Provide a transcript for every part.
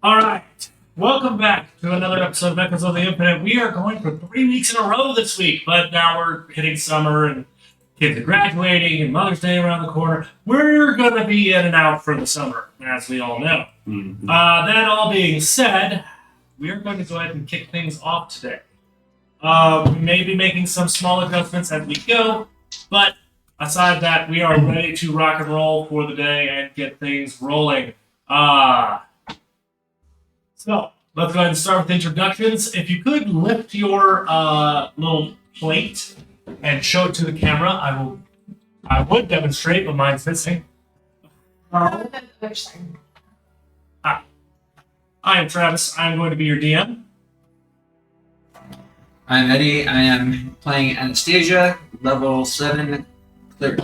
All right. Welcome back to another episode of Echoes of the Infinite. We are going for 3 weeks in a row this week, but now we're hitting summer and kids are graduating and Mother's Day around the corner. We're going to be in and out for the summer, as we all know. That all being said, we are going to go ahead and kick things off today. We may be making some small adjustments as we go, but aside that, we are ready to rock and roll for the day and get things rolling. So, let's go ahead and start with introductions. If you could lift your little plate and show it to the camera, I would demonstrate, but mine's missing. Hi, I am Travis. I'm going to be your DM. I'm Eddie. I am playing Anastasia, level 7 cleric.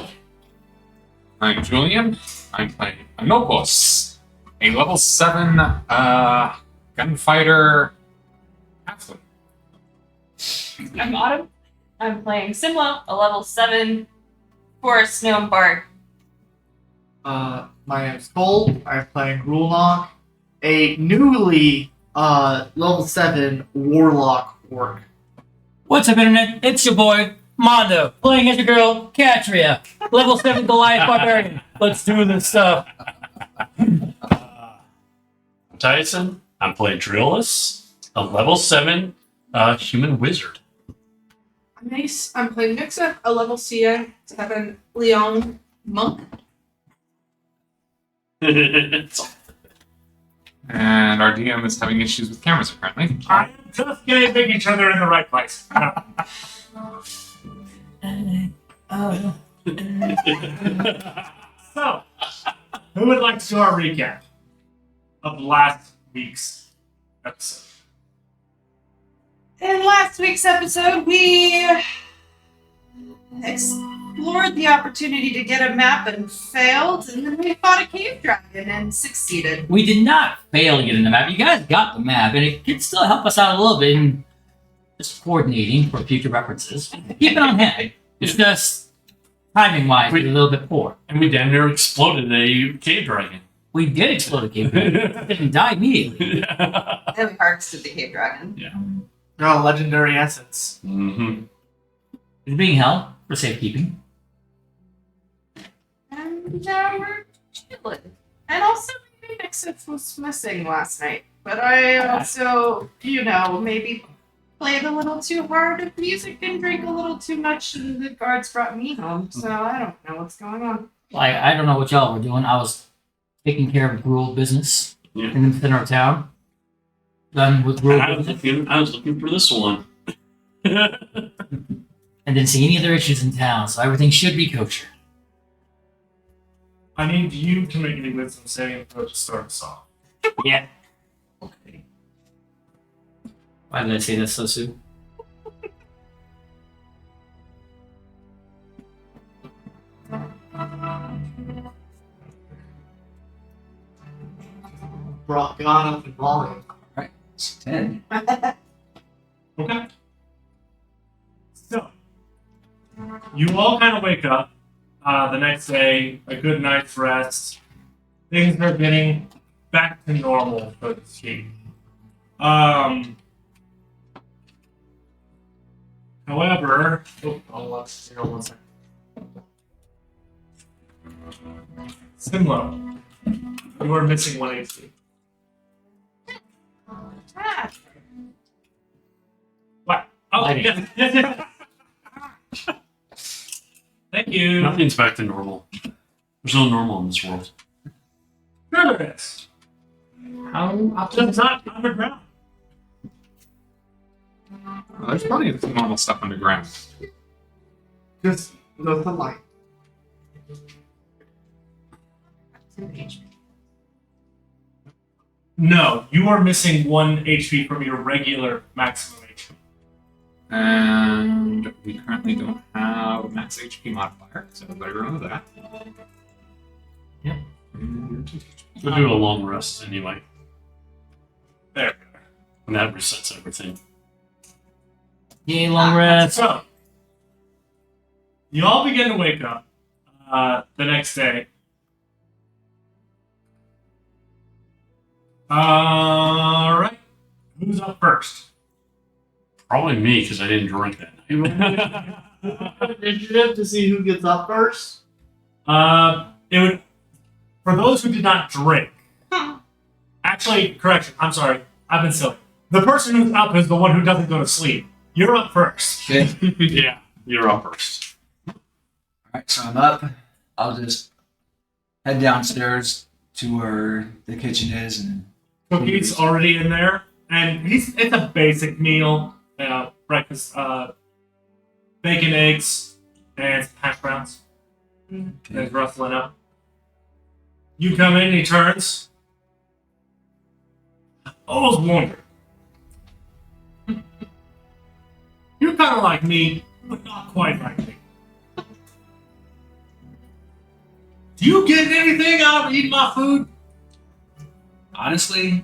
I'm Julian. I'm playing Anopos, a level 7 gunfighter halfling. I'm Autumn. I'm playing Simla, a level 7 forest gnome bard. My name's Cole. I'm playing Rulnock, a newly level 7 warlock orc. What's up, Internet? It's your boy, Mondo, playing as your girl, Katria, level 7 Goliath Barbarian. Let's do this stuff. Tyson. I'm playing Drillus, a level 7 human wizard. I'm Ace. I'm playing Nixa, a level CA 7 Leon monk. And our DM is having issues with cameras, apparently. I am just getting each other in the right place. So, who would like to do our recap of last week's episode? In last week's episode, we explored the opportunity to get a map and failed, and then we fought a cave dragon and succeeded. We did not fail to get in the map. You guys got the map, and it could still help us out a little bit in just coordinating for future references. Keep it on hand. It's just timing-wise, we're a little bit poor. And we damn near exploded a cave dragon. We did explode a cave dragon. It didn't die immediately. And we harvested the cave dragon. Oh, legendary essence. Mm-hmm. It's being held for safekeeping. And now we're chilling. And also, maybe Nixa was missing last night. But I also, maybe played a little too hard of music and drank a little too much, and the guards brought me home. So I don't know what's going on. I don't know what y'all were doing. I was taking care of rural business Yeah. in the center of town. Done with rural I business. was looking for this one. And didn't see any other issues in town, so everything should be kosher. I need you to make me wisdom saving throw to start us off. Yeah. Okay. Why did I say that so soon? Brought God up in volume. It's 10. Okay. So, you all kind of wake up the next day, a good night's rest. Things are getting back to normal, so to speak. However, let's hang on one second. Simlo, you are missing 1 HP. Ah, What? Oh, Lighting. yes. Thank you. Nothing's back to normal. There's no normal in this world. Sure there is. How Just not underground. Well, there's plenty of normal stuff underground. Just no sunlight. No, you are missing 1 HP from your regular maximum HP. And we currently don't have a max HP modifier, so everybody remember that. Yep. And We'll do a long rest anyway. There. And that resets everything. Yay, long rest. So, you all begin to wake up the next day All right. Who's up first? Probably me because I didn't drink that You night. want initiative to see who gets up first? It would, for those who did not drink. Actually, correction. I'm sorry. I've been silly. The person who's up is the one who doesn't go to sleep. You're up first. Okay. Yeah, you're up first. Alright, so I'm up. I'll just head downstairs to where the kitchen is and Cookie's already in there, and it's a basic meal. Breakfast, bacon, eggs, and some hash browns. There's rustling up. You come in, he turns. I always wondered. You're kind of like me, but not quite like me. Do you get anything out of eating my food? honestly,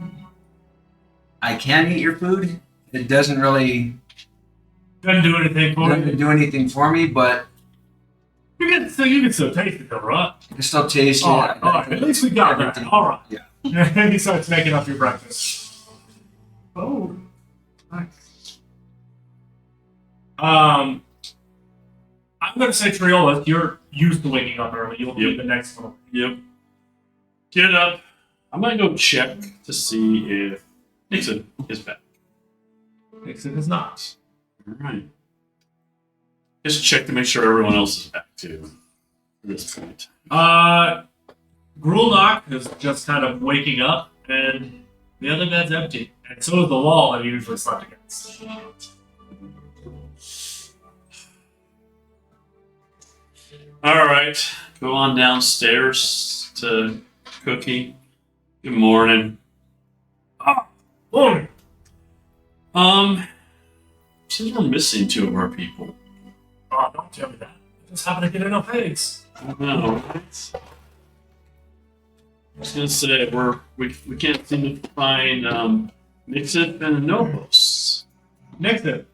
I can eat your food. It doesn't really Doesn't do anything for you. do anything for me, but You can still taste it though, right? I can still taste it. All right. At least we got that. Everything. All right. Yeah. And he starts making up your breakfast. Oh, nice. I'm gonna say Triola, you're used to waking up early. You'll be Yep. the next one. Yep. Get up. I'm gonna go check to see if Nixon is back. Nixon is not. All right. Just check to make sure everyone else is back too. At this point. Grulnock is just kind of waking up, and the other bed's empty. And so is the wall that he usually slept against. All right. Go on downstairs to Cookie. Good morning. Morning. Seems we're missing two of our people. Oh, don't tell me that. I just happen to get enough eggs. I know, right? I was gonna say we can't seem to find Nixon and Novos. Nixon.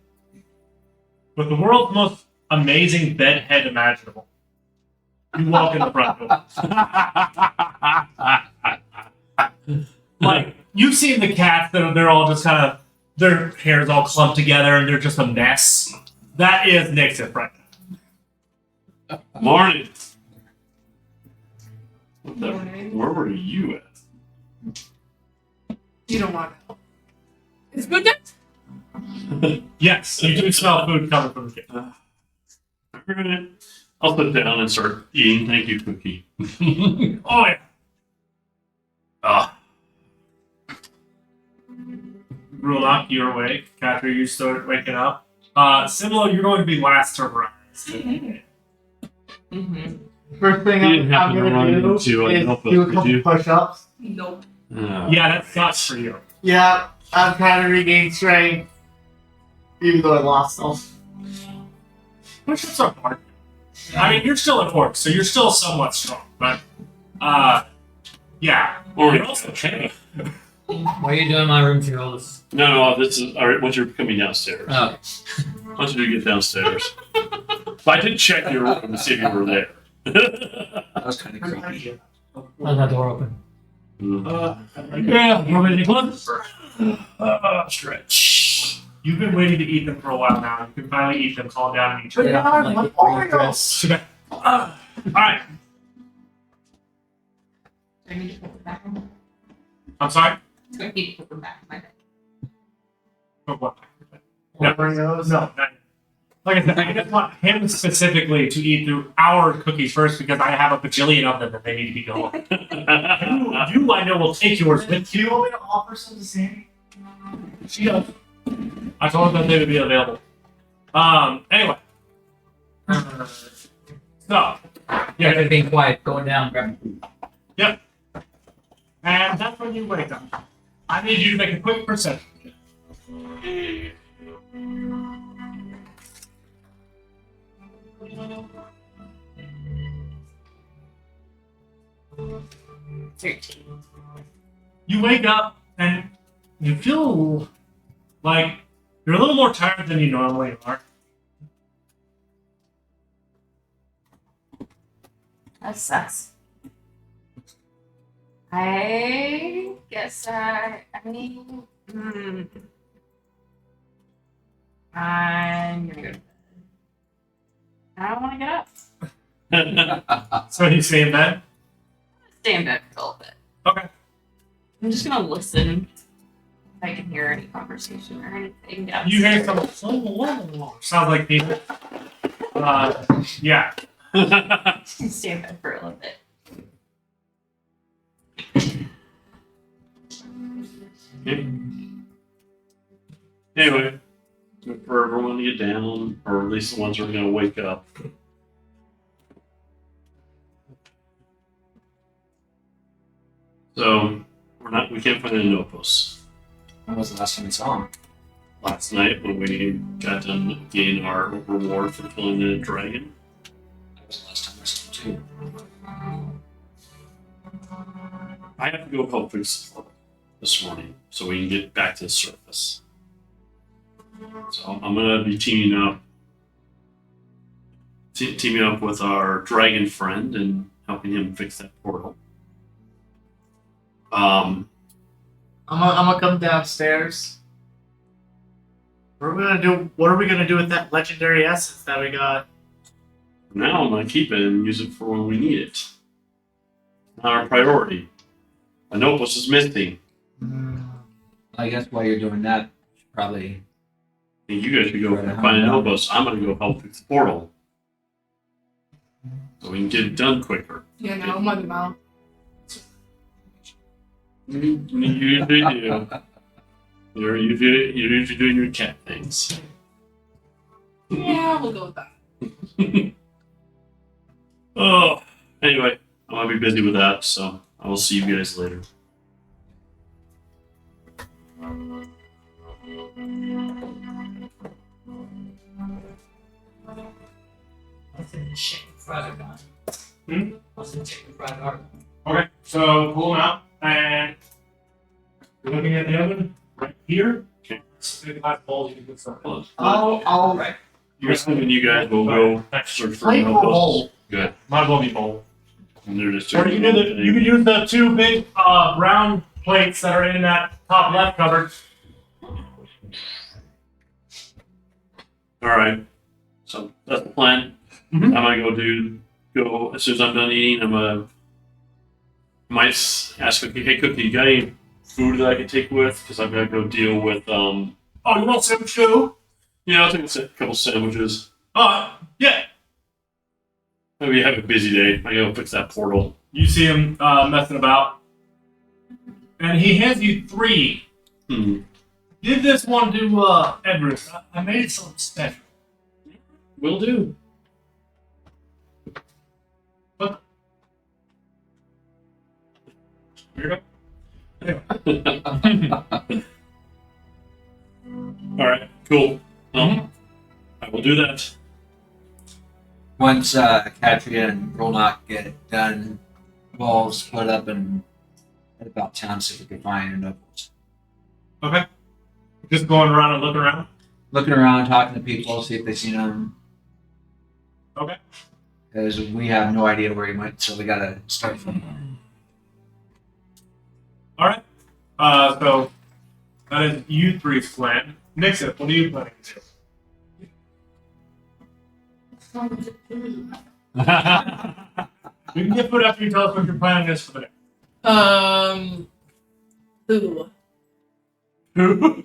With the world's most amazing bed head imaginable. You walk in the front door. Like, you've seen the cats that they're all just kind of, their hair's all clumped together and they're just a mess. That is Nixon right now. Morning. Morning. Where were you at? You don't want to. Is food done? Yes, you do smell food coming from the kitchen. Alright. I'll sit down and start eating. Thank you, Cookie. Oh, yeah. Ah, Rulok, you're awake. Catherine, you start waking up. Simula, you're going to be last to rise. Mm-hmm. First thing You didn't I'm happen to run gonna do into a is notebook, do a did couple you? push-ups. Nope. Yeah, that sucks for you. Yeah, I'm trying to regain strength, even though I lost some. Push-ups are hard. I mean, you're still an orc, so you're still somewhat strong, but, yeah. Or You're also okay. What are you doing in my room, Triolis? no, this is all right. Once you're coming downstairs, Oh, once you get downstairs, but I did check your room to see if you were there. That was kind of creepy. how's that door open? Yeah, you want me to close? Stretch. You've been waiting to eat them for a while now. You can finally eat them, calm down, and eat But them. now I'm like, Oreos. Okay. Alright, Do I need to put them back on? I'm sorry? Do I need to put them back on my bed? But what? No, Oreos. no, not yet. Like I said, I just want him specifically to eat through our cookies first because I have a bajillion of them that they need to be gone. You, I know, will take yours with Do you want me to offer some to Sandy? She does. I told her that they would be available. Anyway. So, Yeah, just being quiet, going down, grabbing food. and that's when you wake up. I need you to make a quick perception. You wake up and you feel like you're a little more tired than you normally are. That sucks. I guess I'm gonna go to bed. I don't want to get up. So he's saying that. Stay in bed for a little bit. Okay. I'm just gonna listen if I can hear any conversation or anything. You hear downstairs. some sounds like people. Yeah. Stay in bed for a little bit. Anyway, for everyone to get down, or at least the ones who are going to wake up. So we can't find any Nopos. When was the last time we saw him? Last night when we got to gain our reward for killing the dragon. That was the last time I saw him too. I have to go help fix the portal this morning so we can get back to the surface. So I'm gonna be teaming up with our dragon friend and helping him fix that portal. I'm gonna come downstairs. What are we gonna do with that legendary essence that we got? Now I'm gonna keep it and use it for when we need it. Not our priority. Anopos is missing. I guess while you're doing that, you should probably. And you guys should go Right, find huh? Anopos. I'm gonna go help fix the portal. So we can get it done quicker. You know, my mouth. You usually do. You're usually doing your cat things. Yeah, we'll go with that. Oh, anyway, I'm gonna be busy with that, so I will see you guys later. What's in the shake Friday night? Hmm? What's in the shake Friday night? Okay. So pull them out, and you're looking at the oven right here. Okay. So the glass balls you can put some. I'll Right. You're assuming you guys will go search for play for a Anopos. bowl. Good. Might as well be bold. And they're just Or you can use the two big round plates that are in that top left cupboard. All right. So that's the plan. Mhm. I'm gonna go as soon as I'm done eating. Might ask Cookie, hey Cookie, you got any food that I can take with? Because I've got to go deal with Oh, you want some too? Yeah, I'll take a couple sandwiches. Yeah. Maybe have a busy day. I gotta fix that portal. You see him messing about, and he hands you 3. Give this one to Everest. I made something special. Will do. Weirdo. All right, cool. I will do that. Once Katria and Rolnock get it done, we'll split up and head about town, see if we can find Nopos. Okay. Just going around and looking around. Looking around, talking to people, see if they've seen him. Okay. Because we have no idea where he went, so we gotta start from. All right. So that is you 3's plan. Nixon, what are you planning to do? We can get food after you tell us what your plan is for the day. Who? Who?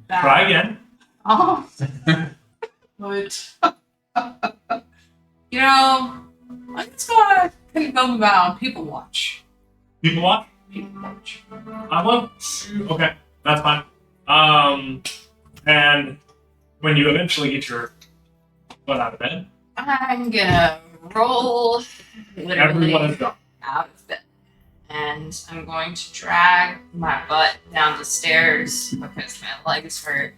Try again. Oh. What? You know, I just wanna go about people watch. People watch? People watch. I won't. Okay, that's fine. And when you eventually get your butt out of bed, I'm gonna roll everyone literally is gone. out of bed. And I'm going to drag my butt down the stairs because my legs hurt,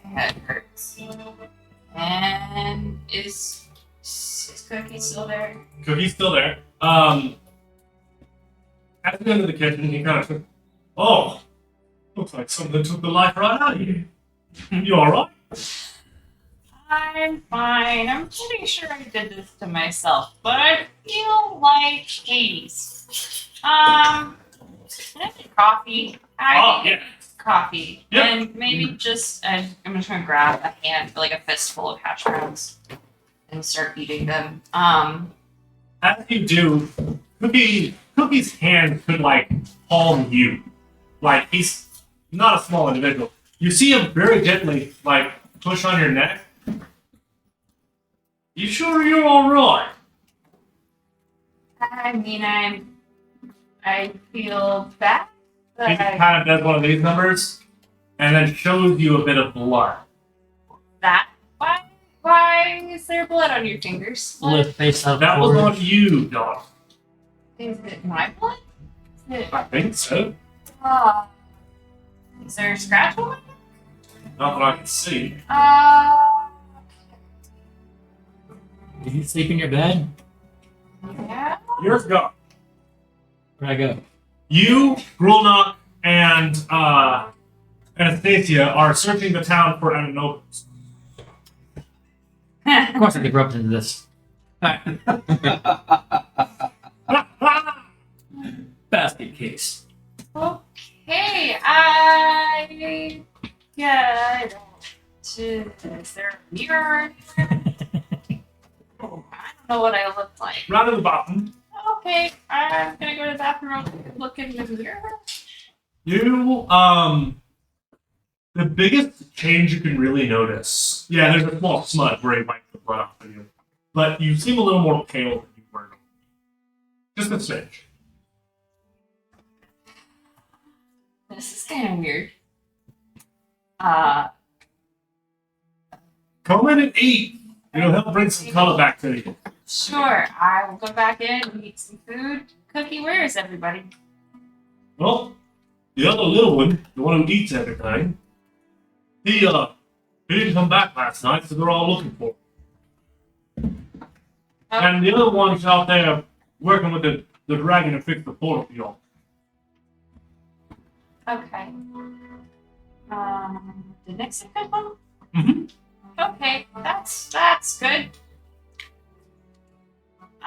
my head hurts. And is Cookie still there? Cookie's still there. At the end of the kitchen, he kind of took. Oh, looks like something took the life right out of you. You all right? I'm fine. I'm pretty sure I did this to myself, but I feel like Hades. Can I get coffee? Oh, yeah. Coffee. Yep. And maybe just, I'm just gonna grab a like a fistful of hash browns and start eating them. As you do, Cookie's hand could like palm you. Like he's not a small individual. You see him very gently like push on your neck. You sure you're alright? I mean, I feel bad, but He kind of does one of these numbers and then shows you a bit of blood. why is there blood on your fingers? Lift face up That was forward. on you, dog. Is it my blood? Is it, I think so. uh, is there a scratch on it? Not that I can see. Did you sleep in your bed? Yeah. Yours gone. Where'd I go? You, Grulnock, and Anastasia are searching the town for Ananopus. Of course I get roped into this. Basket case. Okay, I don't. Is there a mirror? I don't know what I look like. Round to the bottom. Okay, I'm gonna go to the bathroom and look in the mirror. You, the biggest change you can really notice, yeah, there's a small smudge where he wiped the blood off of you, but you seem a little more pale than you were. Just a smidge. This is kind of weird. Come in and eat. It'll help bring some color back to you. Sure, I will go back in and eat some food. Cookie, where is everybody? Well, the other little one, the one who eats everything, he didn't come back last night, so they're all looking for him. And the other one's out there working with the dragon to fix the portal for y'all. Okay. Did Nixon come home? Mhm. Okay, that's good.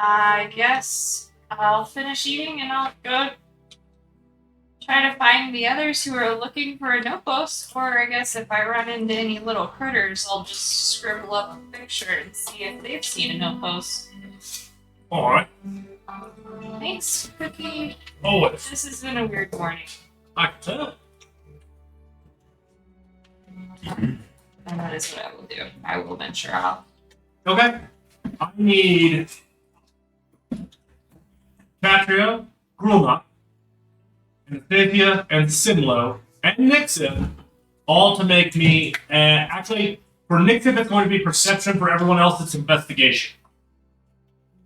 I guess I'll finish eating and I'll go try to find the others who are looking for a Nopos. Or I guess if I run into any little critters, I'll just scribble up a picture and see if they've seen a Nopos. Alright. Thanks, Cookie. Always. This has been a weird morning. I can tell. And that is what I will do. I will venture out. Okay. I need Catria, Grulnock, Anastasia, and Simlo, and Nixon, all to make me, actually, for Nixon it's going to be perception, for everyone else it's investigation.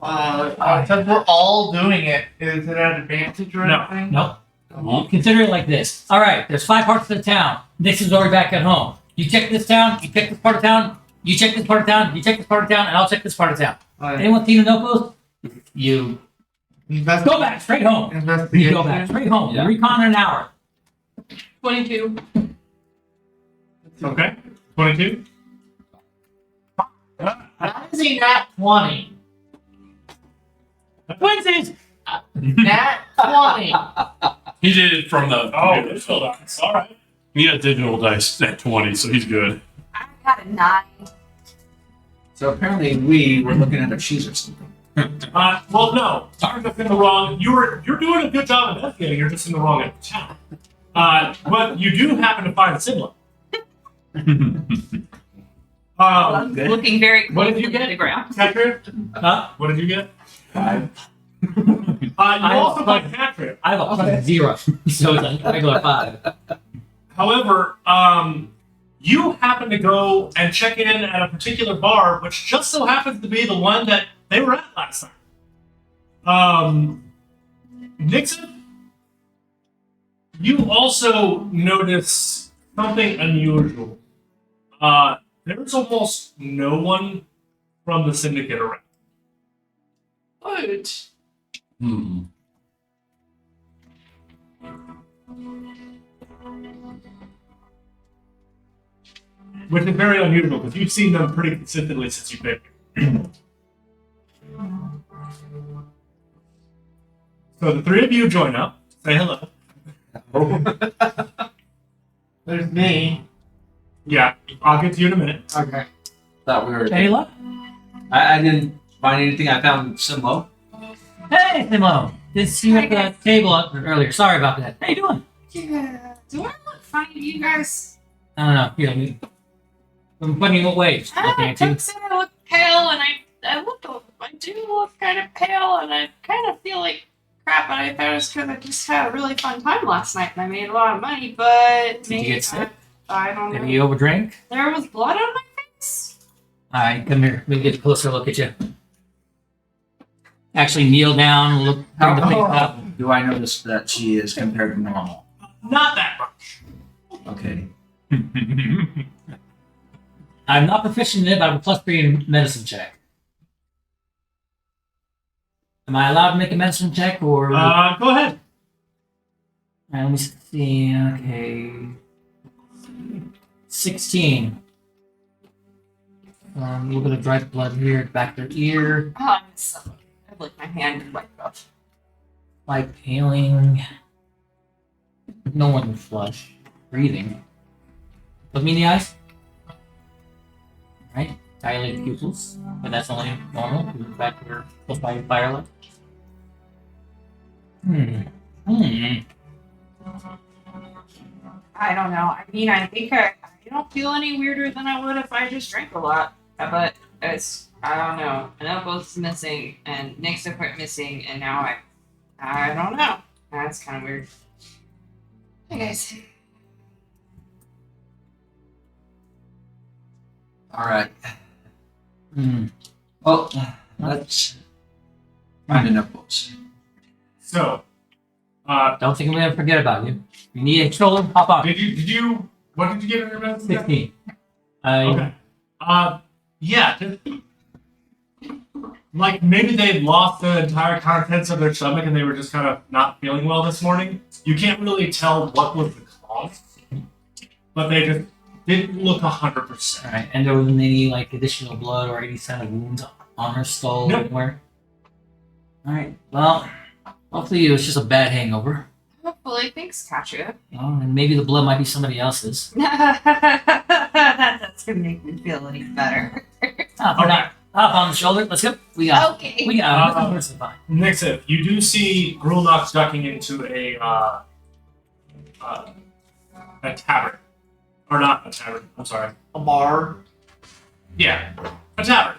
Since we're all doing it, is it an advantage or No. anything? Nope. You consider it like this. All right, there's 5 parts of the town. Nixon's already back at home. You check this town, you check this part of town, you check this part of town, you check this part of town, and I'll check this part of town. Anyone seen a notebook? You go back straight home. You Investigation. go back straight home. Yeah. Recon in an hour. 22. Okay. 22? How is he nat 20? Twinsies! Nat 20. He did it from the. Oh, digital dice. Alright. He got digital dice at 20, so he's good. I got a 9. So apparently we were looking at a cheese or something. Well, no. You're just in the wrong. You're doing a good job investigating. You're just in the wrong end of town. But you do happen to find Simla. Good. Looking very What did you closely get? at the ground. Catria? Huh? What did you get? 5. You also find Catria. I have a fucking 0, so it's a regular 5. However, you happen to go and check in at a particular bar, which just so happens to be the one that they were at last time. Nixon, you also notice something unusual. There's almost no one from the syndicate around. Good. Hmm. which is very unusual because you've seen them pretty consistently since you've been here. So the three of you join up. Say hello. There's me. Yeah, I'll get to you in a minute. Okay. Thought we were. Any luck? I didn't find anything. I found Simo. Hey, Simo. Didn't see you at the table earlier. Sorry about that. How you doing? Yeah. Do I look funny to you guys? I don't know. Yeah, I'm funny what ways? Looking at you. Tuck said I look pale, and I do look kind of pale, and I kind of feel like crap. But I thought it was because I just had a really fun time last night, and I made a lot of money. But Did you maybe get sick? I don't know. Maybe you overdrank? There was blood on my face. Alright, come here. Let me get a closer look at you. Actually, kneel down, look, bring the face up. Do I notice that she is compared to normal? Not that much. Okay. I'm not proficient in it, but I'm a +3 in medicine check. Am I allowed to make a medicine check, or? Go ahead. Alright, let me see. Okay. 16. A little bit of dried blood here, back of their ear. Oh, I'm so. I like my hand is wiped off. Like paling. No one would flush. Breathing. Look me in the eyes. Right? Dilate pupils. But that's only normal. Back to your close by your firelight. I don't know. I mean, I think I don't feel any weirder than I would if I just drank a lot. But I don't know. I know both is missing, and Nick's went missing, and now I don't know. That's kind of weird. Hey guys. All right. Hmm. Well, let's find the notebooks. So, Don't think I'm gonna forget about you. You need a controller? Hop on. did you? What did you get in your medicine? 16. Okay. Yeah. Like maybe they lost the entire contents of their stomach and they were just kind of not feeling well this morning. You can't really tell what was the cause, but they just didn't look 100%. Alright, and there wasn't any like additional blood or any sign of wounds on her skull Nope. anywhere? Alright, well, hopefully it was just a bad hangover. Hopefully, thanks, Katya. And maybe the blood might be somebody else's. That's gonna make me feel any better. Hop on the shoulder. Let's go. We got it. Okay. We got it. It's fine. Nixon, you do see Grulnox ducking into a tavern. Or not a tavern, I'm sorry. A bar. Yeah, a tavern.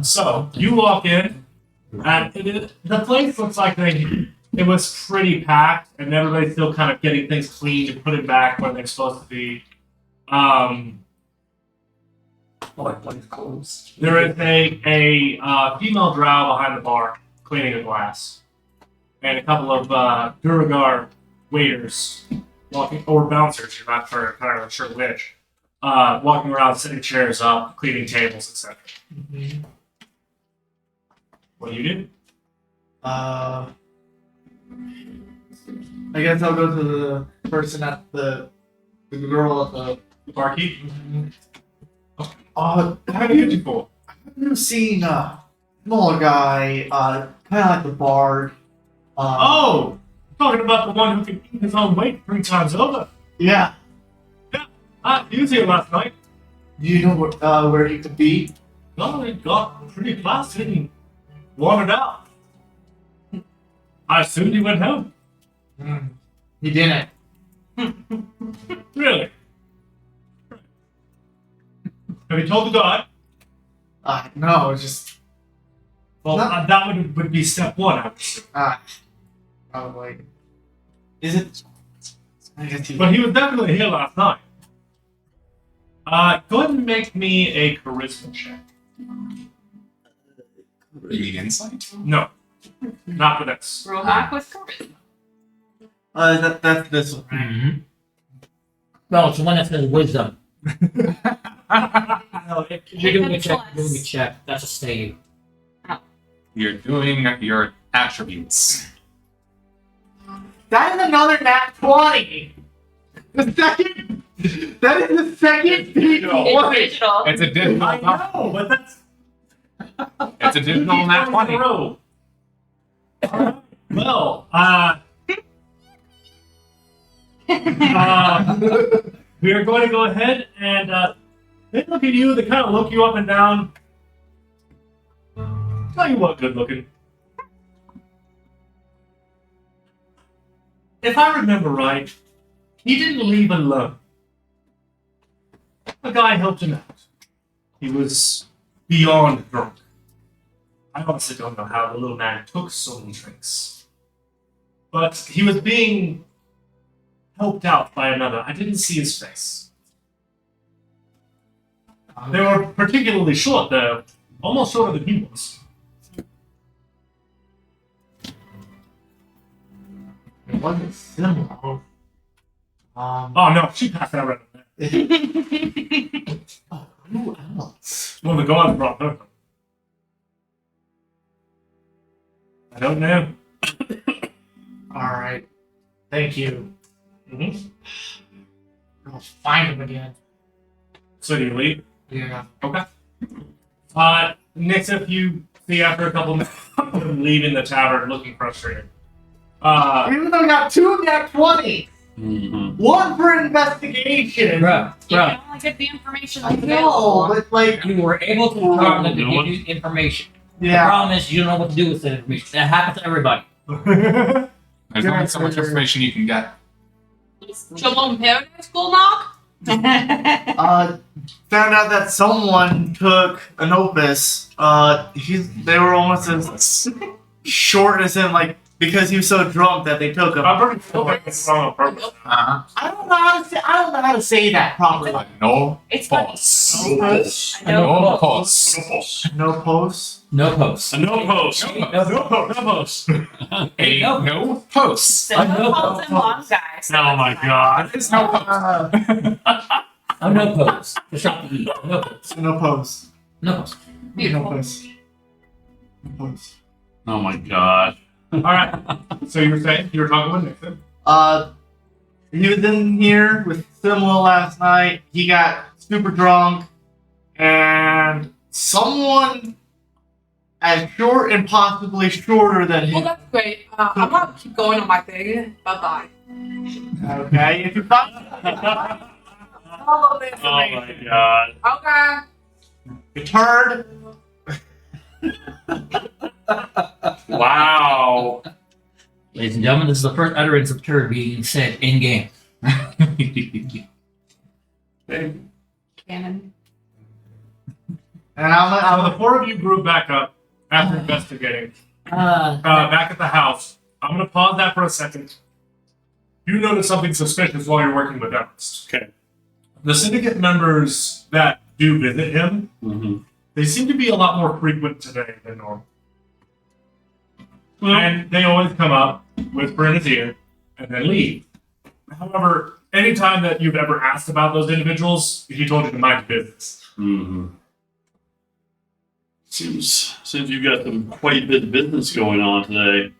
So, you walk in, and the place looks like it was pretty packed, and everybody's still kind of getting things cleaned and put it back where they're supposed to be. There is a female drow behind the bar cleaning a glass, and a couple of Duragar waiters walking, or bouncers. You're not entirely sure which. Walking around, setting chairs up, cleaning tables, etc. What do you do? I guess I'll go to the person at the girl at the. The barkeep? Have Beautiful. you seen smaller guy, kind of like the bard? Oh! Talking about the one who can eat his own weight 3 times over. Yeah. He was here last night. Do you know where he could be? No, it got pretty classy and wandered out. I assumed he went home. He didn't. Really? Have you told the guard? No, just Well, No. that would be step 1, I would assume. probably. Is it? I guess he. But he was definitely here last night. Go ahead and make me a charisma check. You mean insight? No, not for this. Roll back with charisma. That's this one, right? Mm-hmm. Well, it's the one that says wisdom. No, You're doing a check. You're doing a check. That's a save. You're doing your attributes. That is another nat 20. The second. That is the second peak No. It's one. digital. It's a digital. I know, but that's It's a digital nat 20. Alright, well, we are going to go ahead and they look at you. They kind of look you up and down. Tell you what, good looking. If I remember right, he didn't leave alone. A guy helped him out. He was beyond drunk. I honestly don't know how the little man took so many drinks. But he was being helped out by another. I didn't see his face. They were particularly short, though. Almost shorter than he was. It wasn't similar. Oh no, she passed out right there. Who else? Well, the gods brought her. I don't know. Alright. Thank you. Mm-hmm. I'll find him again. So do you leave? Yeah. Next up, you see after a couple minutes, him leaving the tavern looking frustrated. Even though I got 2 nat 20. Mm-hmm. 1 for investigation. Bruh, You bruh. can only get the information I that's know, available. but like, You were able to talk them to You know give you information. The yeah. problem is you don't know what to do with the information. That happens to everybody. There's only so much information you can get. Shalom Paradise School knock? Found out that someone took an opus. They were almost as short as him, like, because he was so drunk that they took him. I'm pretty sure it's wrong on purpose. Uh-huh. I don't know how to say. I don't know how to say that properly. No It's pulse. Opus. I know. No pulse. No post. No post. No post. A no post. No No post. A no post. So no calls and long guys. Oh my god. There's no post. Oh, no post. Just drop the E. No post. No post. No post. No Beautiful. post. No post. Oh my god. Alright. So you were saying you were talking with Nixon? He was in here with Simla last night. He got super drunk, and someone as short and possibly shorter than Well, him. that's great. I'm gonna keep going on my thing. Bye bye. Okay, if you find all of the Oh my information, god. Okay. you turd. Wow. Ladies and gentlemen, this is the first utterance of turd being said in game. Cannon. And I'm So the four of you group back up after investigating. Back at the house. I'm gonna pause that for a second. You notice something suspicious while you're working with Everest. Okay. The syndicate members that do visit him, Mm-hmm. they seem to be a lot more frequent today than normal. Well, And they always come up, whisper in his ear, and then leave. However, anytime that you've ever asked about those individuals, he told you to mind your business. mm-hmm. Seems you've got some quite a bit of business going on today.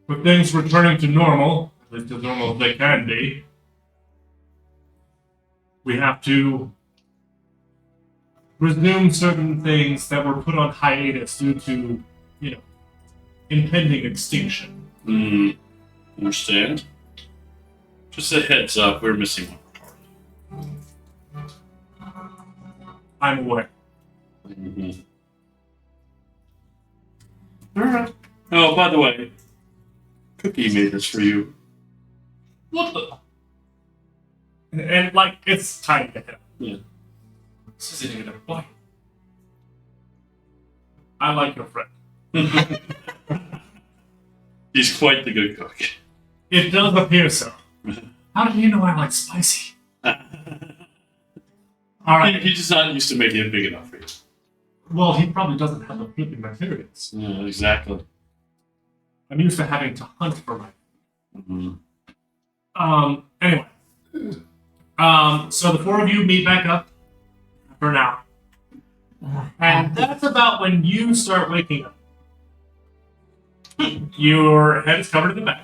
With things returning to normal, at least as normal as they can be, we have to resume certain things that were put on hiatus due to, impending extinction. Understand? Just a heads up, we're missing one part. I'm aware. Mm-hmm. Alright. Oh, by the way, Cookie made this for you. What the? And like, it's tiny to him. Yeah. This isn't even a bite. I like your friend. He's quite the good cook. It does appear so. How do you know I like spicy? Alright. He's just not used to making it big enough for you. Well, he probably doesn't have the flipping materials. Yeah, exactly. I'm used to having to hunt for my. Mm-hmm. Anyway. So the four of you meet back up for now. And that's about when you start waking up. Your head is covered in the back.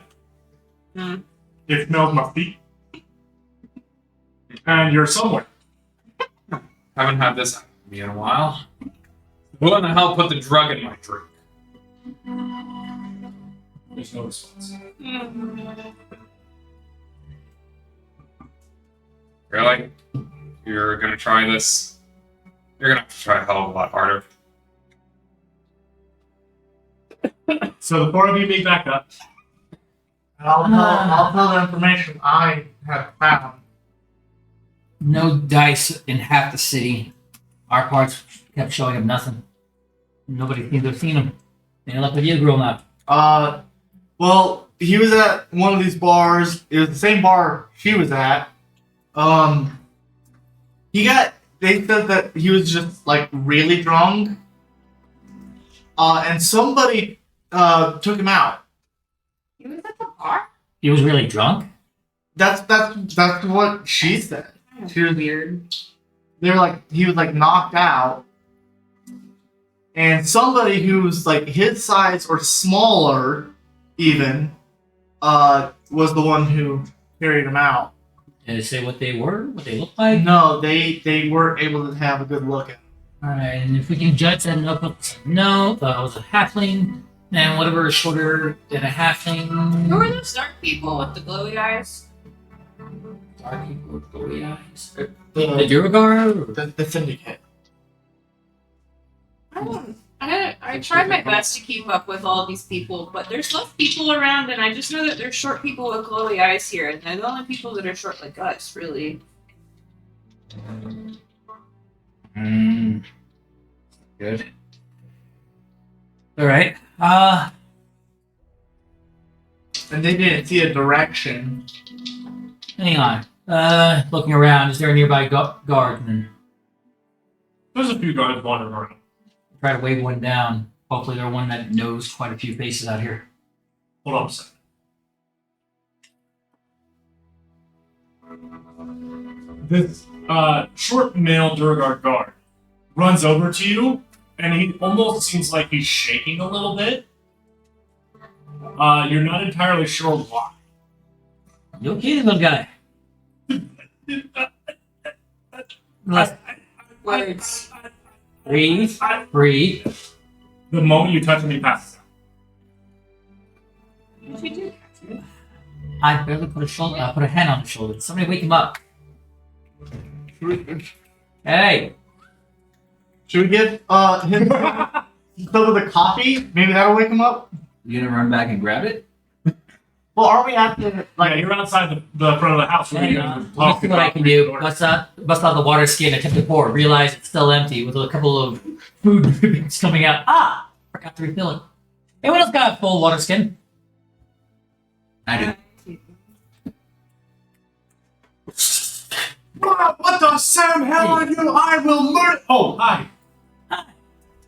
Mm. It smells musty. And you're somewhere. Haven't had this happen to me in a while. Who in the hell put the drug in my drink? There's no response. Really? You're gonna try this? You're gonna have to try a hell of a lot harder. So the four of you meet back up. I'll tell the information I have found. No dice in half the city. Our parts kept showing up nothing. Nobody seems to have seen him. Any luck with you, grown up? Well, he was at one of these bars. It was the same bar she was at. They said that he was just like really drunk. And somebody took him out. He was at the bar? He was really drunk? That's what she said. She was weird. They were like he was like knocked out. And somebody who's like his size or smaller even was the one who carried him out. Did they say what they were? What they looked like? No, they weren't able to have a good look at him. Alright, and if we can judge that no, it was a halfling, and whatever is shorter than a halfling. Who are those dark people with the glowy eyes? Dark people with glowy eyes. The The, Duergar? the syndicate. I tried my best to keep up with all these people, but there's less people around, and I just know that there's short people with glowy eyes here, and they're the only people that are short like us, really. Good. Alright. And they didn't see a direction. Hang on. Looking around, is there a nearby guard? And There's a few guys wandering around. try to wave one down. Hopefully they're one that knows quite a few faces out here. Hold on a second. This short male Durgard guard runs over to you, and he almost seems like he's shaking a little bit. You're not entirely sure why. You okay, little guy? Let's Words. breathe. Breathe. The moment you touch him, he passes out. What did you do? I barely put a hand on his shoulder. Somebody wake him up. Hey! Should we give him some of the coffee? Maybe that'll wake him up. You gonna run back and grab it? Well, are we at the Like, you're outside the front of the house. Hang on. Let me see what I can do. Bust out the water skin, attempt to pour, realize it's still empty with a couple of food drippings coming out. Ah! Forgot to refill it. Anyone else got a full water skin? I do. What the Sam hell are you? I will murder. Oh, hi.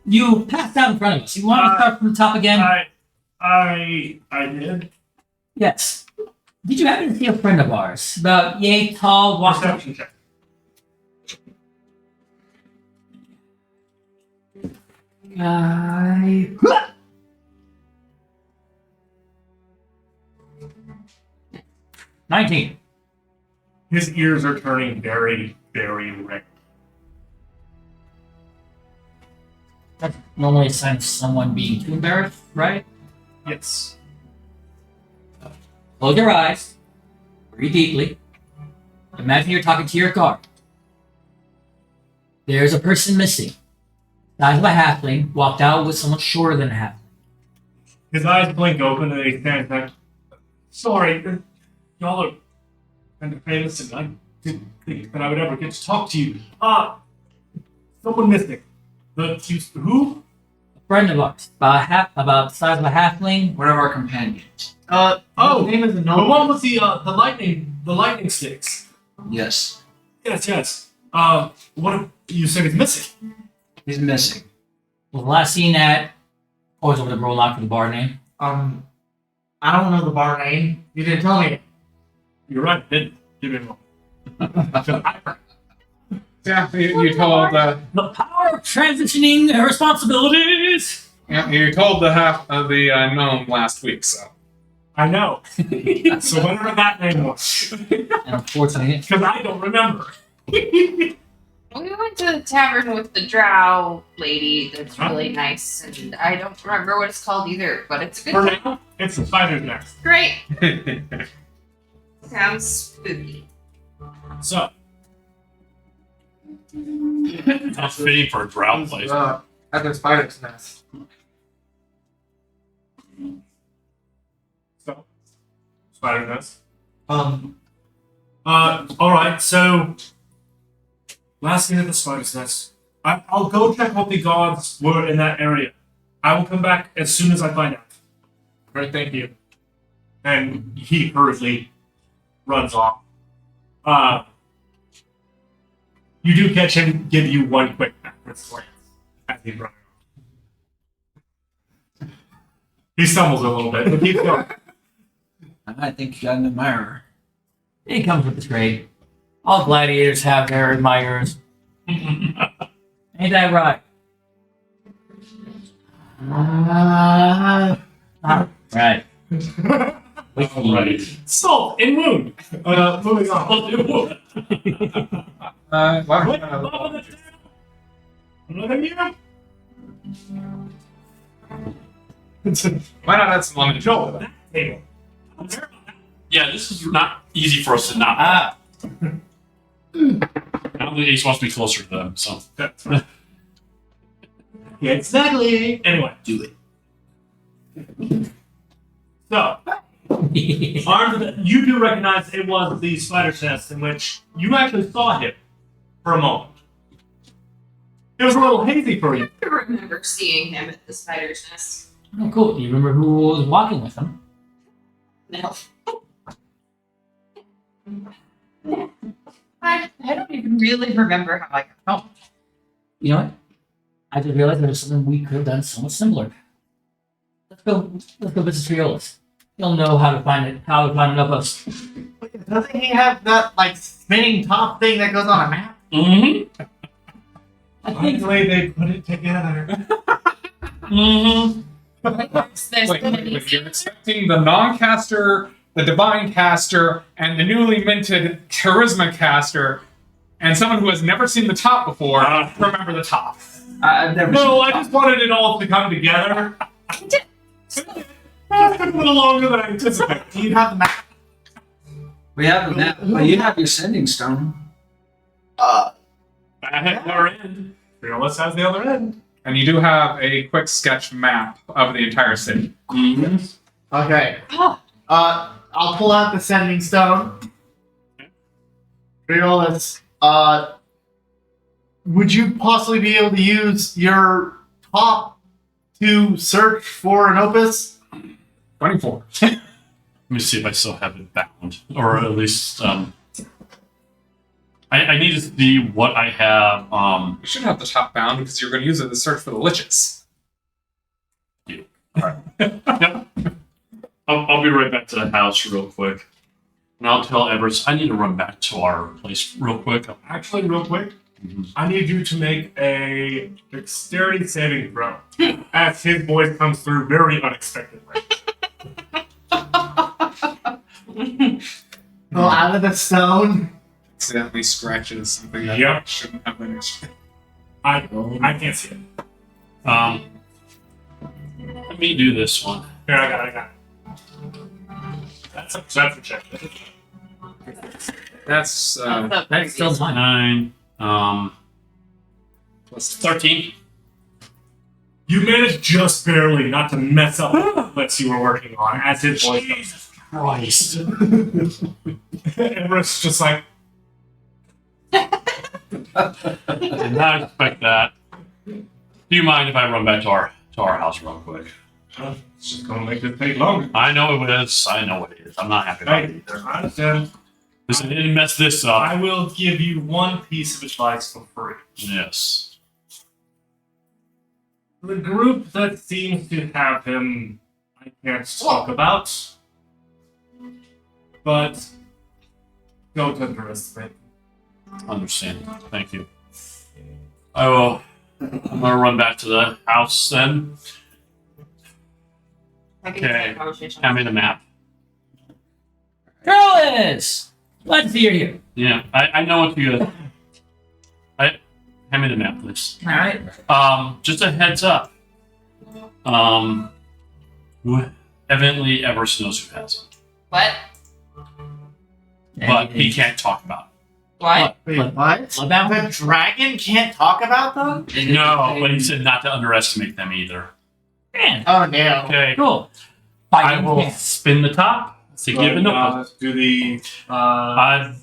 You passed out in front of us. You want to start from the top again? I did. Yes. Did you happen to see a friend of ours? About yay tall, walked up. Perception check. Guy. 19. His ears are turning very, very red. That's normally a sign of someone being too embarrassed, right? Yes. Close your eyes. Breathe deeply. Imagine you're talking to your guard. There's a person missing. Size of a halfling, walked out with someone shorter than a halfling. His eyes blink open and he stands back. Sorry, y'all are kind of famous and I didn't think that I would ever get to talk to you. Someone missing. Who? A friend of ours, about the size of a halfling. One of our companions. Oh, his name is the Nolan. one with the lightning sticks. Yes. Yes. What you said is missing? He's missing. Was last seen at. Always over the Brolock for the bar name. I don't know the bar name. You didn't tell me. You're right. Didn't give him one. Yeah, you told The power of transitioning responsibilities. you told the half of the gnome last week, so I know. So whatever that name was. And unfortunately, Because I don't remember. We went to the tavern with the drow lady that's really nice, and I don't remember what it's called either, but it's a good For time. now, it's the spider's nest. Great. Sounds spooky. So, That's fitting for a drought place. At the spider's nest. spider's nest. Um, Alright, so last thing at the spider's nest. I'll go check what the gods were in that area. I will come back as soon as I find out. great, thank you. And he hurriedly runs off. You do catch him give you one quick backwards glance as he runs off. He stumbles a little bit, but keeps going. I think you got an admirer. it comes with the trade. All gladiators have their admirers. Ain't that right? Right. Right. Salt and wound. Moving on. Why What? don't we- Above the table. Look at you. why not add some lemon? Joel, that table. I'm there about that. Yeah, this is not easy for us to not. Ah, Now the ace wants to be closer to them, so. Yeah, exactly. Anyway, Do it. so armed, you do recognize it was the spider's nest in which you actually saw him for a moment. It was a little hazy for you. I remember seeing him at the spider's nest. oh, cool. Do you remember who was walking with him? No. I don't even really remember how I got home. You know what? I just realized there's something we could have done somewhat similar. Let's go visit Triolis. He'll know how to find it, how to find an outpost. Doesn't he have that like spinning top thing that goes on a map? Mm-hmm. I think Finally, they put it together. Mm-hmm. There's Wait, been wait, an wait. You're expecting the non-caster, the divine caster, and the newly minted charisma caster, and someone who has never seen the top before to remember the top. I've never No, seen I just wanted it all to come together. It took a little longer than I anticipated. Do you have the map? We have that, but you have your sending stone. I had the other end. Fearless has the other end. And you do have a quick sketch map of the entire city. Mm-hmm. Okay. Oh. I'll pull out the sending stone. Fearless, would you possibly be able to use your top to search for an opus? 24. Let me see if I still have it bound, or at least I need to see what I have. You should have the top bound because you're going to use it to search for the liches. Yep. I'll be right back to the house real quick, and I'll tell Everest I need to run back to our place real quick. Actually, real quick, Mhm. I need you to make a dexterity saving throw as his voice comes through very unexpectedly. Go out of the stone. Accidentally scratches something that Yep. shouldn't have been. I can't see it. Let me do this one. Here, I got it. That's a perception check. That's that's still mine. 9, plus 13. You managed just barely not to mess up the list you were working on as his voice comes. Christ. Everest's just like, Did not expect that. Do you mind if I run back to our house real quick? it's just gonna make this take longer. I know it is. I know it is. I'm not happy about it Right. either. I understand. Listen, it didn't mess this up. I will give you one piece of advice for free. Yes. The group that seems to have him, I can't talk about, but don't underestimate. Understanding. Thank you. I will. I'm gonna run back to the house then. I can Okay. have a conversation. Hand me the map. Trellis! Glad to see you're here. Yeah, I know what you. Hand me the map, please. All right. Just a heads up. Who evidently Everest knows who has it, What? but he can't talk about What? Wait, what? Bloodbound? The dragon can't talk about them? it. No, but he said not to underestimate them either. Man, Oh no. Okay, cool. I Fighting will chance. spin the top to give a notebook. Do the Let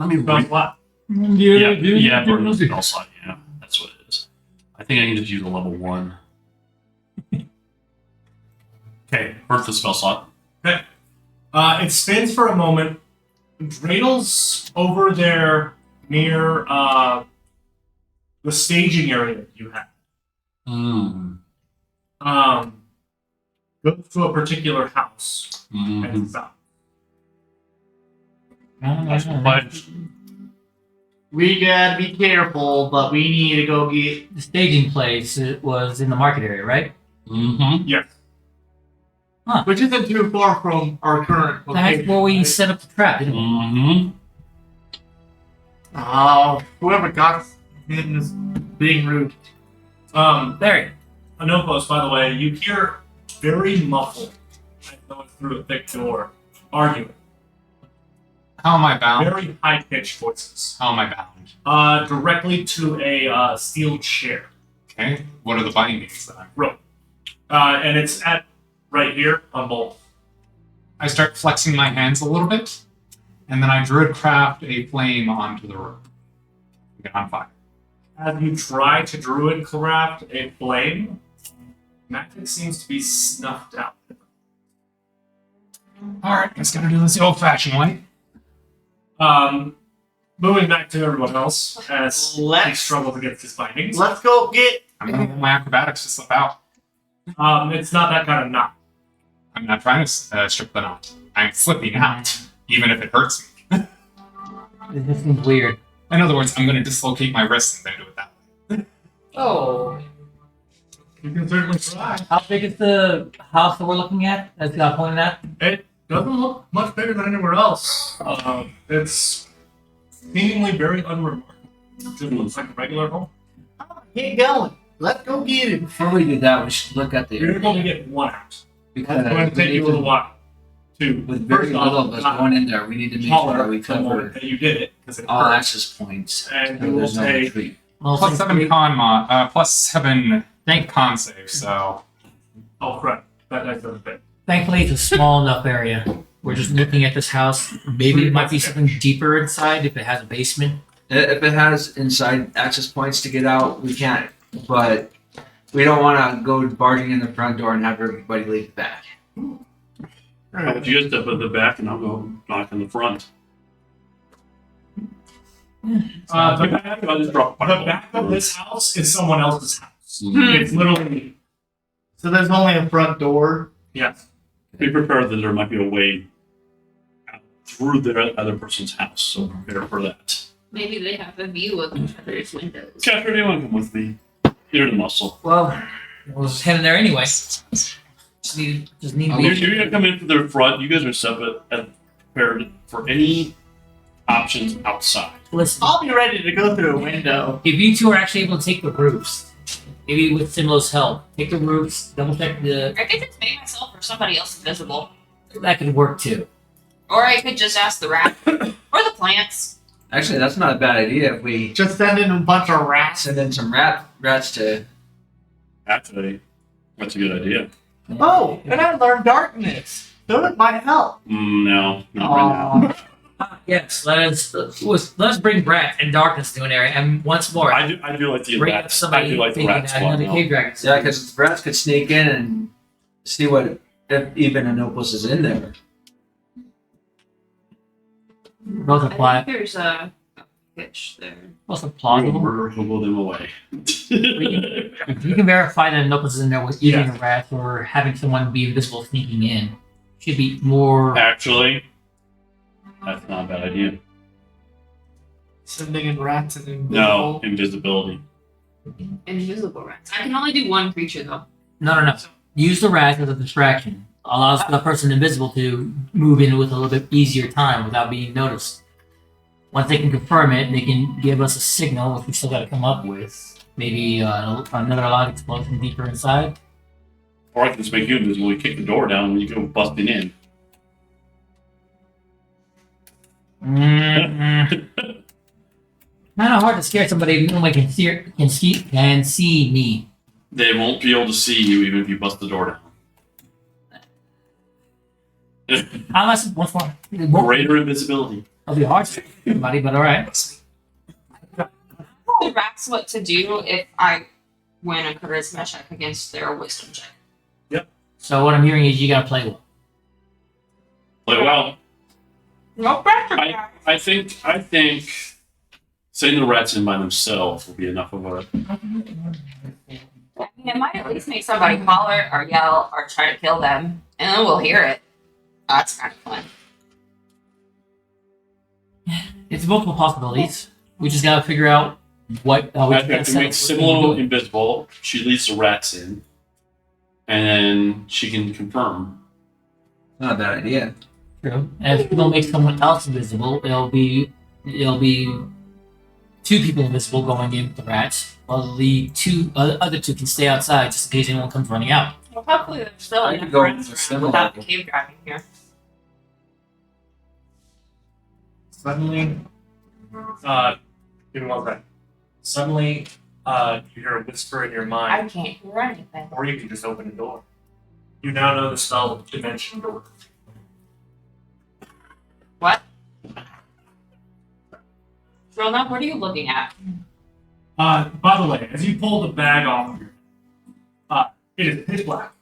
me read. what? Yeah, burn the spell slot. Yeah, that's what it is. I think I can just use a level 1. Okay, birth the spell slot. It spins for a moment. Dreidel's over there near the staging area that you have. Goes to a particular house and stops. But We gotta be careful, but we need to go get. The staging place was in the market area, right? Yes. Which isn't too far from our current location. That's where we right? set up the trap, didn't we? Oh, whoever got him is being rude. Larry. Anopos, by the way, you hear very muffled, like going through a thick door, arguing. How am I bound? Very high-pitched voices. How am I bound? Directly to a steel chair. Okay. What are the bindings then? And it's at right here on both. I start flexing my hands a little bit, and then I druid craft a flame onto the rope. Get on fire. Have you tried to druid craft a flame? Magic seems to be snuffed out. Alright, just gotta do this the old fashioned way. Moving back to everyone else, as he Let's struggles against his bindings. let's go get. I'm gonna let my acrobatics to slip out. It's not that kind of knot. I'm not trying to strip the knot. I'm slipping out, even if it hurts me. This seems weird. In other words, I'm gonna dislocate my wrist and then do it that way. Oh. You can certainly try. How big is the house that we're looking at? That's got pointed at? It doesn't look much bigger than anywhere else. It's seemingly very unremarkable. It just looks like a regular home. Get going. Let's go get it. Before we do that, we should look at the You're going to get one out. because It's going to take you a little while. with very First off, little of us not going in there, we need to make taller sure we the moment cover that you did it because it all hurt. access points. And So you will there's no take retreat. Well, Plus 7 plus 7 con save, so. oh crap, that doesn't fit. Thankfully, it's a small enough area. We're just looking at this house. Maybe it might be something deeper inside if it has a basement. If it has inside access points to get out, we can't. But we don't want to go barging in the front door and have everybody leave back. How about you guys step at the back and I'll go knock in the front. The back, I'll just drop a the fireball. back of this house is someone else's house. Mhm. It's literally, So there's only a front door. yes. Be prepared that there might be a way out through the other person's house, so prepare for that. Maybe they have a view of each other's windows. Catherine, do you want to come with me? You're the muscle. Well, we're just heading there anyway. Just need You're gonna come in from the front. You guys are separate and prepared for any options outside. Listen, I'll be ready to go through a window. if you two are actually able to take the roofs, maybe with Simlo's help, take the roofs, double check the. I could just make myself or somebody else invisible. That could work too. Or I could just ask the rat. Or the plants. Actually, that's not a bad idea. If we Just send in a bunch of rats. send in some rats to. Actually, that's a good idea. Oh, and I learned darkness. So it might help. No, not right now. Yes, let's bring Brett and Darkness to an area, and once more, I do like the bring up rat. I somebody do like the thinking rat that squad. another now. cave dragon. Yeah, because rats could sneak in and see what if even Anopus is in there. Both I apply. think there's a pitch there. Both are We will plausible. murder hobo them away. If you can verify that Nopus is in there with eating a rat or having someone be invisible sneaking in, should be more. Actually, that's not a bad idea. Sending in rats and invisible. No, invisibility. Invisible rats. I can only do one creature though. No. Use the rat as a distraction. allows the person invisible to move in with a little bit easier time without being noticed. Once they can confirm it, they can give us a signal, which we still got to come up with. Maybe another loud explosion deeper inside. Or I can just make you invisible. You kick the door down and you go busting in. Kind of hard to scare somebody if nobody can see me. They won't be able to see you even if you bust the door down. Unless once more, it won't Greater invisibility. it'll be hard to scare somebody, but all right. Tell Rax what to do if I win a charisma check against their wisdom check. So what I'm hearing is you gotta play well. Like, well, No pressure, guys. I think sending the rats in by themselves will be enough of a. I mean, it might at least make somebody holler or yell or try to kill them, and then we'll hear it. That's kind of fun. It's multiple possibilities. We just gotta figure out what. I can make Simolo invisible. She leads the rats in, and then she can confirm. Not a bad idea. True. And if we don't make someone else invisible, it'll be two people invisible going in with the rats, while the other two can stay outside just in case anyone comes running out. Well, hopefully there's still I enough could go rats with around similar without the level. cave driving here. Suddenly, give me one second. Suddenly, you hear a whisper in your I mind, can't hear anything. or you can just open a door. You now know the spell Dimension Door. What? Rona, what are you looking at? By the way, as you pull the bag off, it is pitch black.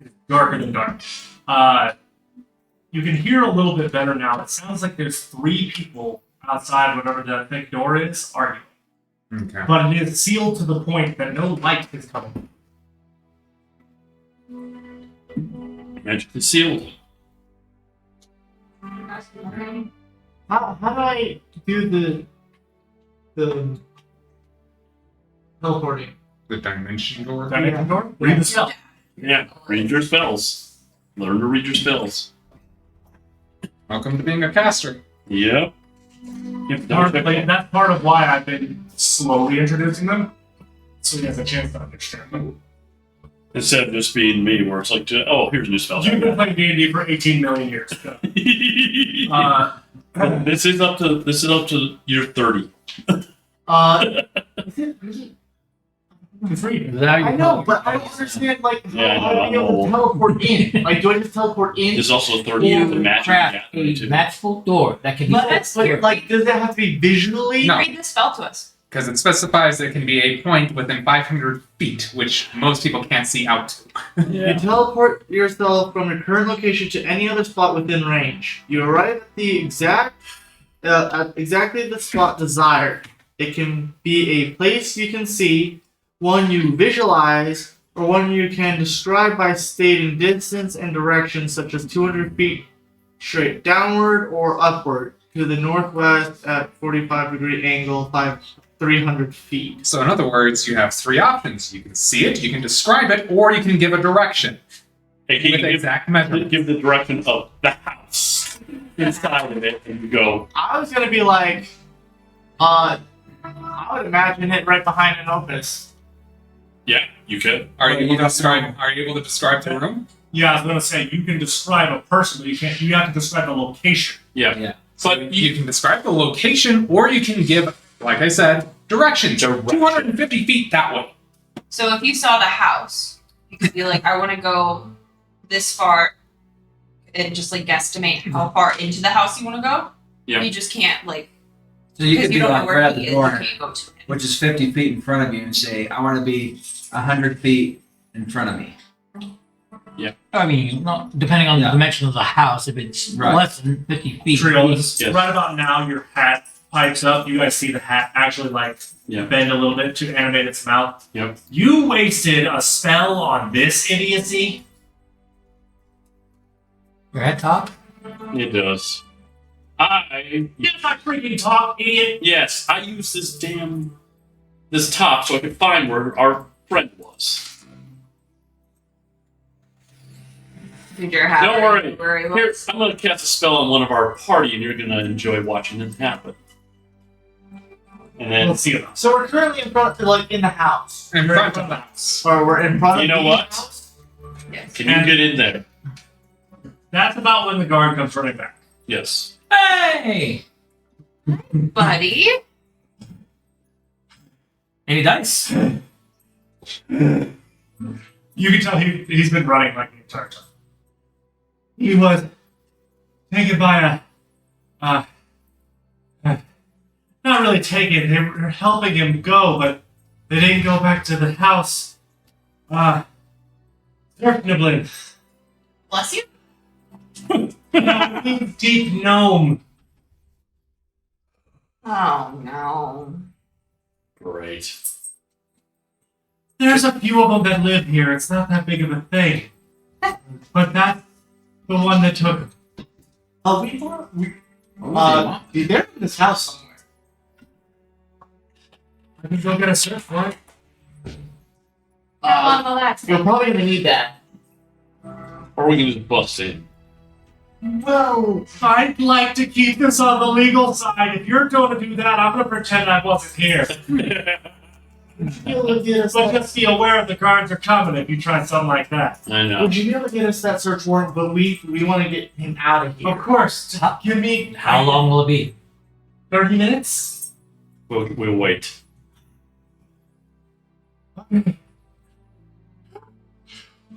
It is darker than dark. You can hear a little bit better now. It sounds like there's 3 people outside whatever that thick door is arguing. Okay. But it is sealed to the point that no light is coming. Magic is sealed. How do I do the teleporting? The dimension door. Dimension Door? Read the spell. Yeah, read your spells. Learn to read your spells. Welcome to being a caster. Yep. That's part of why I've been slowly introducing them, so he has a chance to understand them. Instead of just being me, where it's like, oh, here's a new spell. You've been playing D&D for 18 million years. This is up to year 30. Is it really? It's reading. I know, but I don't understand like Yeah, how I know, I'd be able to teleport in. Like, do I just teleport in? There's also 30 of the magic Craft gathering a too. matchful door that can be. But Like, does that have to be visually? No. Read the spell to us. Because it specifies it can be a point within 500 feet, which most people can't see out to. You teleport yourself from your current location to any other spot within range. You arrive at the at exactly the spot desired. It can be a place you can see, one you visualize, or one you can describe by stating distance and direction, such as 200 feet straight downward or upward to the northwest at 45-degree angle, 300 feet. So in other words, you have 3 options. You can see it, you can describe it, or you can give a direction Hey, can with you exact measurements. give the direction of the house inside of it, and you go, I was gonna be like, I would imagine it right behind an opus. yeah, you could. Are you able to describe? Are you able to describe the room? Yeah, I was gonna say you can describe a person, but you can't. You have to describe the location. Yeah. But you can describe the location, or you can give, like I said, directions. Direction. 250 feet that way. So if you saw the house, you could be like, I want to go this far and just like guesstimate how far into the house you want to go. Yeah. You just can't like, So you because could you be don't know like where right at he the is, you corner, can't go to him. which is 50 feet in front of you, and say, I want to be 100 feet in front of me. I mean, not depending on the Yeah. dimension of the house. If it's Right. less than 50 feet, Trios. Yes. Right about now, your hat pipes up. You guys see the hat actually like Yeah. bend a little bit to animate its mouth. Yep. You wasted a spell on this idiocy. your head top. It does. Get my freaking talk, idiot. Yes, I used this top so I could find where our friend was. figure how Don't worry. where he Here, was. I'm gonna cast a spell on one of our party, and you're gonna enjoy watching it happen. And then We'll see about So we're currently in front, like in the house, In You're front in of front us. or we're in front You of know the what? house. Yes. can you get in there? That's about when the guard comes running back. Yes. Hey! Buddy. Any dice? You can tell he's been running like the entire time. He was taken by not really taken. They were helping him go, but they didn't go back to the house. Certainly. Bless you. Deep gnome. Oh no. Great. There's a few of them that live here. It's not that big of a thing. But that's the one that took him. Oh, they're in this house somewhere. I can go get a search for it. How long will that take? You're probably gonna need that. Or we can just bust in. Well, I'd like to keep this on the legal side. If you're going to do that, I'm going to pretend I wasn't here. But just be aware the guards are coming if you try something like that. I know. Would you be able to get us that search warrant? But we want to get him out of here. Of course. Just give me How long will it be? 30 minutes? We'll wait.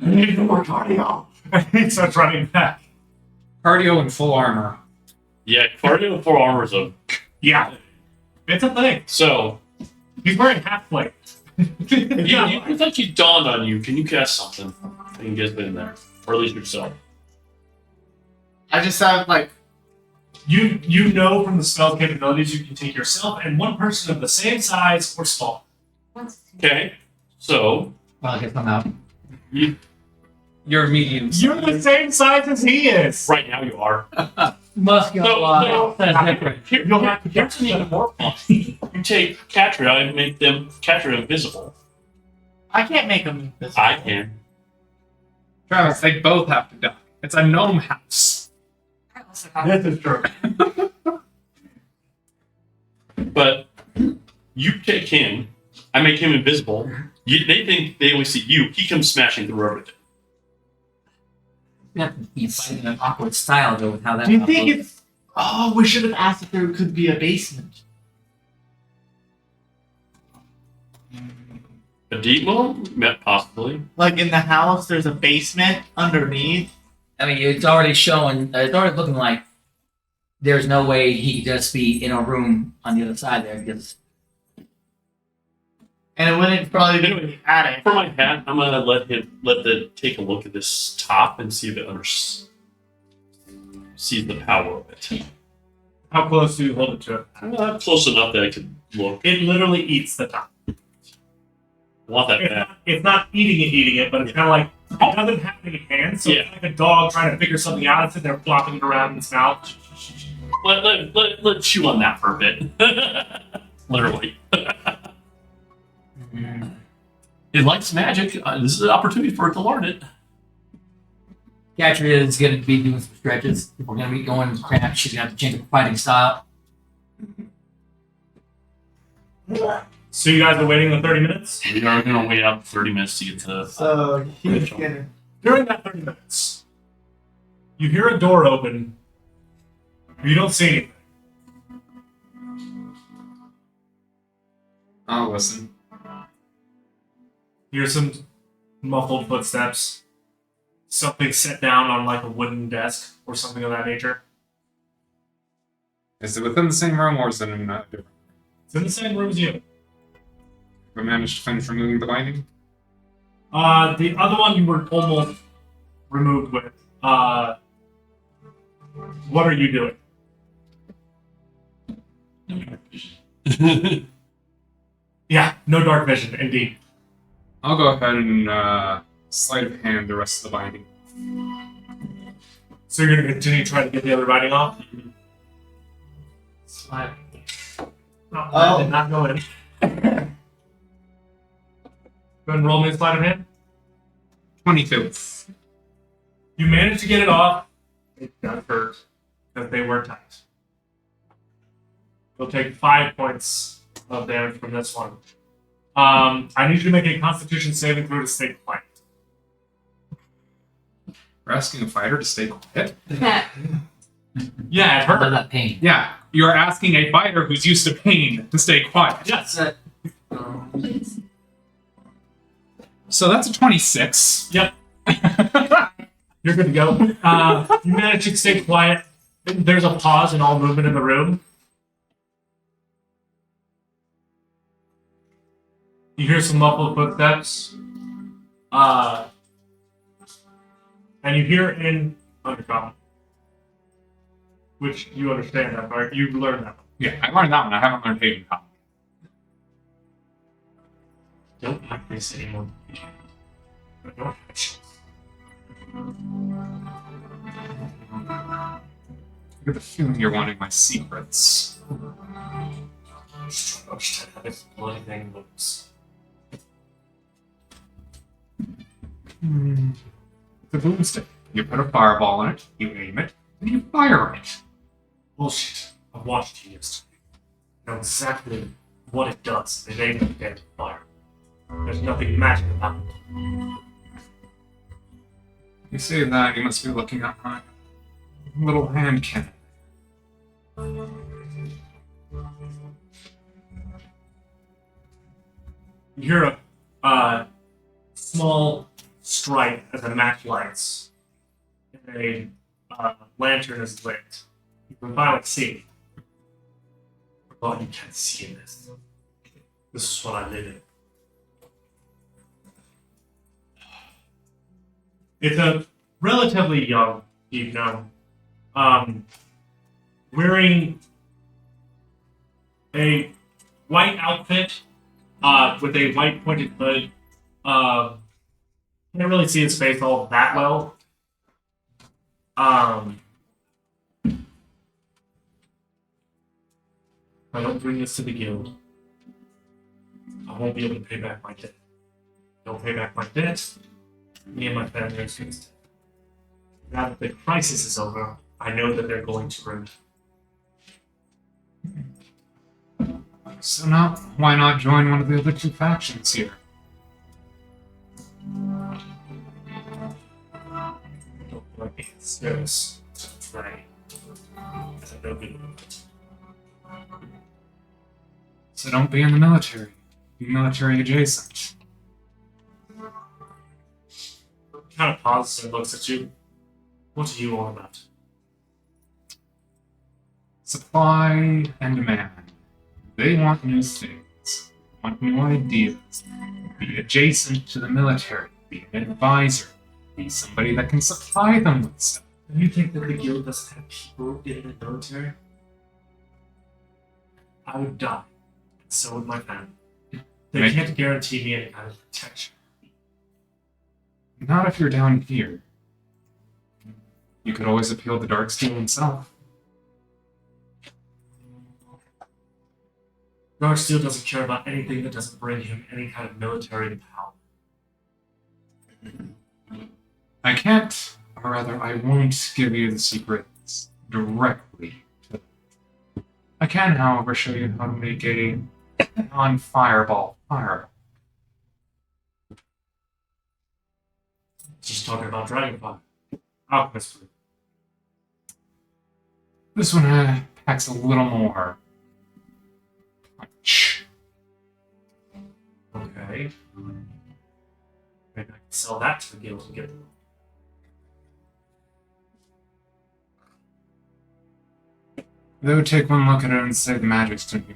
I need more cardio. He starts running back. Cardio in full armor. Yeah, cardio and 4 armors of. Yeah. It's a thing. So, He's wearing half plate. it's actually dawned on you. Can you cast something? You can get in there. Or at least yourself. I just have like You know from the spell capabilities you can take yourself and one person of the same size or small. Okay. So, Well, I guess I'm out. You're medium. You're the same size as he is. right now you are. Muscular. So, That's different. Here's an even more fun. You take Catria and make them Catria invisible. I can't make him invisible. I can. Travis, they both have to die. It's a gnome house. I also have This is true. But you take him, I make him invisible. They think they only see you. He comes smashing through everything. You have to be fighting an awkward style though with how that. Do you think it's? Oh, we should have asked if there could be a basement. A deep one? Possibly. Like in the house, there's a basement underneath. I mean, it's already showing. It's already looking like there's no way he could just be in a room on the other side there because And it wouldn't probably be in the attic. For my hat, I'm gonna let the take a look at this top and see if it sees the power of it. How close do you hold it to it? Close enough that I could look. It literally eats the top. I want that bad. It's not eating it, but it's kind of like it doesn't have any hands, so Yeah. it's like a dog trying to figure something out. It's in there flopping it around in its mouth. Let's chew on that for a bit. Literally. It likes magic. This is an opportunity for it to learn it. Catria is going to be doing some stretches. We're going to be going cramped. She's going to have to change her fighting style. So you guys are waiting the 30 minutes? We are going to wait out 30 minutes to get to. So he's gonna. During that 30 minutes, you hear a door open. You don't see anything. I'll listen. You hear some muffled footsteps. Something set down on like a wooden desk or something of that nature. Is it within the same room or is it in a different? It's in the same room as you. Have I managed to finish removing the binding? The other one you were almost removed with. What are you doing? Yeah, no dark vision, indeed. I'll go ahead and sleight of hand the rest of the binding. So you're gonna continue trying to get the other writing off? Slide. No, that did not go in. Go ahead and roll me a sleight of hand. 22. You managed to get it off. It does hurt because they were tight. You'll take 5 points of damage from this one. I need you to make a Constitution saving throw to stay quiet. You're asking a fighter to stay quiet? Yeah, it I love hurt. that pain. Yeah, you're asking a fighter who's used to pain to stay quiet. Yes. So that's a 26. Yep. You're good to go. You manage to stay quiet. There's a pause in all movement in the room. You hear some muffled footsteps. And you hear in Undercommon, which you understand that, right? You learned that. Yeah, I learned that one. I haven't learned Haven Common. Don't have this anymore. I don't have it. I get the feeling you're wanting my secrets. Just trying to understand how this bloody thing looks. It's a boomstick. You put a fireball in it, you aim it, and you fire it. Bullshit. I watched you yesterday. I know exactly what it does. It ain't a damn fire. There's nothing magic about it. You say that, you must be looking at my little hand cannon. You hear a small strike as a match lights. A lantern is lit. You can finally see. Well, you can't see in this. This is what I live in. It's a relatively young gnome, wearing a white outfit with a white pointed hood. Can't really see his face all that well. If I don't bring this to the guild, I won't be able to pay back my debt. Don't pay back my debt, me and my family are fixed. Now that the crisis is over, I know that they're going to remember. So now, why not join one of the other two factions here? Don't like being serious. Right. As I know good. So don't be in the military. Be military adjacent. Kind of pauses and looks at you. What are you all about? Supply and demand. They want new things, want new ideas. Be adjacent to the military. Be an advisor. Be somebody that can supply them with stuff. Do you think that the guild doesn't have people in the military? I would die. And so would my family. They Right. can't guarantee me any kind of protection. Not if you're down here. You could always appeal to Darksteel himself. Darksteel doesn't care about anything that doesn't bring him any kind of military power. I can't, or rather, I won't give you the secrets directly. I can, however, show you how to make a non-fireball fireball. Just talking about Dragonfire. Alchemist fruit. This one packs a little more punch. Okay. Maybe I can sell that to the guild and get them. They would take one look at it and say the magic's too new.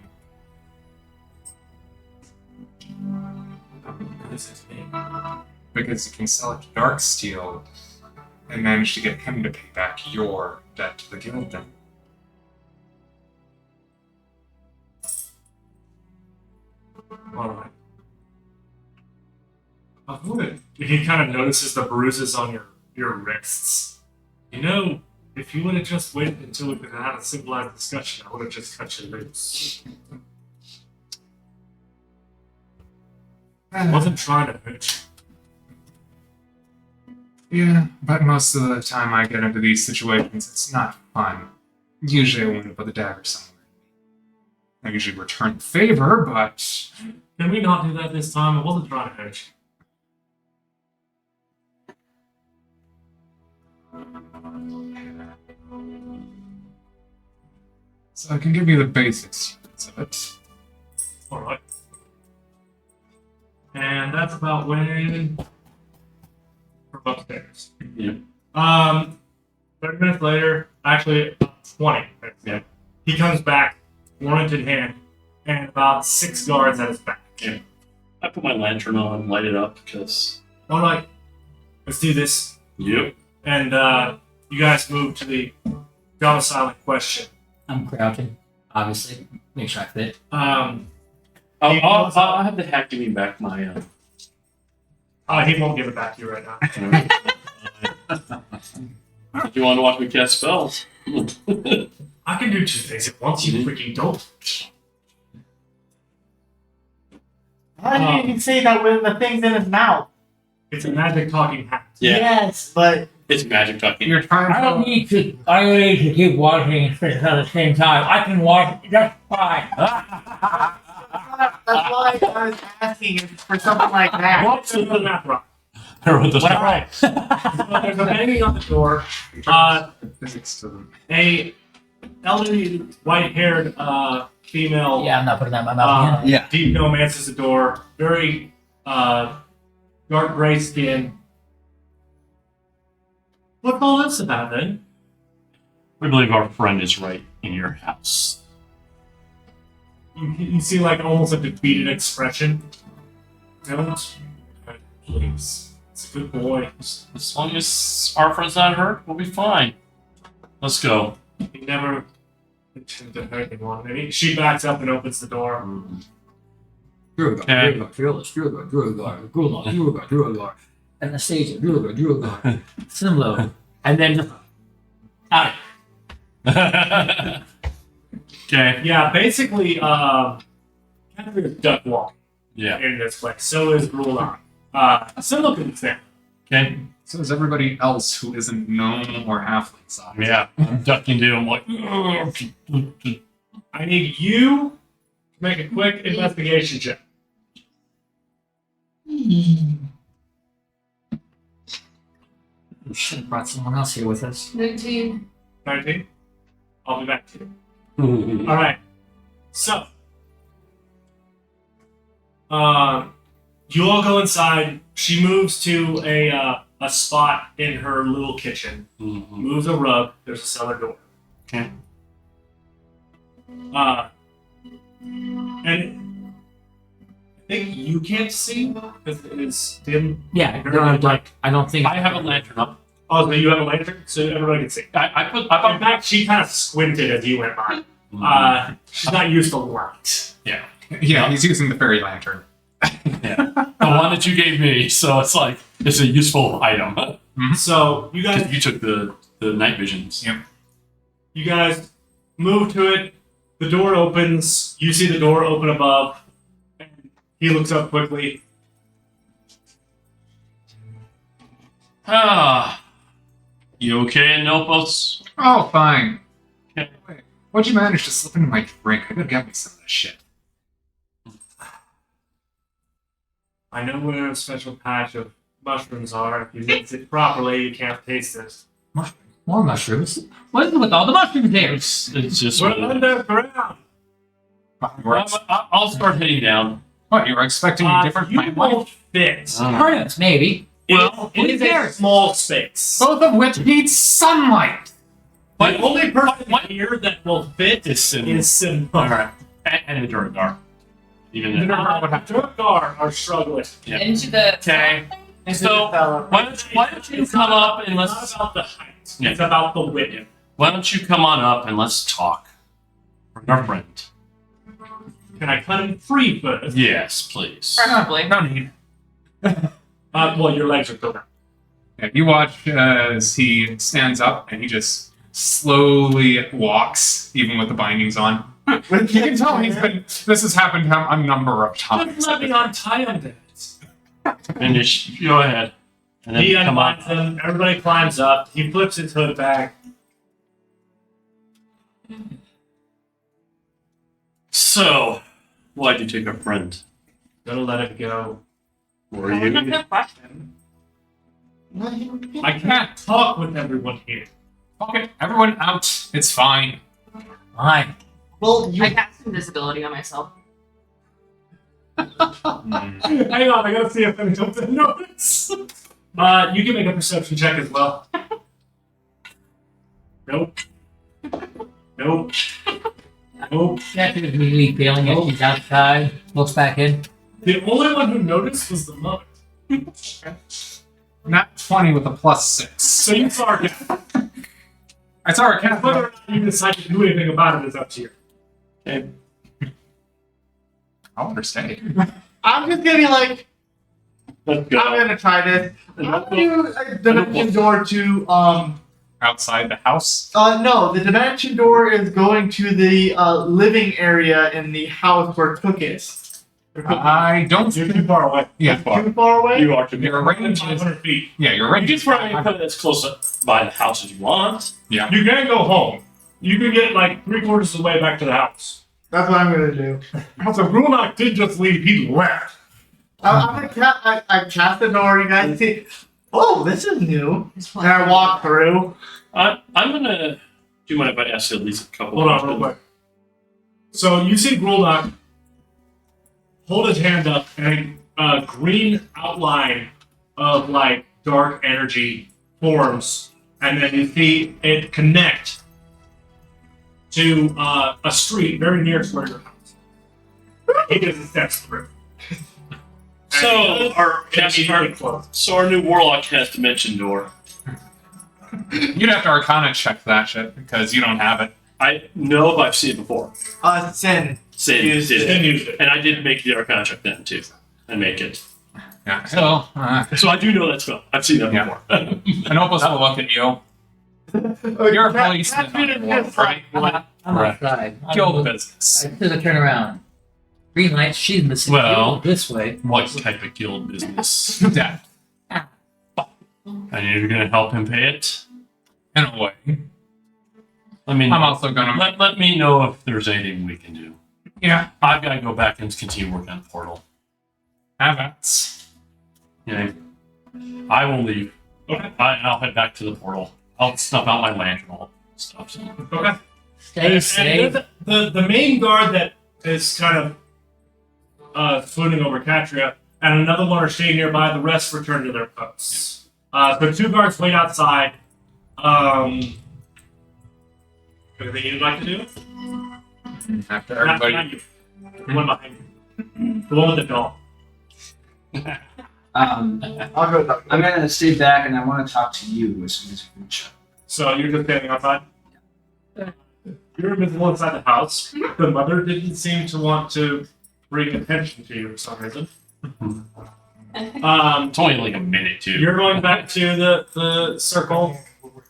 What is it to me? Because you can sell it to Darksteel and manage to get him to pay back your debt to the guild then. Alright. He kind of notices the bruises on your wrists. You know, if you would have just waited until we could have had a civilized discussion, I would have just cut you loose. I wasn't trying to hurt you. Yeah, but most of the time I get into these situations, it's not fun. Usually I wind up with a dagger somewhere. I usually return the favor, but Can we not do that this time? I wasn't trying to edge. so I can give you the basics of it. Alright. And that's about when we're upstairs. Yeah. 30 minutes later, actually 20 minutes Yeah. he comes back, warrant in hand, and about 6 guards at his back. I put my lantern on, light it up, because. I'm like, let's do this. Yep. And you guys move to the domicile in question. I'm crouching, obviously. Make sure I fit. I'll have the hack give me back my. He won't give it back to you right now. If you want to watch me cast spells. I can do 2 things at once, you freaking dope. How do you even say that with the things in his mouth? It's a magic talking hat. Yeah. Yes, but It's magic talking. You're trying I don't to. need to. I don't need to keep watching and spit at the same time. I can watch just fine. that's why I was asking if it's for something like that. Whoops, there's the math wrong. I wrote this down. Alright. So there's a banging on the door. Physics to them. A elderly, white-haired female Yeah, I'm not putting that in my mouth. again. Yeah. deep gnome answers the door. Very dark gray skin. What's all this about then? We believe our friend is right in your house. You see like almost a defeated expression. Don't. Please. It's a good boy. As long as our friend's not hurt, we'll be fine. Let's go. He never intended to hurt anyone. And she backs up and opens the door. Anastasia, Simlo. And then just out. Okay. Yeah, basically, kind of a duck walk Yeah. in this place. So is Grulan. Simlo can stand. Okay. So is everybody else who isn't gnome or halfling size. Yeah. I'm ducking to him like. I need you to make a quick investigation check. We should have brought someone else here with us. 19. 19? I'll be back to you. Alright. So. You all go inside. She moves to a spot in her little kitchen. Mhm. Moves a rug. There's a cellar door. Okay. And I think you can't see because it is dim. Yeah, I don't think I have a lantern up. Oh, so you have a lantern, so everybody can see. I put. In fact, she kind of squinted as you went by. She's not used to light. Yeah, he's using the fairy lantern. The one that you gave me, so it's like it's a useful item. So you guys, You took the night visions. Yep. you guys move to it. The door opens. You see the door open above. And he looks up quickly. Ah. You okay, Nopos? Oh, fine. Okay. Wait, what'd you manage to slip into my drink? I gotta get me some of this shit. I know where a special patch of mushrooms are. If you mix it properly, you can't taste it. more mushrooms. What is it with all the mushrooms there? It's just. We're underground. I'll start heading down. What, you were expecting a different You plant life? won't fit. Turnips, maybe. Well, it is a cares? small space. Both of which need sunlight! The only person here that will fit It's in. is Simba. Alright. And the Durgar. Even then. Durgar are struggling. Yeah. Into the. Okay. So, why don't you come up and It's let's. not about the height. Yeah. It's about the width. Why don't you come on up and let's talk? Our friend. Can I cut him free first? Yes, please. Preferably. No need. Well, your legs are still down. Yeah, you watch as he stands up and he just slowly walks, even with the bindings on. You can tell he's been. This has happened a number of Just times. let me untie him then. Finish. Go ahead. And then He come up. unbinds them. Everybody climbs up. He flips his hood back. So, why'd you take our friend? Gonna let it go. Were That's a you? good question. I can't talk with everyone here. Okay, everyone out. It's fine. Fine. Well, you I cast invisibility on myself. Mm. Hang on, I gotta see if anyone else notice. You can make a perception check as well. Nope. Nope. Nope. Catherine is immediately failing it. She's outside. Looks back in. The only one who noticed was the mother. Not 20 with a +6. So you saw her. I saw her cat. Whether or not you decide to do anything about it is up to you. Okay. I'll understand. I'm just gonna be like, Let's go. I'm gonna try this. I'm gonna do a dimension door to Outside the house. no, the dimension door is going to the living area in the house where Cook is. I don't You're too far away. Yeah. Too far away? You are to Your range is 500 feet. yeah. Your You range can is probably 500. put it as close up by the house as you want. Yeah. You can go home. You can get like 3/4 of the way back to the house. That's what I'm gonna do. So Grunach did just leave. He left. I'm gonna I cast the door. You guys see? Oh, this is new. And I walk through. I'm gonna. Do you mind if I ask you at least a couple? Hold on, questions? real quick. So you see Grunach hold his hand up, and a green outline of like dark energy forms, and then you see it connect to a street very near to where your house. He just steps through. So our, Immediately close. so our new warlock has dimension door. You'd have to Arcana check that shit because you don't have it. I know, but I've seen it before. Sin. Sin Used did Then it, use it. and I did make the Arcana check then too, and make it. Yeah. So So I do know that spell. I've seen that Yeah. before. Anopus will look at you. You're a policeman, right? I'm Right. outside. Kill the business. I took a turn around. Green light. She's missing. Well- This way. What type of guild business? Death. And you're gonna help him pay it? In a way. Let me I'm know. also gonna. Let me know if there's anything we can do. Yeah. I've got to go back and continue working on the portal. Have it. Yeah. I will leave. Okay. I'll head back to the portal. I'll snuff out my lantern and all that stuff. So. Okay. Stay safe. And the main guard that is kind of swooning over Katria, and another one are staying nearby. The rest return to their posts. So 2 guards wait outside. Anything you'd like to do? After Not everybody. behind you. The one behind you. The one with the doll. I'll go. I'm gonna stay back and I want to talk to you as soon as we reach. So you're just standing outside? You're invisible inside the house. The mother didn't seem to want to bring attention to you for some reason. It's only like a minute too. You're going back to the circle.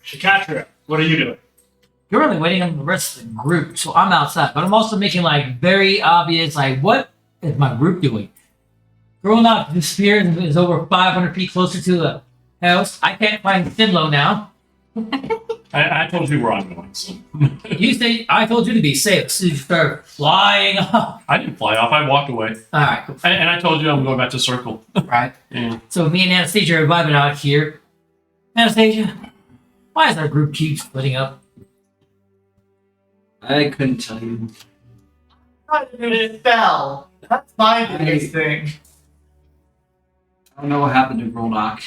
Katria, what are you doing? You're only waiting on the rest of the group, so I'm outside. But I'm also making like very obvious, like, what is my group doing? Growing up, the spear is over 500 feet closer to the house. I can't find Simlo now. I told you where I'm going. So. You say I told you to be safe, so you start flying off. I didn't fly off. I walked away. All right, cool. And I told you I'm going back to Circle. Right. Yeah. So me and Anastasia are vibing out here. Anastasia, why is our group keep splitting up? I couldn't tell you. It fell. That's my biggest thing. I don't know what happened to Grolnock.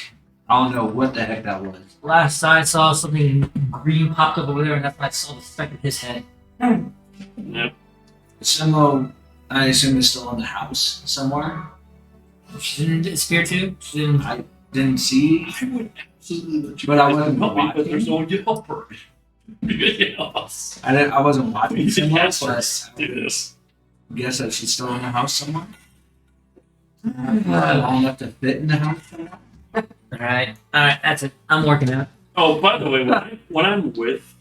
I don't know what the heck that was. Last I saw something green popped up over there, and that's when I saw the speck of his head. Yep. Simo, I assume, is still in the house somewhere. She didn't disappear too. She didn't. I didn't see. I would absolutely let you But I guys wasn't help me, but watching. there's no one to help her. Yes. I wasn't watching We can Simo, yes, but let's do this. I guess that she's still in the house somewhere. Long enough to fit in the house. All right, that's it. I'm working out. Oh, by the way, when I'm with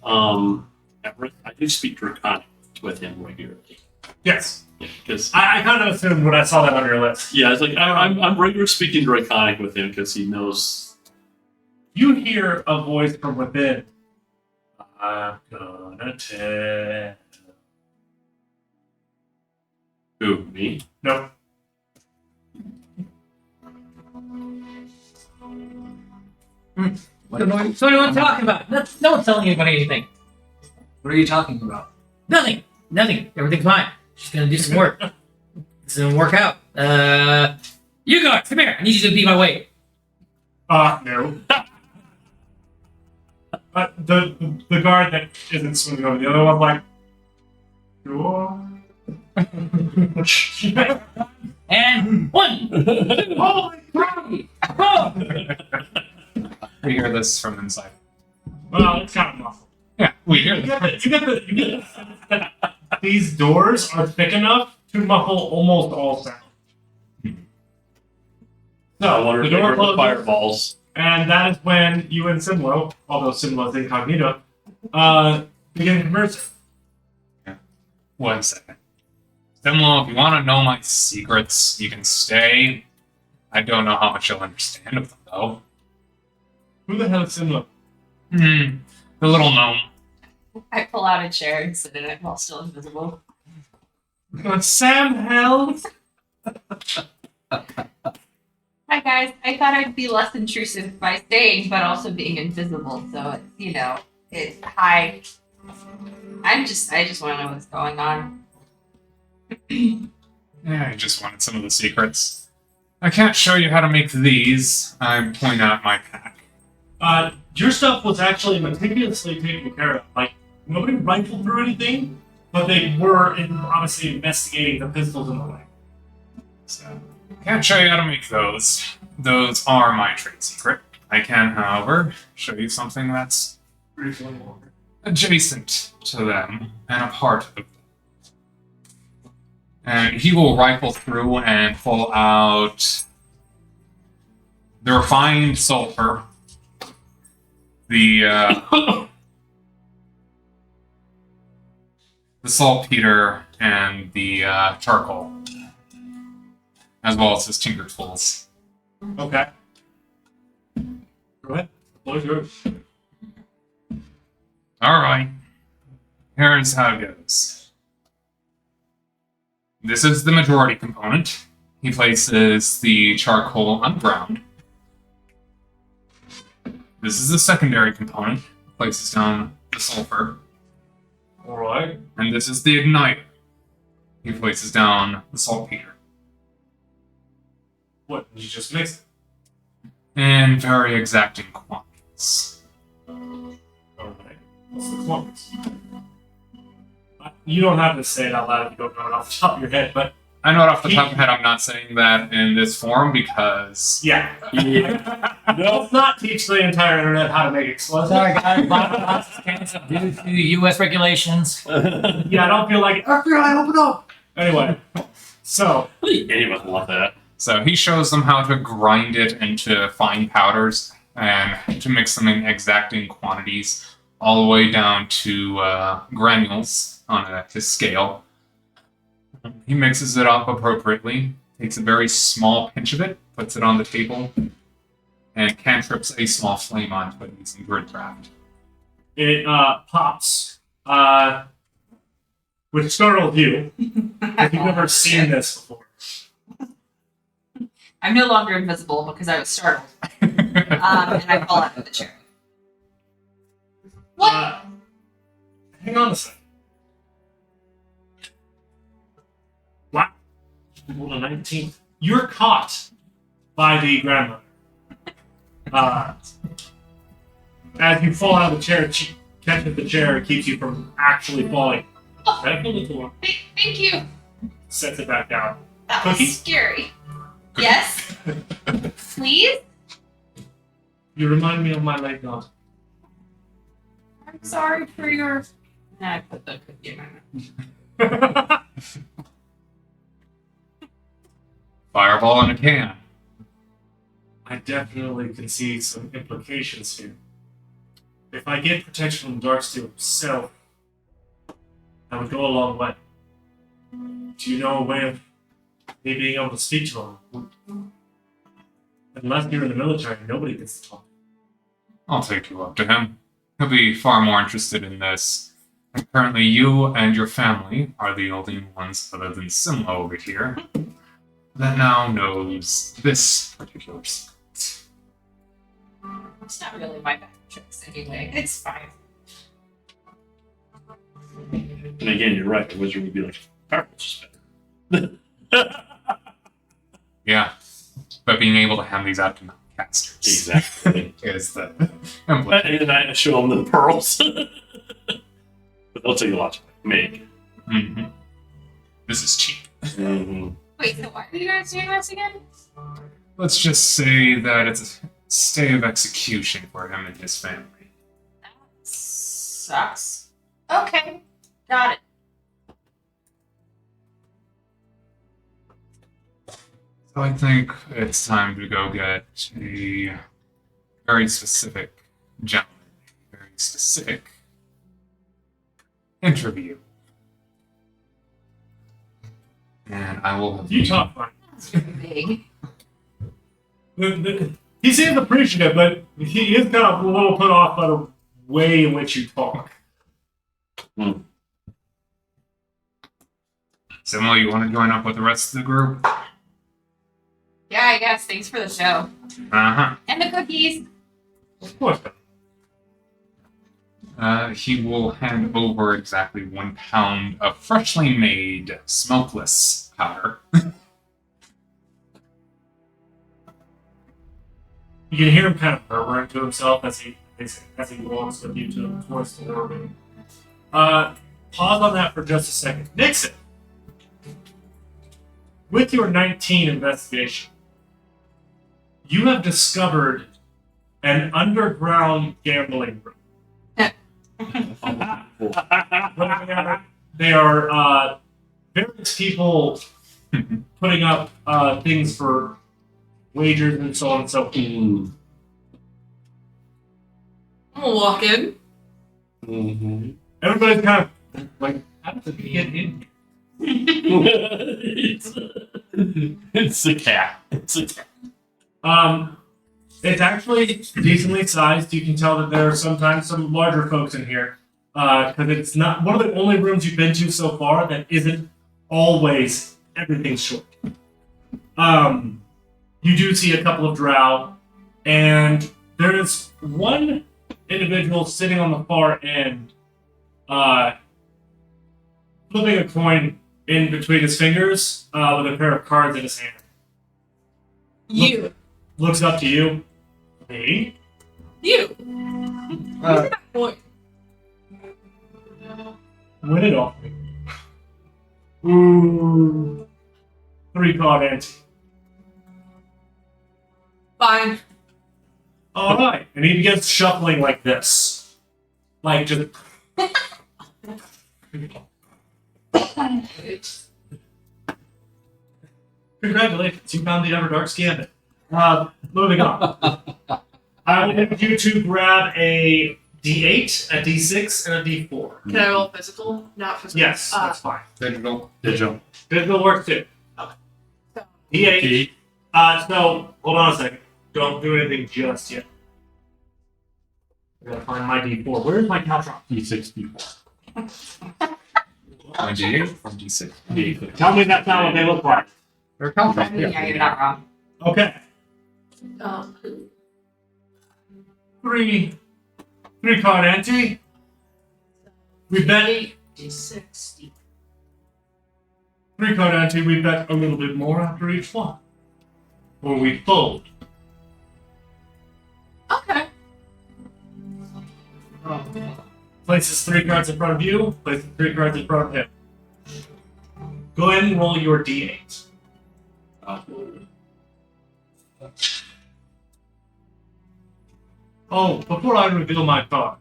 Everett, I do speak Draconic with him regularly. Yes. Yeah, because I kind of assumed when I saw that on your list. yeah, it's like I'm regular speaking Draconic with him because he knows you hear a voice from within. I'm gonna tell. Who, me? No. So what are you talking about? No one's telling anybody anything. What are you talking about? Nothing. Nothing. Everything's fine. Just gonna do some work. It's gonna work out. You guys, come here. I need you to be my weight. No. The guard that isn't swinging over the other one's like, sure. And 1, 2, Holy crap! 3, 4. We hear this from inside. Well, it's kind of muffled. Yeah, we hear You this. get the sense that these doors are thick enough to muffle almost all sound. I So, wonder the if they door were the closes, fireballs. and that is when you and Simlo, although Simlo is incognito, begin conversing. 1 second. Simlo, if you want to know my secrets, you can stay. I don't know how much you'll understand of them, though. Who the hell is Simlo? The little gnome. I pull out a chair and sit in it while still invisible. Sam Hell? Hi guys, I thought I'd be less intrusive by staying, but also being invisible. So it's it's hi. I just want to know what's going on. Yeah, I just wanted some of the secrets. I can't show you how to make these. I point out my pack. Your stuff was actually meticulously taken care of. Like, nobody rifled through anything, but they were obviously investigating the pistols in the way. So, can't show you how to make those. Those are my trade secret. I can, however, show you something that's adjacent to them and a part of them. And he will rifle through and pull out the refined sulfur, the saltpeter, and the charcoal, as well as his tinker tools. Okay. Go ahead. The floor's yours. All right. Here's how it goes. This is the majority component. He places the charcoal on the ground. This is the secondary component. Places down the sulfur. Alright. And this is the igniter. He places down the saltpeter. What? You just mix it? In very exacting quantities. Alright. What's the quantities? You don't have to say it out loud if you don't know it off the top of your head, but I know it off the top of my head I'm not saying that in this form because... yeah. Let's not teach the entire internet how to make explosives. Sorry, guys. Lots of cancer due to U.S. regulations. Yeah, I don't feel like it. FBI, open up! Anyway, so, Anyone want that? So he shows them how to grind it into fine powders and to mix them in exacting quantities, all the way down to granules on his scale. He mixes it up appropriately, takes a very small pinch of it, puts it on the table, and cantrips a small flame onto it using Gridcraft. it pops, which startled you, if you've never seen this before. I'm no longer invisible because I was startled. And I fall out of the chair. What? Hang on a second. Wow. On the 19th. You're caught by the grandmother. As you fall out of the chair, she catches the chair and keeps you from actually falling. Right on the floor. Thank you. Sets it back down. That Cookie? was scary. Yes? Please? You remind me of my late aunt. I'm sorry for your... Nah, I put the cookie in my mouth. Fireball in a can. I definitely can see some implications here. If I get protection from Darksteel himself, that would go a long way. Do you know a way of me being able to speak to him? Unless you're in the military, nobody gets to talk. I'll take you up to him. He'll be far more interested in this. And currently, you and your family are the only ones other than Simla over here that now knows this particular spot. It's not really my bag of tricks anyway. It's fine. And again, you're right. The wizard would be like, "Purple's just better." Yeah. But being able to hand these out to casters Exactly. is the implication. And I show them the pearls. But they'll take a lot to make. Mm-hmm. This is cheap. Mm-hmm. Wait, so why are you guys doing this again? Let's just say that it's a stay of execution for him and his family. That sucks. Okay, got it. So I think it's time to go get a very specific gentleman, very specific interview. And I will You talk fine. That's really big. He seems appreciative, but he is kind of a little put off by the way in which you talk. Simla, you want to join up with the rest of the group? Yeah, I guess. Thanks for the show. Uh-huh. And the cookies. Of course. He will hand over exactly 1 pound of freshly made smokeless powder. You can hear him kind of murmuring to himself as he walks with you towards the doorway. Pause on that for just a second. Nixon, with your 19 investigation, you have discovered an underground gambling room. They are various people putting up things for wagers and so on and so forth. Mm-hmm. I'm gonna walk in. Mm-hmm. Everybody's kind of like, how did we get in? It's a cat. It's a cat. It's actually decently sized. You can tell that there are sometimes some larger folks in here. Because it's not one of the only rooms you've been to so far that isn't always everything's short. You do see a couple of drow, and there is one individual sitting on the far end, flipping a coin in between his fingers, with a pair of cards in his hand. You. Looks up to you. Me? You. Uh, Boy. Win it off me. Ooh. 3-card ante. Fine. Alright. And he begins shuffling like this. Like just. Congratulations, you found the Everdark Gambit. Moving on. I will need you to grab a D8, a D6, and a D4. Can I roll physical? Not physical. Yes, that's fine. Digital. Digital. Digital works too. So, D8. So, hold on a second. Don't do anything just yet. I gotta find my D4. Where's my Caltron? D64. 1d8 or d6? Tell me that's not what they look like. They're contract. Yeah, you're not wrong. Okay. um, 3-card ante. We bet D60. 3-card ante. We bet a little bit more after each one, or we fold. Okay. Places 3 cards in front of you. Places 3 cards in front of him. Go ahead and roll your D8. Oh, before I reveal my card,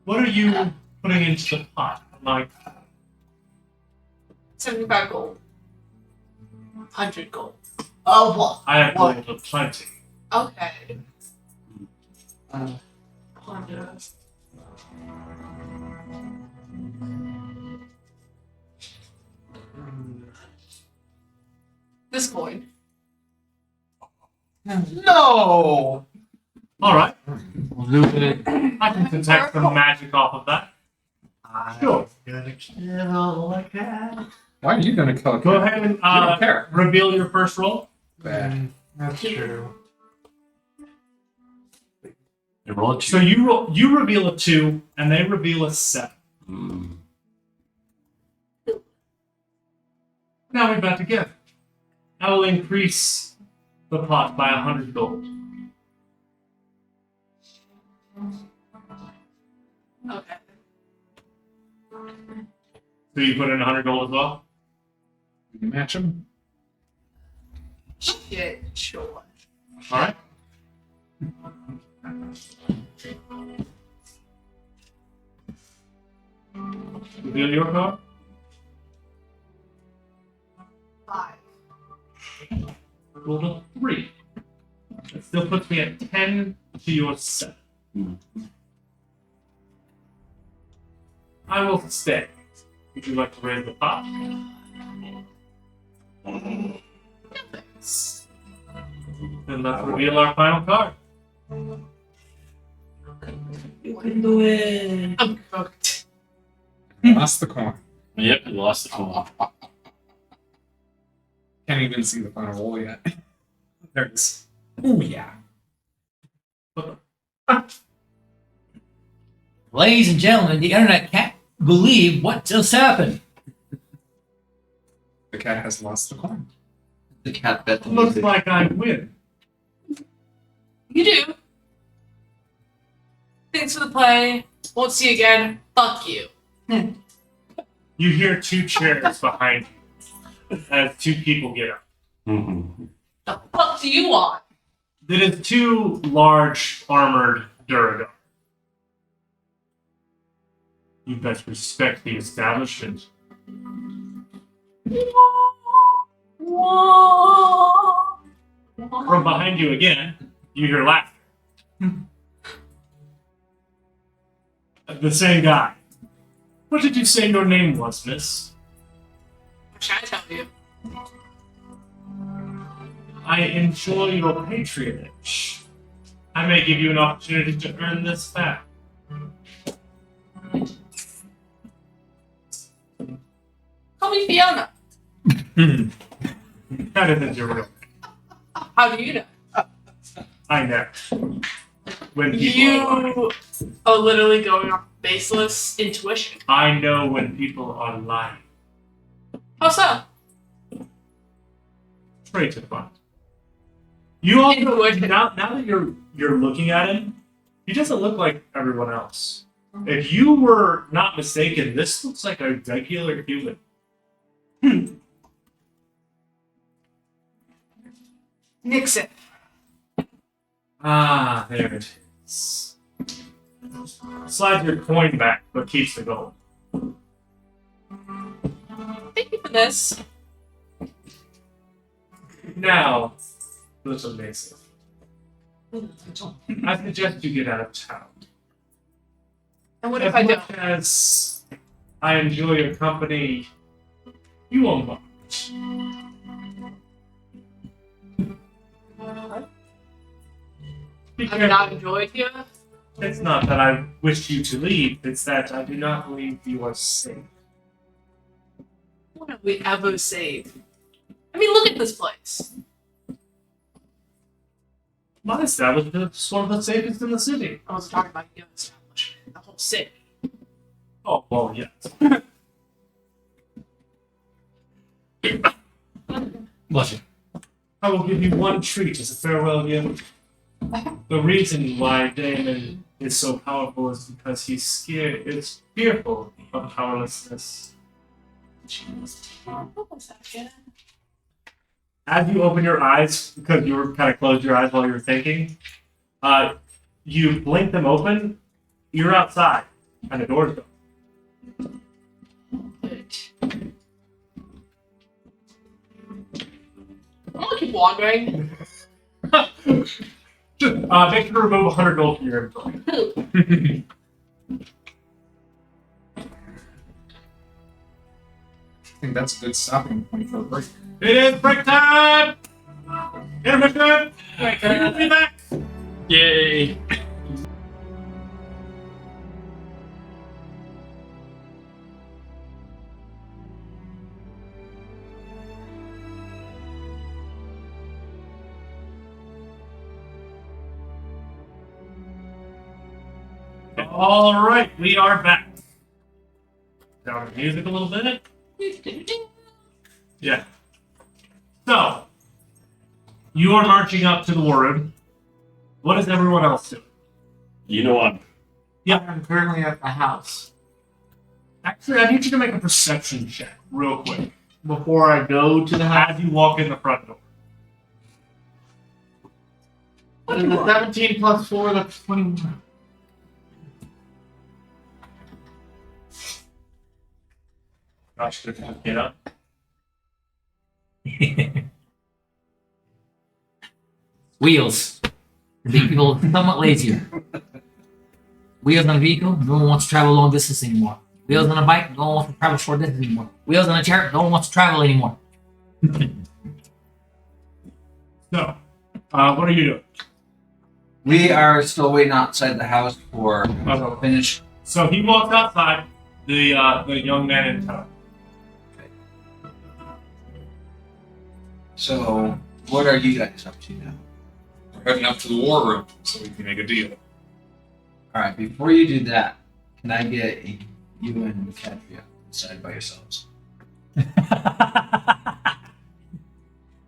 what are you putting into the pot of my card? 75 gold. 100 gold. oh, what? I have gold of plenty. Okay. This coin. No! All right. We'll do it. I can detect some magic off of that. Sure. Gonna kill a cat. Why are you gonna kill a cat? Go ahead and You don't care. reveal your first roll. That's true. You roll a two. So you reveal a 2, and they reveal a 7. Mm. Now we're back together. I will increase the pot by 100 gold. Okay. So you put in 100 gold as well? You can match him. Shit, sure. Alright. Reveal your card. 5. Roll a 3. That still puts me at 10 to your 7. Hmm. I will stay. Would you like to raise the pot? Thanks. Then let's reveal our final card. You can do it. I'm cooked. Lost the coin. Yep, you lost the coin. Can't even see the final roll yet. There it is. Oh yeah. Ladies and gentlemen, the internet can't believe what just happened. The cat has lost the coin. The cat bet the Looks music. like I win. You do. Thanks for the play. Won't see you again. Fuck you. You hear 2 chairs behind you as 2 people get up. Mm-hmm. The fuck do you want? It is 2 large armored Duragar. You best respect the establishment. From behind you again, you hear laughter. The same guy. What did you say your name was, miss? What should I tell you? I enjoy your patronage. I may give you an opportunity to earn this back. Call me Fiona. That isn't your real name. How do you know? I know. When people are lying. You are literally going off baseless intuition. I know when people are lying. How so? Straight to the point. You also Intuition. now that you're looking at him, he doesn't look like everyone else. If you were not mistaken, this looks like a regular human. Nixon. Ah, there it is. Slide your coin back, but keeps the gold. Thank you for this. Now, little Mason, I suggest you get out of town. And what As if I much don't? as I enjoy your company, you won't mind. Be Have you not careful. enjoyed here? It's not that I wish you to leave, it's that I do not believe you are safe. What have we ever saved? I mean, look at this place. My establishment is one of the safest in the city. I wasn't talking about your establishment. The whole city. Oh, well, yes. Bless you. I will give you one treat as a farewell gift. The reason why Damon is so powerful is because he's scared, is fearful of powerlessness. What was that again? As you open your eyes, because you were kind of closed your eyes while you were thinking, you blink them open, you're outside, and the door's open. I'm gonna keep wandering. Make sure to remove 100 gold from your inventory. I think that's a good stopping point for a break. It is break time! Intermission! We will be back! Yay! All right, we are back. Down the music a little bit. Yeah. So, you are marching up to the war room. What is everyone else doing? You know I'm I'm currently at the house. Actually, I need you to make a perception check real quick Before I go to the house, as you walk in the front door. is the 17 plus 4, that's 21. Gosh, get up. Wheels. Make people somewhat lazier. Wheels on a vehicle, no one wants to travel long distance anymore. Wheels on a bike, no one wants to travel short distance anymore. Wheels on a chair, no one wants to travel anymore. So, what are you doing? We are still waiting outside the house for Okay. finish. So he walks outside, the young man in tow. So, what are you guys up to now? We're heading up to the war room so we can make a deal. All right, before you do that, can I get you and Katria inside by yourselves?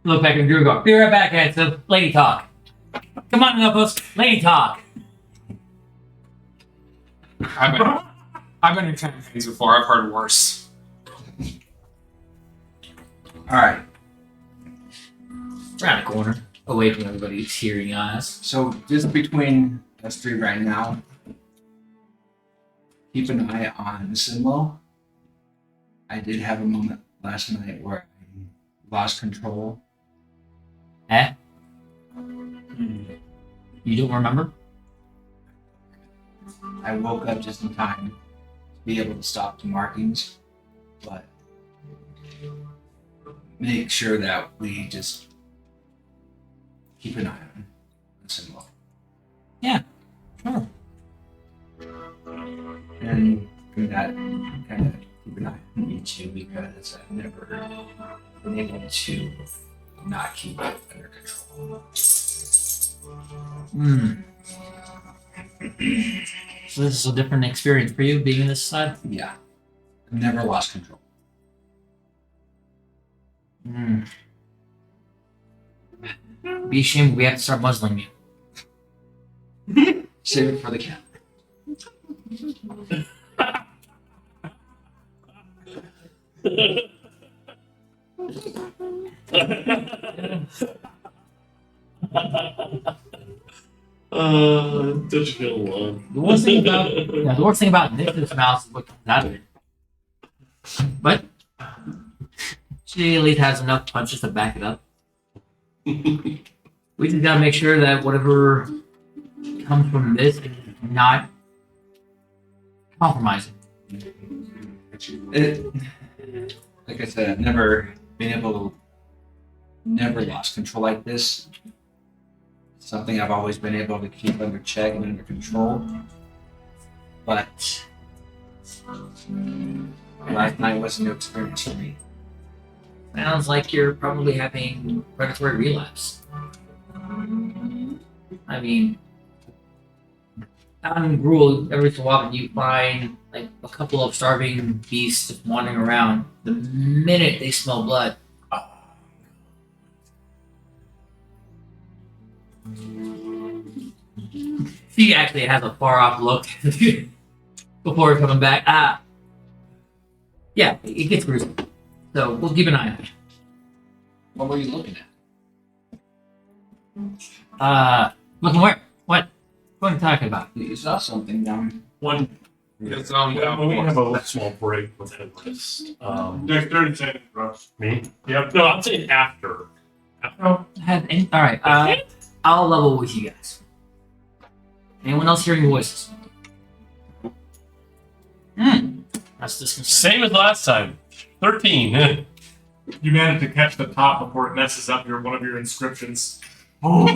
Look back at Drew go, be right back, handsome. Lady talk. Come on, Nopos. Lady talk. I've been in campaigns before. I've heard worse. All right. Around the corner, away from everybody's hearing eyes. So, just between us three right now, keep an eye on Sinlo. I did have a moment last night where I lost control. Eh? You don't remember? I woke up just in time to be able to stop the markings, but make sure that we just keep an eye on Sinlo. Sure. And that kind of keep an eye on me too, because I've never been able to not keep it under control. So this is a different experience for you being in this side? Yeah, I've never lost control. Be ashamed we have to start muzzling you. Save it for the cat. don't you feel alone? The worst thing about Nicholas Mouse is what comes out of it. But she at least has enough punches to back it up. We just gotta make sure that whatever comes from this is not compromising. It, like I said, I've never been able to, never lost control like this. Something I've always been able to keep under check and under control. But last night was a new experience for me. Sounds like you're probably having predatory relapse. I mean, out in Gruel, every so often you find like a couple of starving beasts just wandering around. The minute they smell blood, she actually has a far off look before coming back. Yeah, it gets gruesome. So we'll keep an eye on it. What were you looking at? Looking where? What? What are you talking about? You saw something down. When It's we have a small break with Everest. There's 30 seconds, bro. Me? Yep. No, I'm saying after. All right. I'll level with you guys. Anyone else hearing voices? That's disconcerting. Same as last time. 13. You managed to catch the top before it messes up one of your inscriptions. Put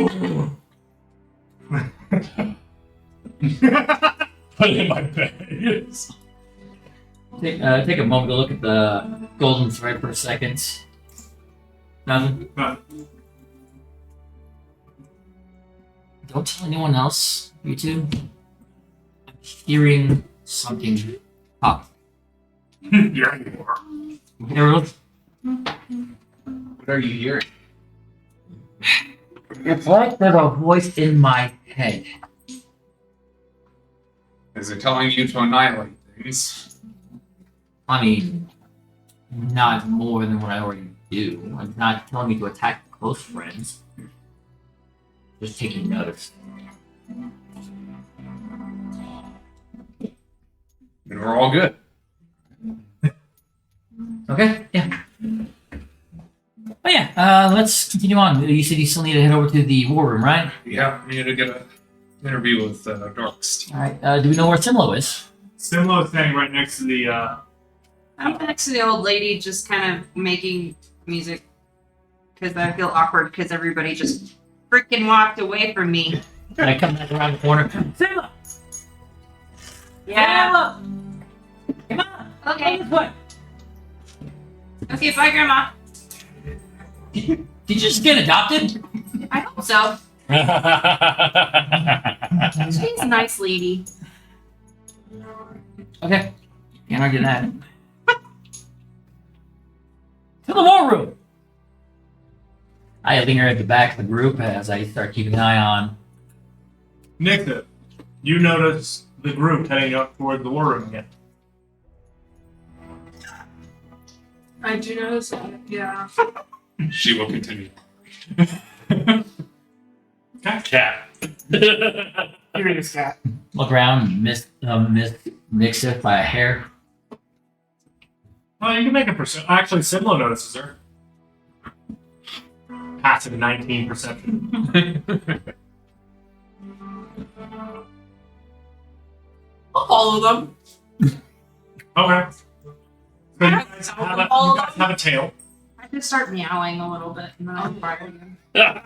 it in my bag. Take a moment to look at the golden thread for a second. Nothing. Don't tell anyone else, you two. I'm hearing something pop. Yeah, you are. Harold, What are you hearing? it's like there's a voice in my head. Is it telling you to annihilate things? I mean, not more than what I already do. It's not telling me to attack close friends. Just taking notice. And we're all good. Okay, yeah. But yeah, let's continue on. You said you still need to head over to the war room, right? Yeah, we need to get an interview with Dorks. Alright, do we know where Simlo is? Simlo is standing right next to the. I'm next to the old lady, just kind of making music because I feel awkward because everybody just freaking walked away from me. I come back around the corner. Simlo! Yeah. Simlo! Come on! Okay. This way. Okay. Bye, Grandma. Did you just get adopted? I hope so. She's a nice lady. Okay. Can't argue that. To the war room! I linger at the back of the group as I start keeping an eye on. Nixa, you notice the group heading up toward the war room again. I do notice that. Yeah. She will continue. Cat. Curious cat. Look around, mix it by a hair. Well, you can make a percent. Actually, Simlo notices her. Passive 19 perception. I'll follow them. Okay. So you guys have a tail. I just start meowing a little bit and then I'll bark again. Can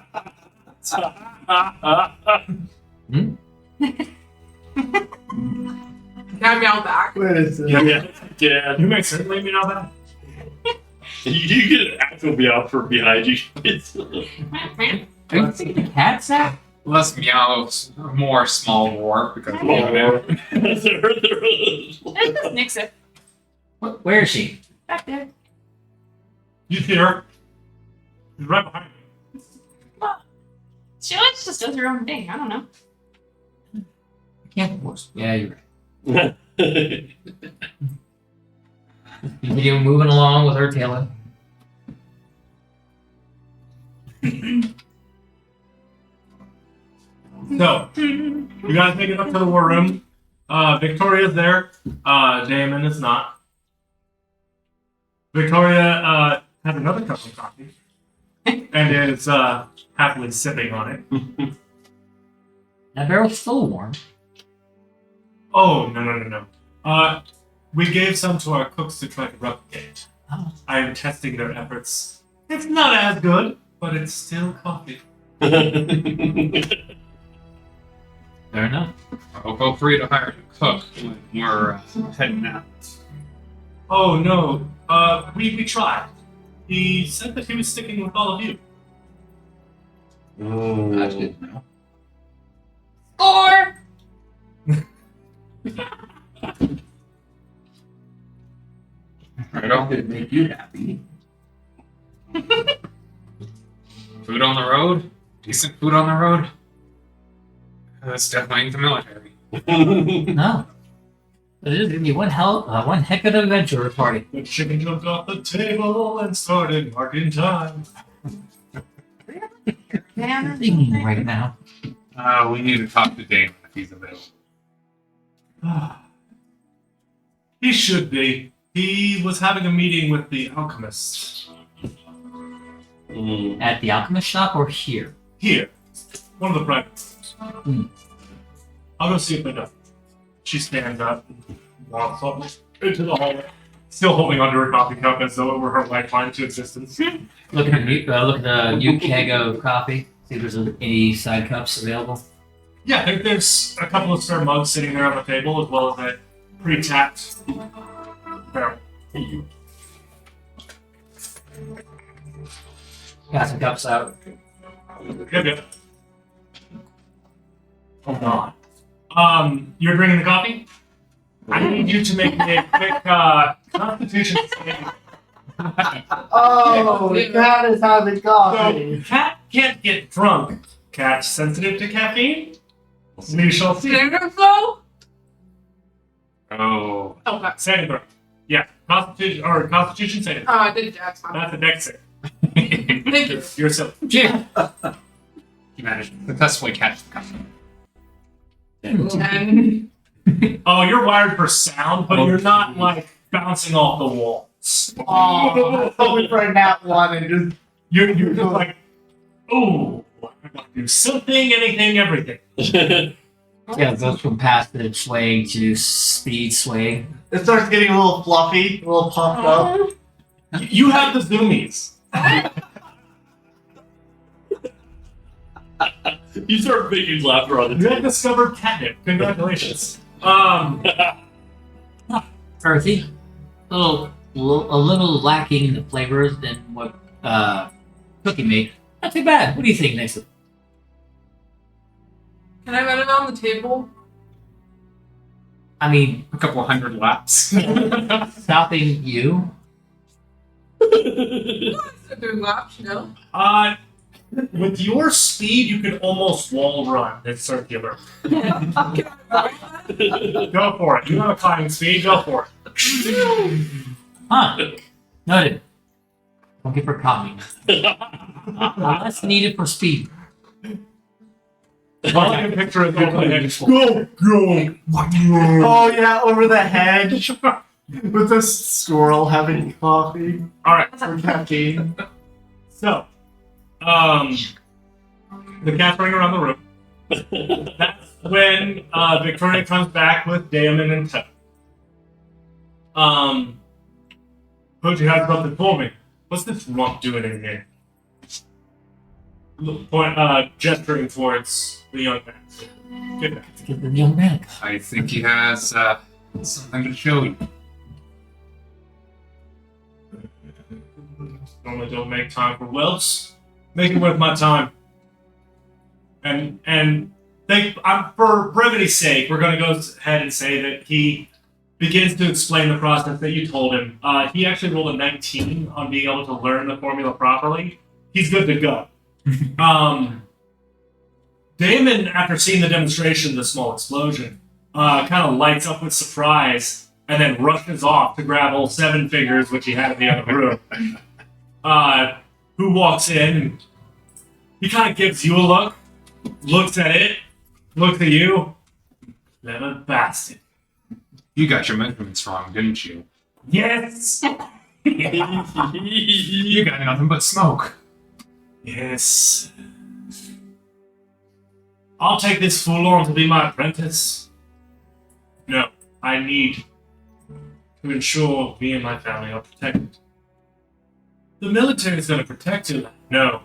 I meow back? Wait a second. Yeah. You may certainly be not bad. You get an actual meow from behind you. Are you thinking the cat's that? Less meows, more small war because of it. Let's just nix it. Where is she? Back there. You see her? She's right behind you. She always just does her own thing. I don't know. Can't force. Yeah, you're right. Continue moving along with her tail. So, you guys make it up to the war room. Victoria's there. Damon is not. Victoria has another cup of coffee and is happily sipping on it. That barrel's still warm. Oh, no. We gave some to our cooks to try to replicate. Oh. I am testing their efforts. It's not as good, but it's still coffee. Fair enough. Well, feel free to hire a cook when we're heading out. Oh, no. We tried. He said that he was sticking with all of you. I didn't know. Score! Right on. Could make you happy. Food on the road? Decent food on the road? That's definitely the military. No. But it is gonna be one heck of an adventure party. The chicken jumped off the table and started marking time. I'm thinking right now. We need to talk to Damon if he's available. He should be. He was having a meeting with the alchemist. At the alchemist shop or here? Here. One of the private rooms. Hmm. I'll go see if they know. She stands up and walks up into the hallway, still holding onto her coffee cup as though it were her lifeline to existence. Look at the new keg of coffee. See if there's any side cups available. Yeah, there's a couple of spare mugs sitting there on the table, as well as a pre-tapped barrel. Got some cups out. Yep. Hold on. You're drinking the coffee? I need you to make me a quick constitution save. Oh, Cat is having coffee. So, Cat can't get drunk. Cat's sensitive to caffeine. We shall see. Standard flow? Oh. Okay. Saving throw. Yeah, Constitution saving. Oh, I did Jack's one. That's a dex save. Thank you. You're silly. Jim. You managed to successfully catch the customer. 10. Oh, you're wired for sound, but you're not like bouncing off the walls. Oh, hoping for a nat 1 and just You're just like, oh, I'm gonna do something, anything, everything. Yeah, it goes from passive swaying to speed swaying. it starts getting a little fluffy, a little pumped up. You have the zoomies. You start making laughter on the You have table. discovered catnip. Congratulations. Earthy. A little lacking in the flavors than what Cookie made. Not too bad. What do you think, Nixon? Can I run it on the table? I mean, A couple hundred laps. stopping you? Doing laps, no? With your speed, you could almost wall run. It's circular. Can I Go for it. You have a climbing speed. Go for it. Huh. Noted. Don't give her copy. Less needed for speed. All I can picture is go. Oh yeah, over the hedge with a squirrel having coffee All right. for caffeine. So, the cat's running around the room. That's when Victoria comes back with Damon and Tuck. Poochie has something for me. What's this rump doing in here? Gesturing towards the young man. Get back. Let's get the young man. I think he has something to show you. Normally don't make time for whelps. Make it worth my time. And for brevity's sake, we're going to go ahead and say that he begins to explain the process that you told him. He actually rolled a 19 on being able to learn the formula properly. He's good to go. Damon, after seeing the demonstration, the small explosion, kind of lights up with surprise and then rushes off to grab all 7 figures, which he had in the other room. Who walks in, and he kind of gives you a look, looks at it, looks at you. Clever bastard. You got your measurements wrong, didn't you? Yes! You got nothing but smoke. Yes. I'll take this fool on to be my apprentice. No, I need to ensure me and my family are protected. The military is going to protect you. No,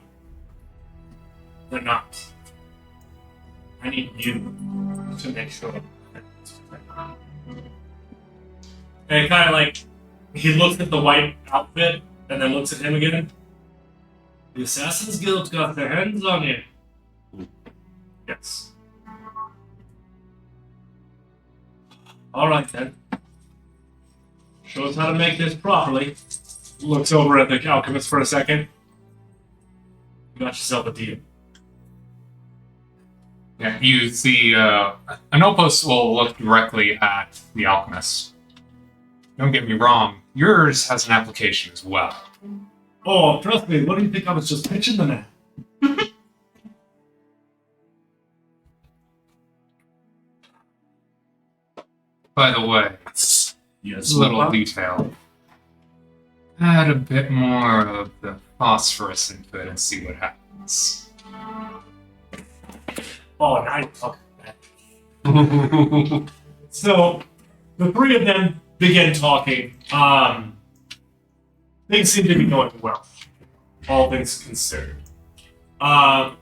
they're not. I need you to make sure that it's protected. And kind of like, he looks at the white outfit and then looks at him again. The Assassin's Guild got their hands on you. Yes. Alright then. Show us how to make this properly. Looks over at the alchemist for a second. You got yourself a deal. Yeah, you see, Anopos will look directly at the alchemist. Don't get me wrong, yours has an application as well. Oh, trust me, what do you think I was just pitching the man? By the way, Yes, little detail. Add a bit more of the phosphorus into it and see what happens. Oh, nice. Okay. So, the 3 of them begin talking. Things seem to be going well. All things considered. I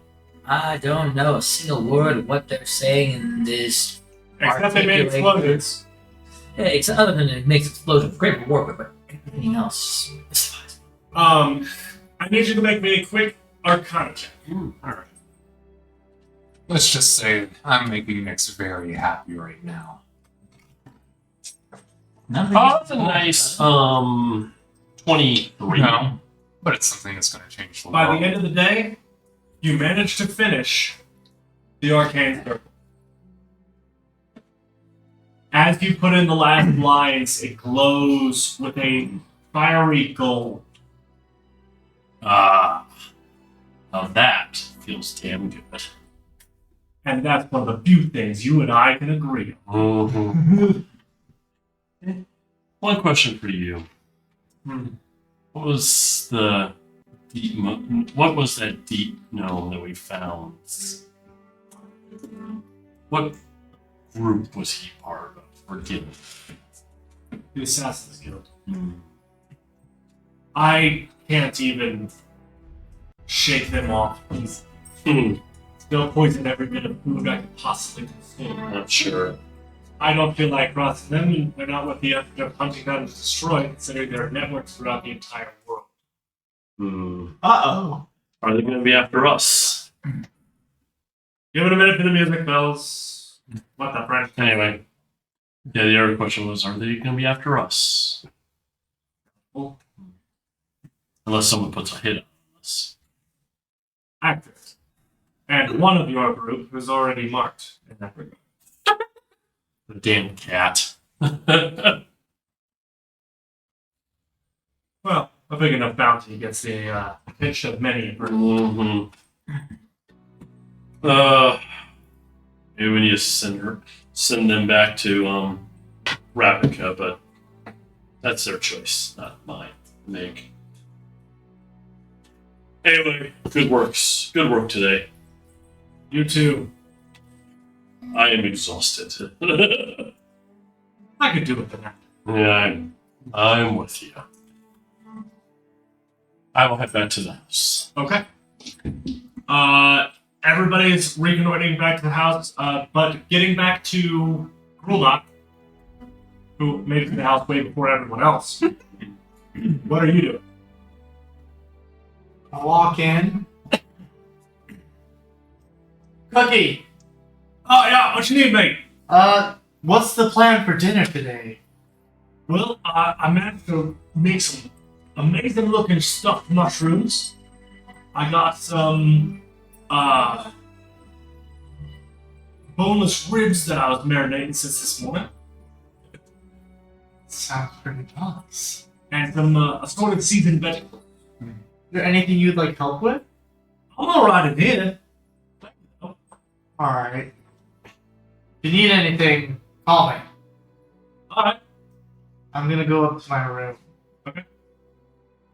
don't know a single word of what they're saying in this. Except they made explosions. Yeah, except other than it makes explosions. Great for war, but everything else is fine. I need you to make me a quick Arcana check. Alright. Let's just say I'm making Nyx very happy right now. Oh, that's a nice 23. No, but it's something that's going to change the By world. the end of the day, you managed to finish the arcane circle. As you put in the last lines, it glows with a fiery gold. Ah, now that feels damn good. And that's one of the few things you and I can agree on. Mm-hmm. One question for you. What was the deep? What was that deep gnome that we found? What group was he part of? Forgive me. The Assassin's Guild. I can't even shake them off. They'll poison every bit of food I could possibly consume. Not sure. I don't feel like crossing them, and they're not what the effort of hunting down to destroy, considering there are networks throughout the entire world. Uh-oh. Are they going to be after us? Give it a minute for the music, bells. What the friend? Anyway, yeah. The other question was, are they going to be after us? Well, Unless someone puts a hit on us. active. And one of your group is already marked in that regard. The damn cat. Well, a big enough bounty gets the attention of many a group. Mm-hmm. Maybe we need to send them back to Ravnica, but that's their choice, not mine to make. Anyway, good work today. You too. I am exhausted. I could do it for that. Yeah, I'm with you. I will head back to the house. Okay. Everybody's reconnoitering back to the house, but getting back to Grulnak, who made it to the house way before everyone else. What are you doing? I walk in. Cookie! Oh yeah, what you need, mate? What's the plan for dinner today? Well, I managed to make some amazing looking stuffed mushrooms. I got some boneless ribs that I was marinating since this morning, Sounds pretty nice. and some assorted seasoned vegetables. Is there anything you'd like help with? I'm alright in here. Alright. If you need anything, call me. Alright. I'm gonna go up to my room. Okay.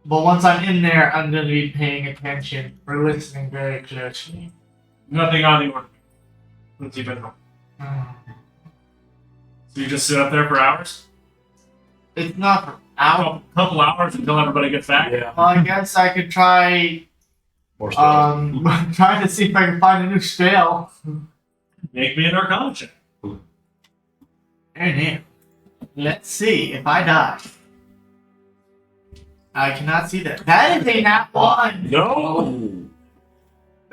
But once I'm in there, I'm gonna be paying attention or listening very closely. Nothing out of the ordinary. Let's keep it home. So you just sit up there for hours? It's not for hours. Couple hours until everybody gets back? Yeah. Well, I guess I could try trying to see if I can find a new spell. Make me an arcana check. And here. Let's see if I die. I cannot see that. That is a nat one. No!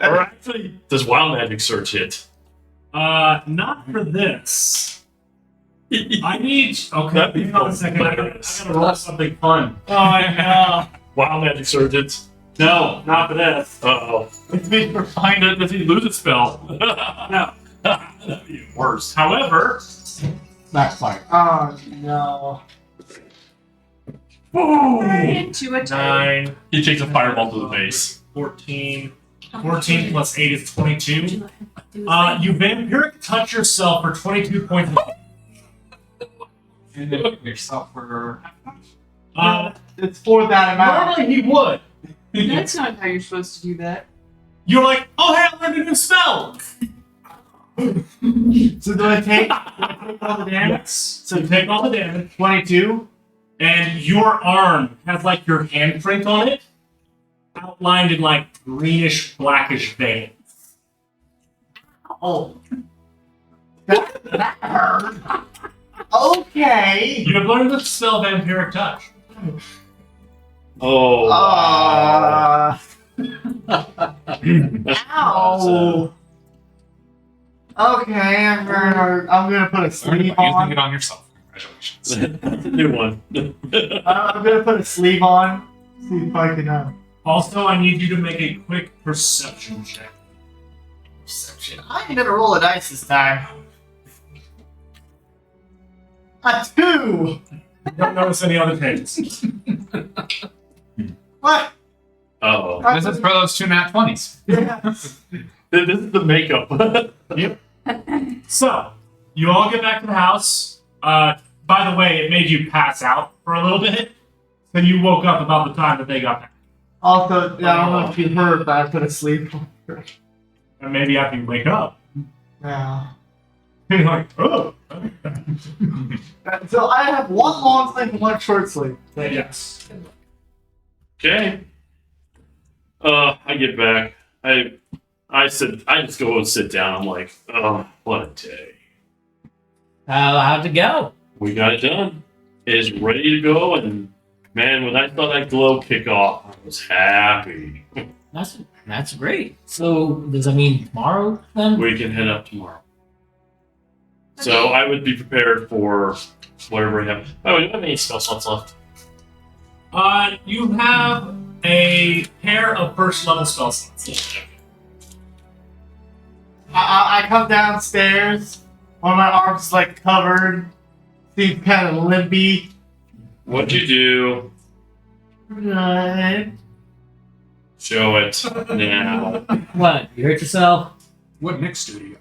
Or actually, does Wild Magic Search hit? Not for this. I need. Okay, That'd be hang on a second. I hilarious. gotta roll something fun. Oh no. Wild Magic Search hits. No, not for this. Uh-oh. It's me for Find it. Does he lose a spell? No. That'd be worse. However, backfire. Oh no. Into a 9, He takes a fireball to the face. 14. 14 plus 8 is 22. You vampiric touch yourself for 22 points. And then give yourself for It's for that amount. Normally he would. That's not how you're supposed to do that. You're like, oh hey, I learned a new spell. So do I take all the damage? Yes. So take all the damage, 22? and your arm has like your handprint on it, outlined in like greenish blackish veins. Oh. That hurt. Okay. You have learned the spell vampiric touch. Oh, wow. Ow. Okay, I'm gonna put a Learn sleeve about using on. it on yourself. Congratulations. That's a new one. I'm gonna put a sleeve on. See if I can. Also, I need you to make a quick perception check. Perception. I ain't gonna roll a dice this time. A 2. Don't notice any other things. What? Oh, This is for those 2 nat 20s. Yeah. this is the makeup. So, you all get back to the house. By the way, it made you pass out for a little bit. So you woke up about the time that they got back. Also, I don't know if you heard, but I put a sleeve on. And maybe after you wake up, Yeah. you're like, oh. So I have one long sleeve and one short sleeve. Yes. Okay. I get back. I said I just go and sit down. I'm like, oh, what a day. How'd it go? We got it done. It's ready to go, and man, when I saw that glow kick off, I was happy. That's great. So does that mean tomorrow then? We can head up tomorrow. So I would be prepared for whatever we have. Oh, do you have any spell slots left? You have a pair of first level spell slots. I come downstairs. One of my arms is like covered. Seems kind of limpy. What'd you do? Good. Show it now. What? You hurt yourself? What next studio?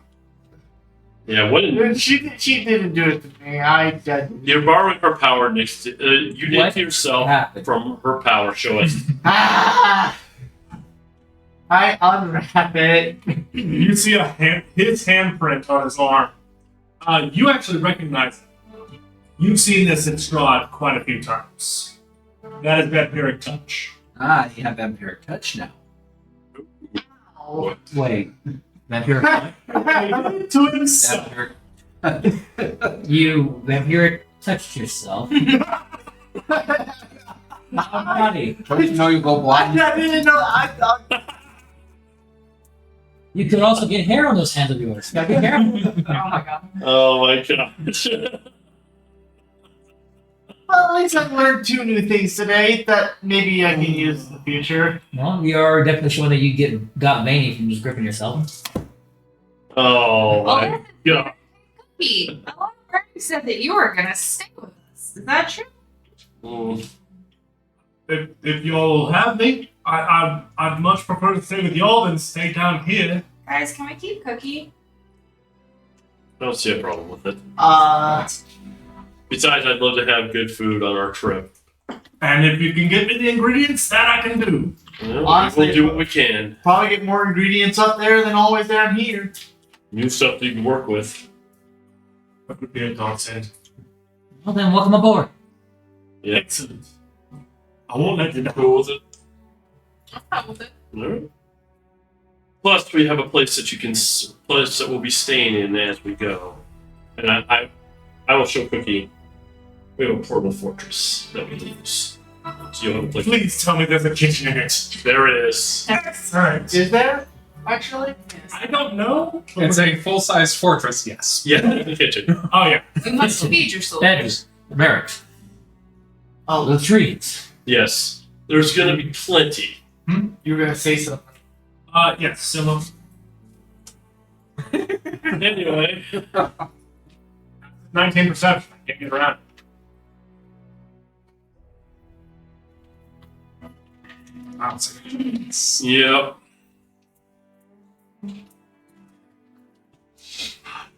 Yeah, what did She didn't do it to me. I did. you're borrowing her power next to you did What to yourself happened? from her power. Show us. Ah! I unwrap it. You see his handprint on his arm. You actually recognize it. You've seen this in Strahd quite a few times. That is vampiric touch. Ah, you have vampiric touch now. Wait. Vampiric? To himself. Vampiric. You vampiric touched yourself. Buddy. Don't you know you go blind? I didn't know. I thought. You could also get hair on those hands of yours. Gotta be careful. Oh my god. Oh my gosh. Well, at least I've learned 2 new things today that maybe I can use in the future. Well, you are definitely showing that you got veiny from just gripping yourself. Oh my god. Pete, a lot of Bernie said that you were gonna stay with us. Is that true? Mm. If y'all have me, I'd much prefer to stay with y'all than stay down here. Guys, can we keep Cookie? I don't see a problem with it. Besides, I'd love to have good food on our trip. And if you can get me the ingredients, that I can do. Well, Honestly- we'll do what we can. Probably get more ingredients up there than always down here. New stuff that you can work with. That would be a godsend. Well then, welcome aboard. Yeah. Excellent. I won't let you down. Cool with it. I'm fine with it. Alright. Plus, we have a place that you can place that we'll be staying in as we go, and I will show Cookie. We have a portable fortress that we use. So you'll have a place. Please tell me there's a kitchen in it. There is. Alright. Is there? Actually? I don't know. It's a full-size fortress, yes. Yeah, in the kitchen. Oh, yeah. You must feed your soldiers. Bedrooms, barracks, Oh, the trees. Yes, there's gonna be plenty. you were gonna say something. Yes, similar. Anyway, 19 perception. I can't get around. yep.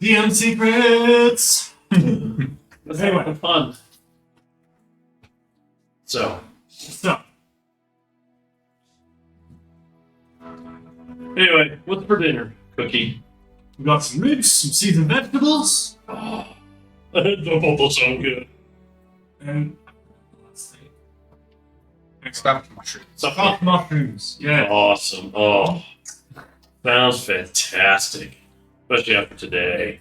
DM secrets. That's Anyway. anyway fun. So, So, anyway, what's for dinner, Cookie? we got some ribs, some seasoned vegetables, Oh, the bubbles sound good. and let's see, Stuffed mushroom. stuffed mushrooms. Yeah. Awesome. Oh, sounds fantastic. Especially after today.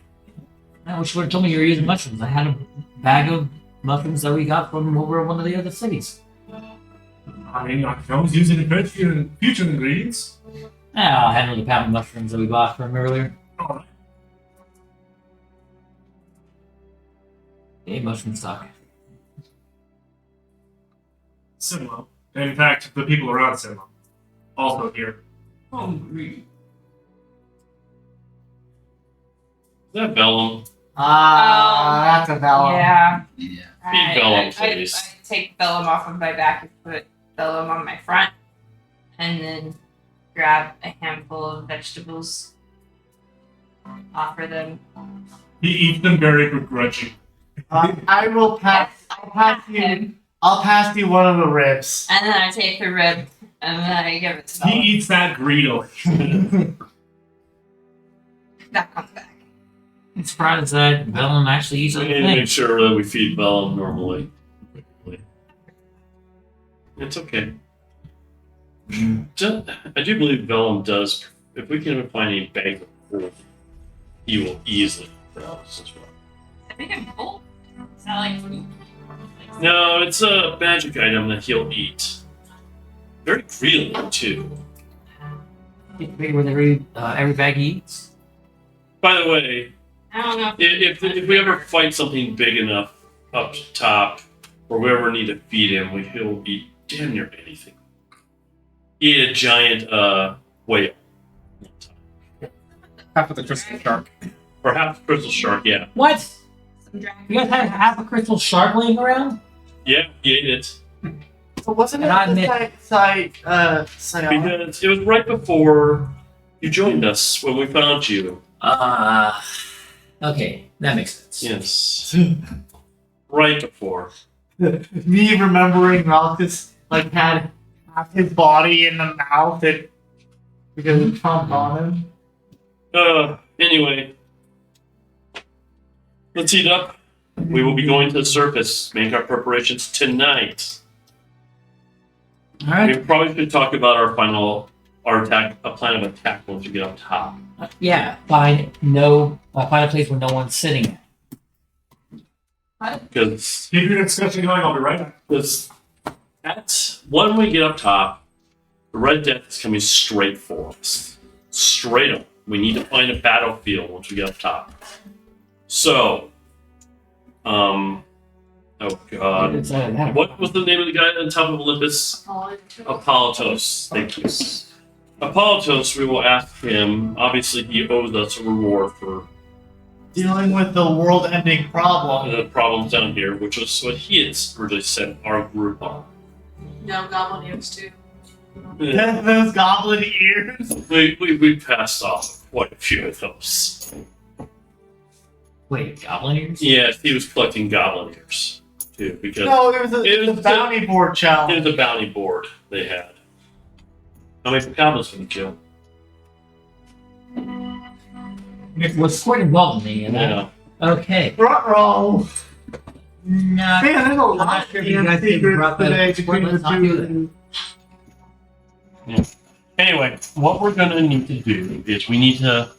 I wish you would have told me you were using mushrooms. I had a bag of mushrooms that we got from over one of the other cities. I mean, I can always use it in future ingredients. I'll handle the pound of mushrooms that we bought from earlier. Alright. Okay, mushroom stock. Sinlow. In fact, the people around Sinlow. Also here. Hungry. Is that vellum? That's a vellum. Yeah. Yeah. Feed vellum, I please. take vellum off of my back and put vellum on my front, and then grab a handful of vegetables. Offer them. He eats them very begrudgingly. I will pass. I'll pass you. him, I'll pass you one of the ribs. and then I take the rib, and then I give it to He vellum. eats that greedily. That comes back. I'm surprised that Vellum actually eats We other need to make things. sure that we feed vellum normally. It's okay. I do believe vellum does. If we can find a bag of wool, he will easily browse as well. I think I'm full. It's not like food. No, it's a magic item that he'll eat. Very freely too. Maybe with every bag he eats. By the way, I don't know. if we ever fight something big enough up top, or we ever need to feed him, he'll eat damn near anything. He ate a giant whale. one time. Half of the crystal shark. Or half a crystal shark, yeah. What? Some dragon. You guys have half a crystal shark laying around? Yeah, he ate it. So wasn't it And I the admit- site? Because it was right before you joined us when we found you. Okay, that makes sense. Yes. Right before. Me remembering Malchus like had half his body in the mouth and because it chomped on him. Anyway. Let's heat up. We will be going to the surface, make our preparations tonight. All right. We probably should talk about our plan of attack once we get up top. Yeah. Find a place where no one's sitting. Because Keep your discussion going, I'll be right back. when we get up top, the Red Death is coming straight for us. Straight up. We need to find a battlefield once we get up top. So, oh god. What was the name of the guy on top of Olympus? Apollotos. Thank you. Apollotos, we will ask him. Obviously, he owes us a reward for Dealing with the world-ending problem. the problems down here, which was what he had originally set our group on. No, goblin ears too. Death those goblin ears. We passed off quite a few of those. Wait, goblin ears? Yes, he was collecting goblin ears too, because No, it was It a was bounty board it challenge. was a bounty board they had. How many goblins can you kill? It was quite involved in me, and Yeah. okay. Ruh-roh. No. Man, there's a not lot sure of if you guys secrets even brought that today up. between the Let's not do two. Anyway, what we're gonna need to do is we need to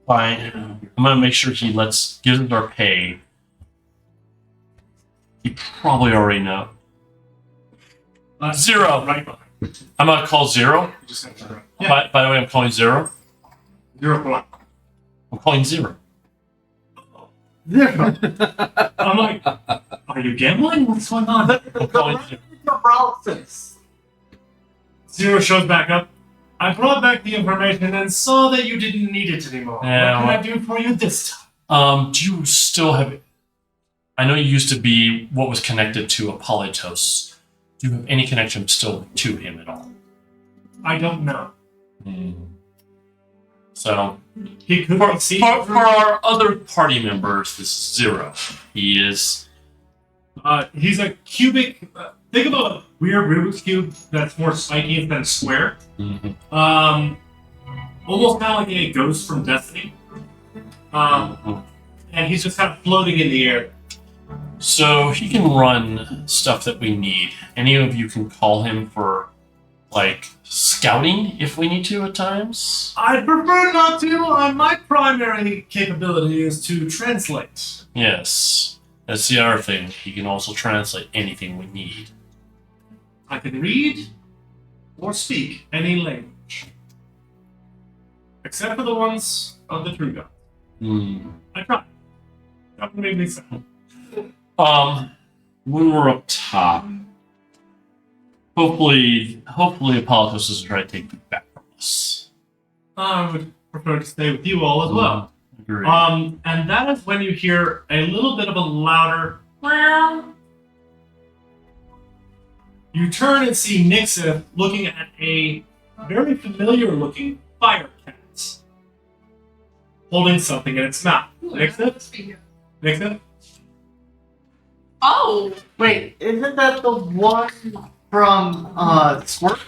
find. I'm gonna make sure he gives us our pay. He probably already know. Zero. Right behind. I'm gonna call Zero. You just have to- By the way, I'm calling Zero. 0.1. I'm calling Zero. Zero. I'm like, are you gambling? What's going on? I'm calling Zero. Paralysis. Zero shows back up. I brought back the information and saw that you didn't need it anymore. Yeah, what can I do for you this time? Do you still have? I know you used to be what was connected to Apollotos. Do you have any connection still to him at all? I don't know. So He could for, be seen. for our other party members, this is Zero. He is. He's a cubic. Think about a weird Rubik's cube that's more spiky than square. Almost kind of like a ghost from Destiny. And he's just kind of floating in the air. So he can run stuff that we need. Any of you can call him for, like, scouting if we need to at times. I prefer not to. My primary capability is to translate. Yes, that's the other thing. He can also translate anything we need. I can read or speak any language. Except for the ones of the true God. I try. That would make me sad. When we're up top, hopefully Apollos doesn't try to take them back from us. I would prefer to stay with you all as well. Agreed. And that is when you hear a little bit of a louder meow. You turn and see Nixon looking at a very familiar looking fire cat holding something in its mouth. Nixon? Oh, Wait, isn't that the one from Squirt?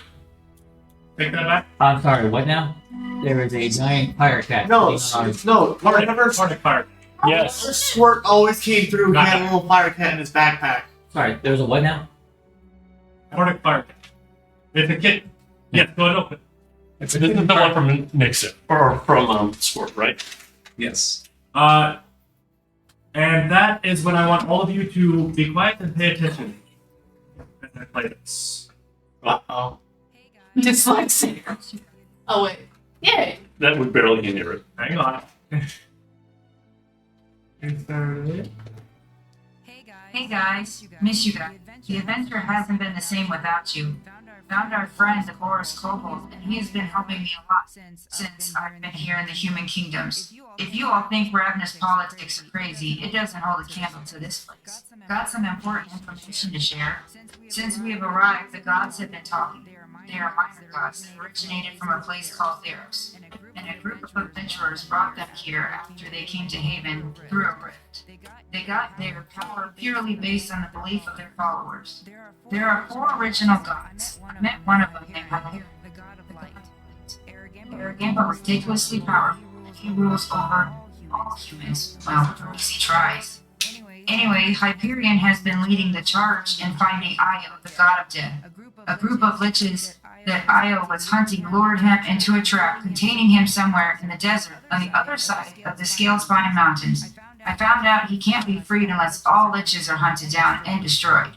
Take that back. I'm sorry, what now? There is a giant fire cat. No, sitting on- whatever. Arctic fire. Yes. Squirt always came through. He had a little fire cat in his backpack. Sorry, there's a what now? Arctic fire. It's a kitten. Yes, go ahead and open it. This is the one from Nixon or from Sport, right? Yes. And that is when I want all of you to be quiet and pay attention as I play this. Uh-oh. dyslexic. Oh wait. Yay. That would barely hear it. Hang on. Is there it? Hey guys, miss you guys. The adventure hasn't been the same without you. Found our friend Boris Kobold, and he has been helping me a lot since I've been here in the human kingdoms. If you all think Ravenous politics are crazy, it doesn't hold a candle to this place. Got some important information to share. Since we have arrived, the gods have been talking. They are minor gods that originated from a place called Theros, and a group of adventurers brought them here after they came to Haven through a rift. They got their power purely based on the belief of their followers. There are 4 original gods. I met one of them named Hyperion, the god of light. Arrogant but ridiculously powerful, he rules over all humans. Well, at least he tries. Anyway, Hyperion has been leading the charge in finding Io, the god of death. A group of liches that Io was hunting lured him into a trap containing him somewhere in the desert on the other side of the Scalespine Mountains. I found out he can't be freed unless all liches are hunted down and destroyed.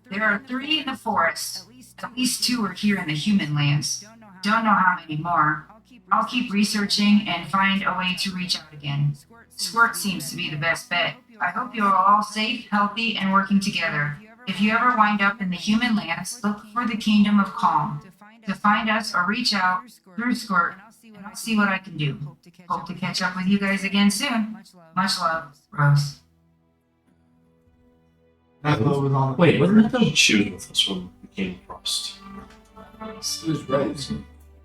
There are 3 in the forest. At least 2 are here in the human lands. Don't know how many more. I'll keep researching and find a way to reach out again. Squirt seems to be the best bet. I hope you are all safe, healthy, and working together. If you ever wind up in the human lands, look for the Kingdom of Calm. To find us or reach out through Squirt, and I'll see what I can do. Hope to catch up with you guys again soon. Much love, Rose. That's what was on the Wait, wasn't that the... She was with us when we came across. Who's Rose?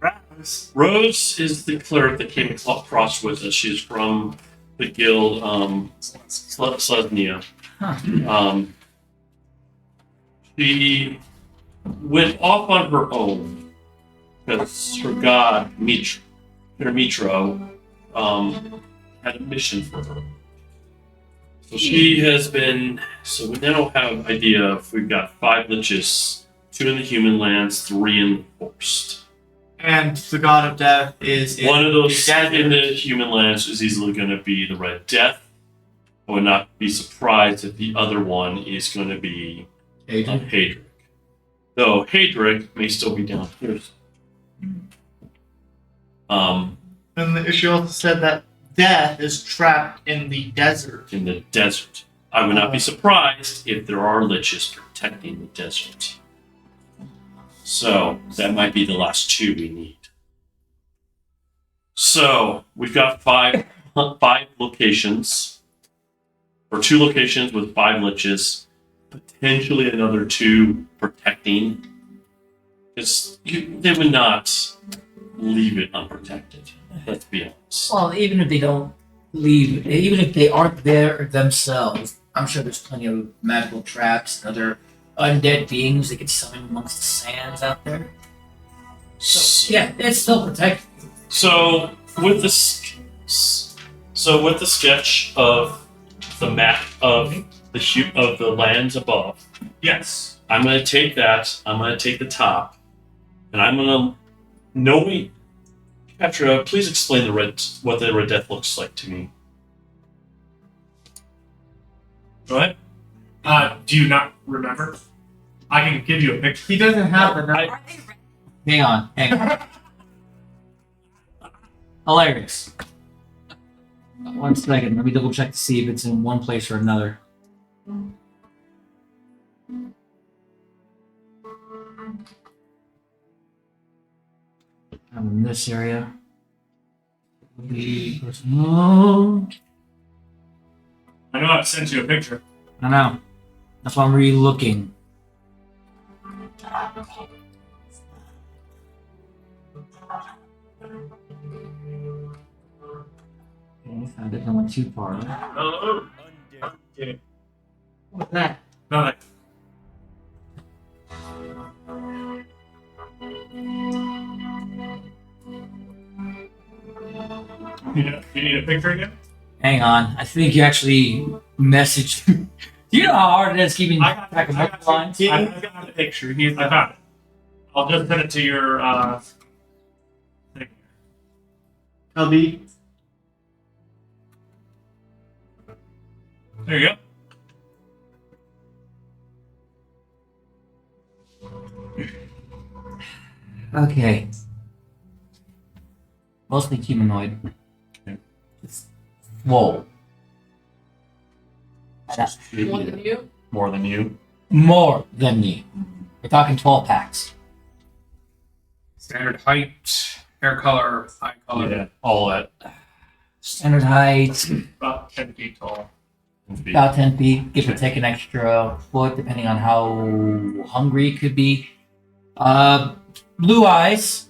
Raz. Rose is the cleric that came across with us. She's from the guild Slesnia. Huh. She went off on her own because her god Mitro had a mission for her. So she has been. So we now have an idea of we've got 5 liches, 2 in the human lands, 3 in the forest. And the god of death is One of those the desert. in the human lands is easily going to be the Red Death. I would not be surprised if the other one is going to be Hadric. Though Hadric may still be down here. And she also said that death is trapped in the desert. In the desert. I would not be surprised if there are liches protecting the desert. So that might be the last 2 we need. So we've got 5 locations, or 2 locations with 5 liches, potentially another 2 protecting, because they would not leave it unprotected. Let's be honest. Well, even if they don't leave, even if they aren't there themselves, I'm sure there's plenty of magical traps and other undead beings that get summoned amongst the sands out there. So, yeah, it's still protected. So with the sketch of the map of the lands above, Yes. I'm gonna take that. I'm gonna take the top, and I'm gonna knowing. Petra, please explain what the Red Death looks like to me. Go ahead. Do you not remember? I can give you a picture. He doesn't have the number. Hang on. Hilarious. 1 second, let me double check to see if it's in one place or another. I'm in this area. Oh, I know I've sent you a picture. I know. That's why I'm re-looking. Okay, I didn't went too far. Oh, okay. What's that? Nothing. You need a picture again? Hang on. I think you actually messaged. Do you know how hard it is keeping I got track of I got multiple lines? I got the picture. I found it. I'll just send it to your thing. LB. There you go. Okay. Mostly humanoid. It's swole. More than you? More than you. More than me. We're talking 12 packs. Standard height, hair color, eye color. Yeah, all that. Standard height, About 10 feet tall. about 10 feet. Give or take an extra foot, depending on how hungry it could be. Blue eyes.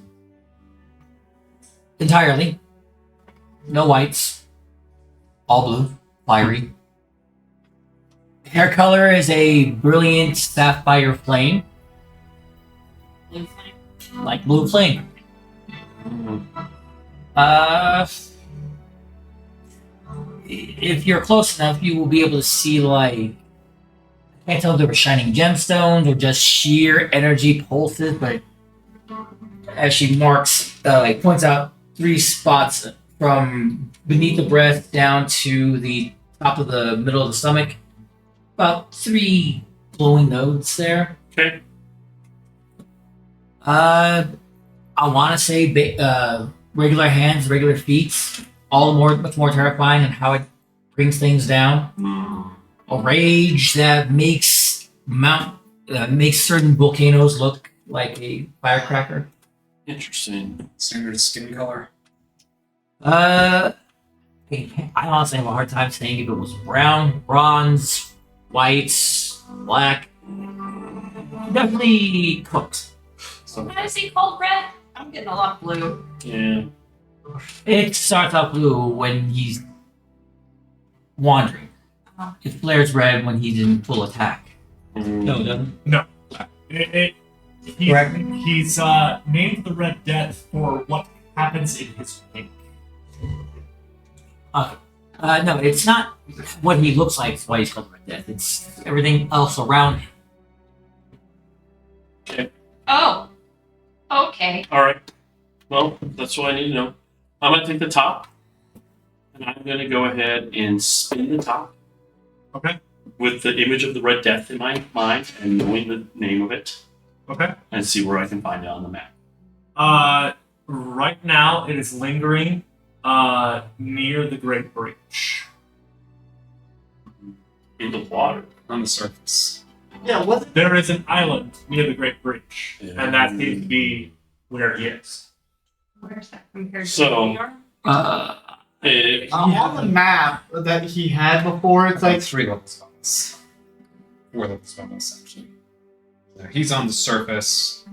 Entirely. No whites. All blue. Fiery. Hair color is a brilliant sapphire flame. Blue flame. Like blue flame. If you're close enough, you will be able to see, like, I can't tell if they were shining gemstones or just sheer energy pulses, but as she marks, like, points out 3 spots from beneath the breast down to the top of the middle of the stomach. About 3 glowing nodes there. Okay. I want to say regular hands, regular feet, all much more terrifying in how it brings things down. A rage that makes certain volcanoes look like a firecracker. Interesting. Standard skin color. I honestly have a hard time saying if it was brown, bronze, white, black. Definitely cooked. Why is he called red? I'm getting a lot of blue. Yeah. It starts out blue when he's wandering. It flares red when he's in full attack. No, it doesn't. Correct me? He's named the Red Death for what happens in his wake. No, it's not what he looks like. It's why he's called Red Death. It's everything else around him. Oh. Okay. All right. Well, that's what I need to know. I'm gonna take the top, and I'm gonna go ahead and spin the top. Okay. With the image of the Red Death in my mind and knowing the name of it, Okay. and see where I can find it on the map. Right now it is lingering near the Great Breach. In the water. On the surface. Yeah, what? There is an island near the Great Breach, Yeah. and that seems to be where he is. Where's that compared to So- New York? On the map that he had before, it's Like like 3 level spells. 4 level spells, actually. So he's on the surface.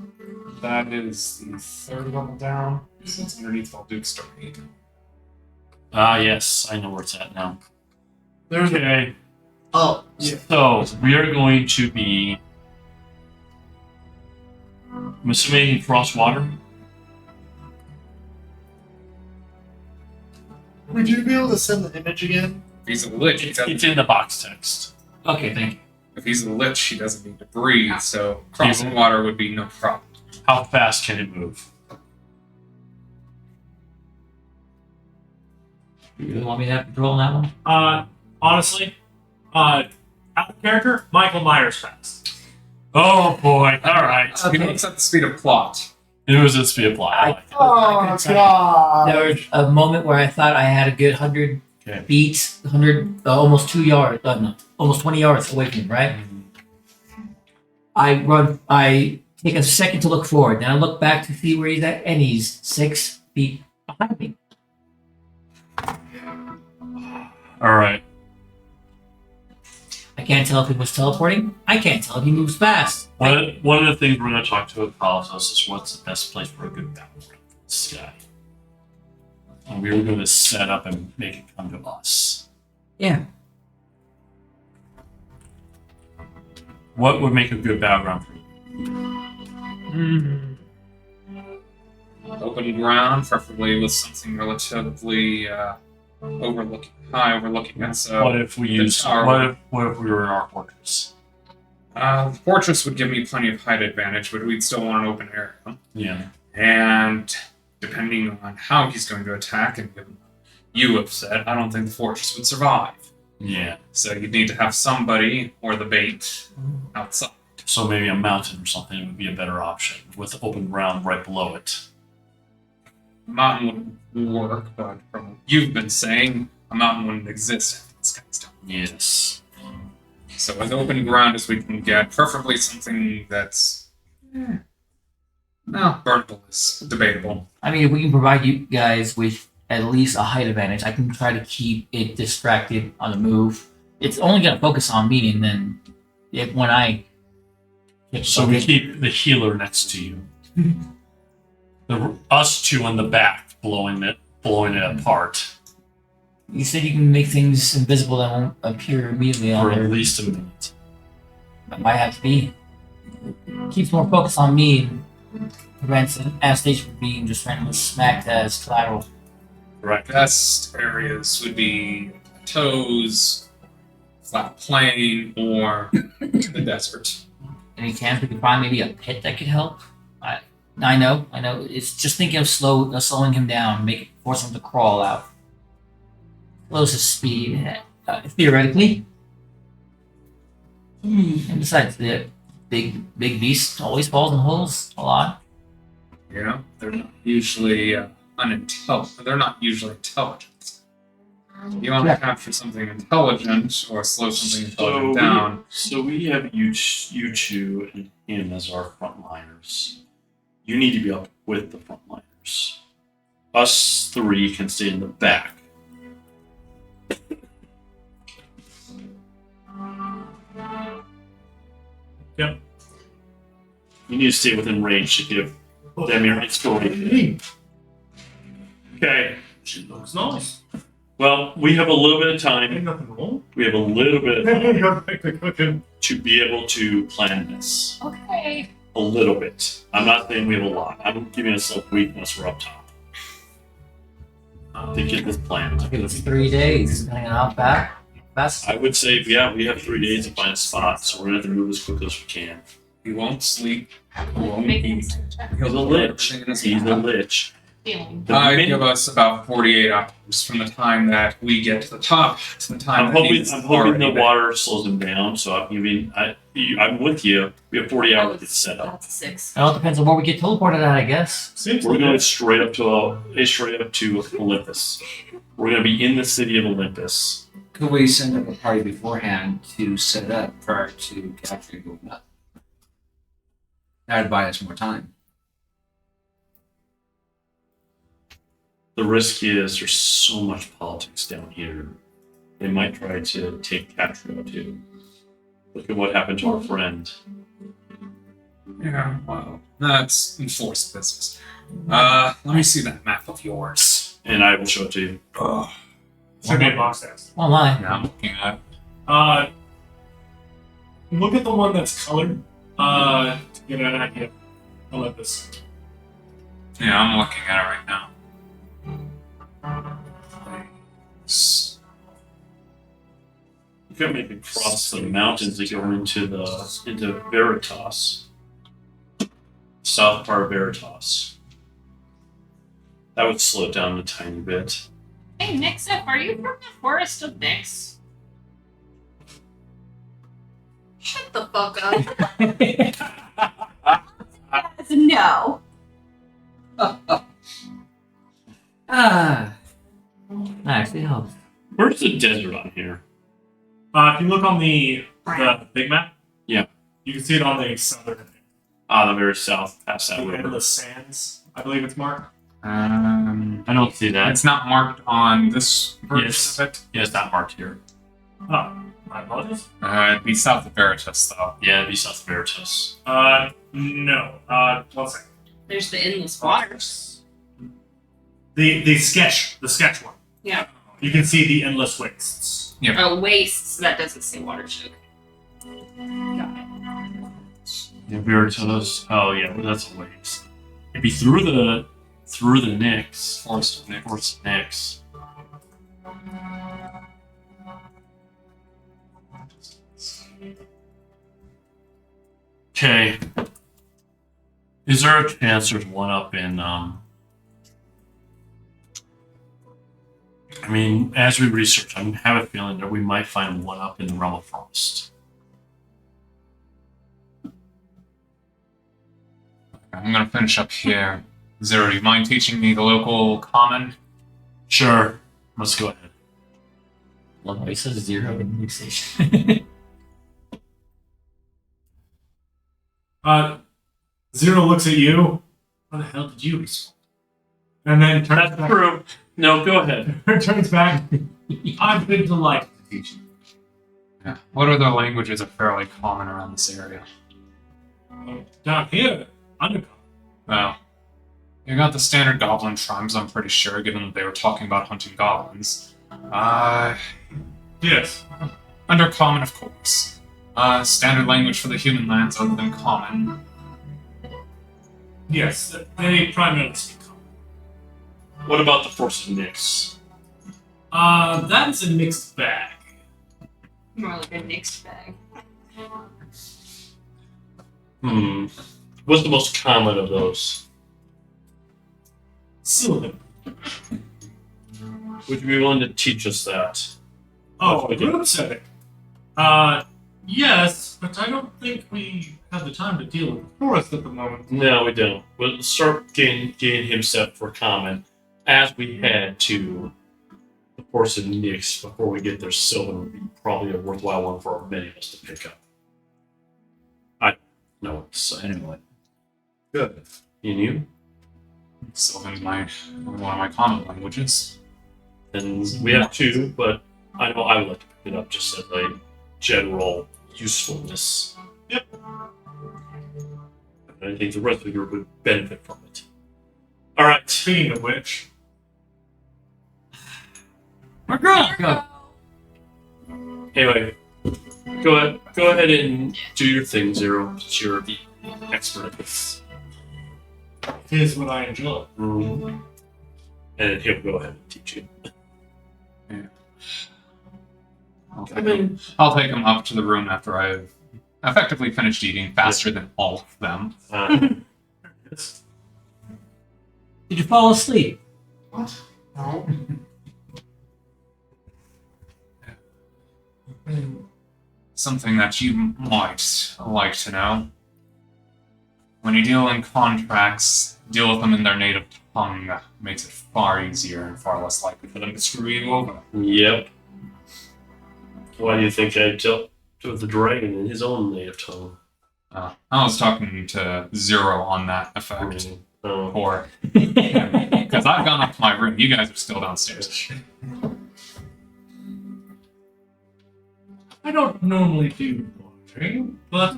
That is the 3rd level down. So it's underneath Valduke's domain. Yes, I know where it's at now. there's a, Okay. oh yeah. So we are going to be. I'm assuming cross water. Would you be able to send the image again? If he's a lich, he doesn't, It's in the box text. Okay, thank you. if he's a lich, he doesn't need to breathe, so crossing water would be no problem. How fast can it move? You really want me to have control on that one? Honestly, out of character, Michael Myers fast. Oh boy! All right. He Okay. looks at the speed of plot. It was a speed of plot. I like it. Oh god. There was a moment where I thought I had a good 100 Okay. feet, 100, almost 2 yards, no, almost 20 yards away from him, right? I take a second to look forward, then I look back to see where he's at, and he's 6 feet behind me. All right. I can't tell if he was teleporting. I can't tell if he moves fast. One of the things we're going to talk to Apollos is what's the best place for a good battle for this guy. And we were going to set up and make it come to us. Yeah. What would make a good battleground for you? Open ground, preferably with something relatively overlooking it. So What if we used? tower. What if we were in our fortress? The fortress would give me plenty of height advantage, but we'd still want an open area. Yeah. And depending on how he's going to attack, and given you have said, I don't think the fortress would survive. Yeah. So you'd need to have somebody or the bait outside. So maybe a mountain or something would be a better option with open ground right below it. Mountain would work, but from what you've been saying, a mountain wouldn't exist after this guy's done. Yes. So as open ground as we can get, preferably something that's burnable is debatable. I mean, if we can provide you guys with at least a height advantage, I can try to keep it distracted on the move. It's only going to focus on me, and then when I So we keep the healer next to you. Us two in the back, blowing it apart You said you can make things invisible that won't appear immediately on for at there. least a minute. That might have to be. Keeps more focus on me and prevents Anastasia from being just randomly smacked as collateral. Right. Best areas would be plateaus, flat plain, or the desert. Any chance we could find maybe a pit that could help? I know. It's just thinking of slowing him down, force him to crawl out. Slows his speed, theoretically. And besides, the big beast always falls in holes a lot. Yeah, they're not usually unintelligent. They're not usually intelligent. You want to capture something intelligent or slow something intelligent down. So we have Yuchu and him as our frontliners. You need to be up with the frontliners. Us three can stay in the back. Yep. You need to stay within range to give Demir its story. Okay. She looks nice. Well, we have a little bit of time. Ain't nothing wrong. We have a little bit of time Go back to cooking. to be able to plan this. Okay. A little bit. I'm not saying we have a lot. I'm giving us a week once we're up top. To get this planned. Give us 3 days, depending on how fast. I would say, yeah, we have 3 days to find a spot, so we're gonna have to move as quickly as we can. He won't sleep. He won't Make eat. it He's a lich. He's a lich. feeling. The I minute- give us about 48 hours from the time that we get to the top to the time I'm that hoping he's the already there. water slows him down. So I'm with you. We have 40 hours to get set up. That's 6. It all depends on where we get teleported at, I guess. Seems We're like going it. straight up to Olympus. We're going to be in the city of Olympus. Could we send up a party beforehand to set up prior to capturing going up? That would buy us more time. The risk is there's so much politics down here. They might try to take Caprio too. Look at what happened to our friend. Yeah, well, that's enforced business. Let me see that map of yours. And I will show it to you. Should be a box test. Oh my. Yeah, I'm looking at. Look at the one that's colored. To get an idea. Olympus. Yeah, I'm looking at it right now. You can maybe cross the mountains that go into Veritas. South part of Veritas. That would slow it down a tiny bit. Hey, Nixif, are you from the Forest of Nix? Shut the fuck up. No. Ah. Actually helps. Where's the desert on here? If you look on the big map, Yeah. you can see it on the southern Ah, the very south, past that river. endless sands. I believe it's marked. I don't see that. It's not marked on this version Yes. of it. Yeah, it's not marked here. Oh, my apologies. It'd be south of Veritas, though. Yeah, it'd be south of Veritas. No. One second. There's the endless waters. The sketch one. Yeah. You can see the endless wastes. Oh, wastes. That doesn't say watershed. Got it. Yeah, Veritas. Oh yeah, well, that's a waste. It'd be through the Nyx. Forest of Nyx. Forest of Nyx. Okay. Is there a chance there's one up in I mean, as we research, I have a feeling that we might find one up in the realm of Frost. I'm gonna finish up here. Zero, do you mind teaching me the local common? Sure. Let's go ahead. Love how he says 0 in the station. Zero looks at you. How the hell did you respond? And then turns back. True. No, go ahead. Turns back. I've been delighted to teach you. Yeah. What other languages are fairly common around this area? Down here, undercover. Well, you got the standard goblin tribes, I'm pretty sure, given that they were talking about hunting goblins. Yes. Under common, of course. Standard language for the human lands other than common. Yes, they primarily speak common. What about the Force of Nyx? That is a mixed bag. More like a mixed bag. What's the most common of those? Sylvan. Would you be willing to teach us that? Oh, We a do. group setting. Yes, but I don't think we have the time to deal with the forest at the moment. No, we don't. We'll start getting him set for common as we head to the Force of Nyx. Before we get there, Sylvan would be probably a worthwhile one for many of us to pick up. I know what to say. Anyway. Good. You? Sylvan's one of my common languages. And we have two, but I know I would like to pick it up just as a general usefulness. Yep. I think the rest of the group would benefit from it. All right. Speaking of which, Go. Anyway, go ahead and do your thing, Zero. Since you're the expert at this. it is what I enjoy. And he'll go ahead and teach you. I'll take them up to the room after I've effectively finished eating faster than all of them. Did you fall asleep? What? No. Something that you might like to know. When you deal in contracts, deal with them in their native tongue. Makes it far easier and far less likely for them to screw you over. Yep. Why do you think I dealt with the dragon in his own native tongue? I was talking to Zero on that effect. Oh. Or because I've gone up to my room, you guys are still downstairs. I don't normally do laundry, but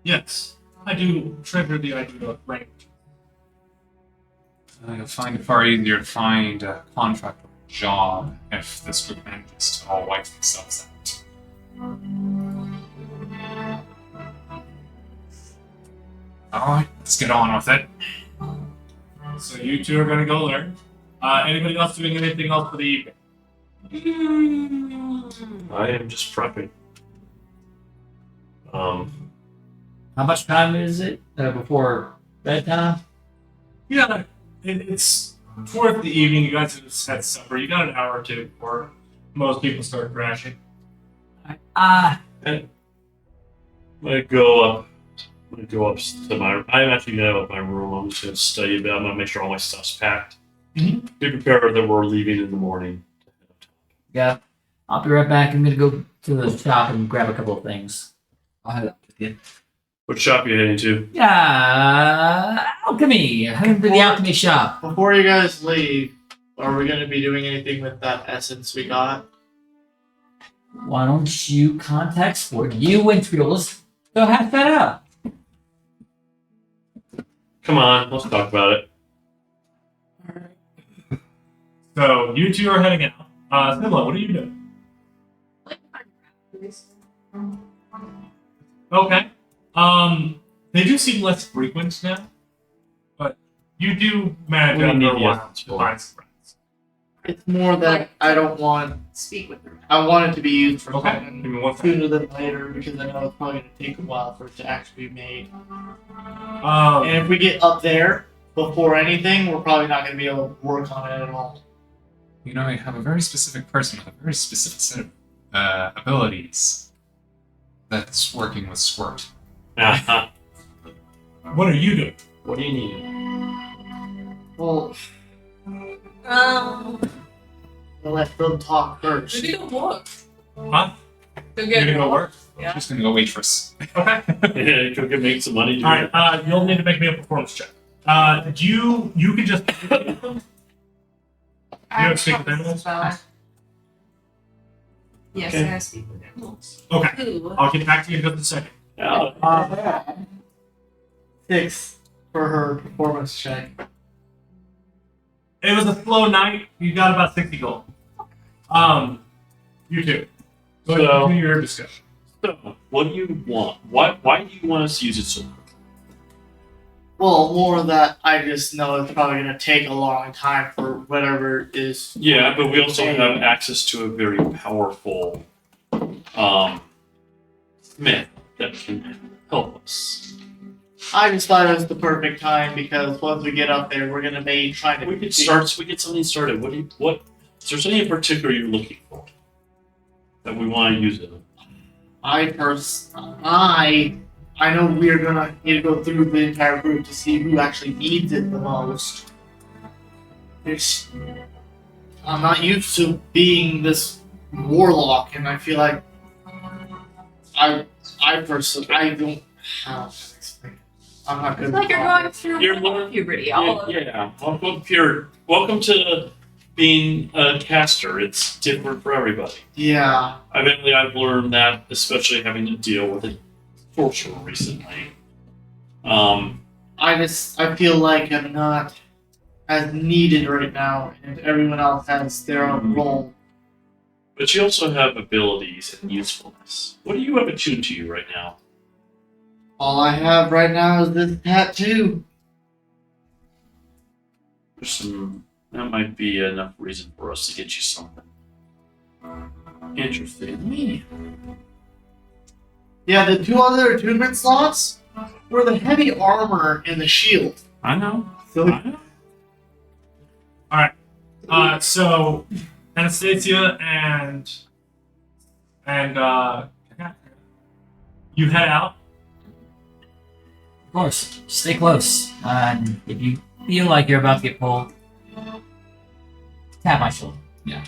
yes, I do treasure the idea of language. You'll find it far easier to find a contract or a job if this group manages to all wipe themselves out. Alright, let's get on with it. So you two are going to go learn. Anybody else doing anything else for the evening? I am just prepping. How much time is it before bedtime? Yeah, it's towards the evening. You guys have just had supper. You got an hour or two before most people start crashing. I'm gonna go up. To my. I'm actually gonna have up my room. I'm just gonna study a bit. I'm gonna make sure all my stuff's packed. Mhm. Be prepared that we're leaving in the morning. Yeah. I'll be right back. I'm gonna go to the shop and grab a couple of things. I'll head up with you. What shop are you heading to? Yeah, alchemy. Heading to the alchemy shop. Before you guys leave, are we going to be doing anything with that essence we got? Why don't you contact Sport? You and Triolus go hash that out. Come on, let's talk about it. So you two are heading out. Simla, what are you doing? Okay. They do seem less frequent now, but you do manage What do you after need a the while essence to for? find some friends. It's more that I don't want. Speak with her. I want it to be used for Okay. something Give me one second. sooner than later because I know it's probably going to take a while for it to actually be made. Um, And if we get up there before anything, we're probably not going to be able to work on it at all. You know, I have a very specific person with a very specific set of abilities that's working with Squirt. what are you doing? What do you need? Well, Um, I'll let them talk first. maybe go walk. Huh? Go You're gonna go work? Yeah. She's gonna go waitress. Okay. Yeah, go get make some money. All right. You'll need to make me a performance check. Did you can just communicate with them? You don't speak with animals? Yes, Okay. I speak with animals. Okay. Ooh. I'll get back to you in just a second. Yeah. 6 for her performance check. It was a slow night. You got about 60 gold. You two. Go ahead and So- continue your discussion. So, what do you want? Why do you want us to use it so quickly? Well, more that I just know it's probably going to take a long time for whatever is. Yeah, but we also have access to a very powerful smith that can help us. I just thought it was the perfect time because once we get up there, we're going to be trying to. We could start. So we get something started. What? Is there something in particular you're looking for that we want to use it? I know we're gonna need to go through the entire group to see who actually needs it the most. I'm not used to being this warlock, and I feel like I personally I don't. How to explain it? I'm not good. It's like you're going through You're learning- puberty. All of Yeah. Welcome to being a caster. It's different for everybody. Yeah, Evidently, I've learned that, especially having to deal with a torture recently. I feel like I'm not as needed right now, and everyone else has their own role. But you also have abilities and usefulness. What do you have attuned to you right now? All I have right now is this tattoo. That might be enough reason for us to get you something interesting. Yeah, the 2 other attunement slots were the heavy armor and the shield. I know. So I know. So Anastasia and you head out. Of course, stay close. And if you feel like you're about to get pulled, tap my shoulder. Yeah.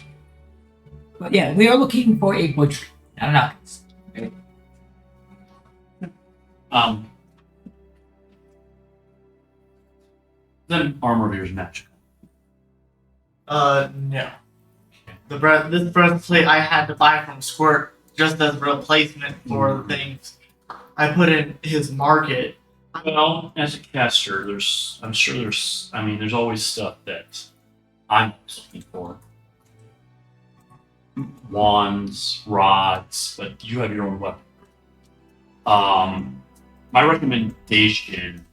But yeah, we are looking for a butcher, not an alchemist. Then armor of yours magical. no. This breastplate I had to buy from Squirt just as a replacement for the things I put in his market. Well, as a caster, there's always stuff that I'm always looking for. Wands, rods, but you have your own weapon. My recommendation,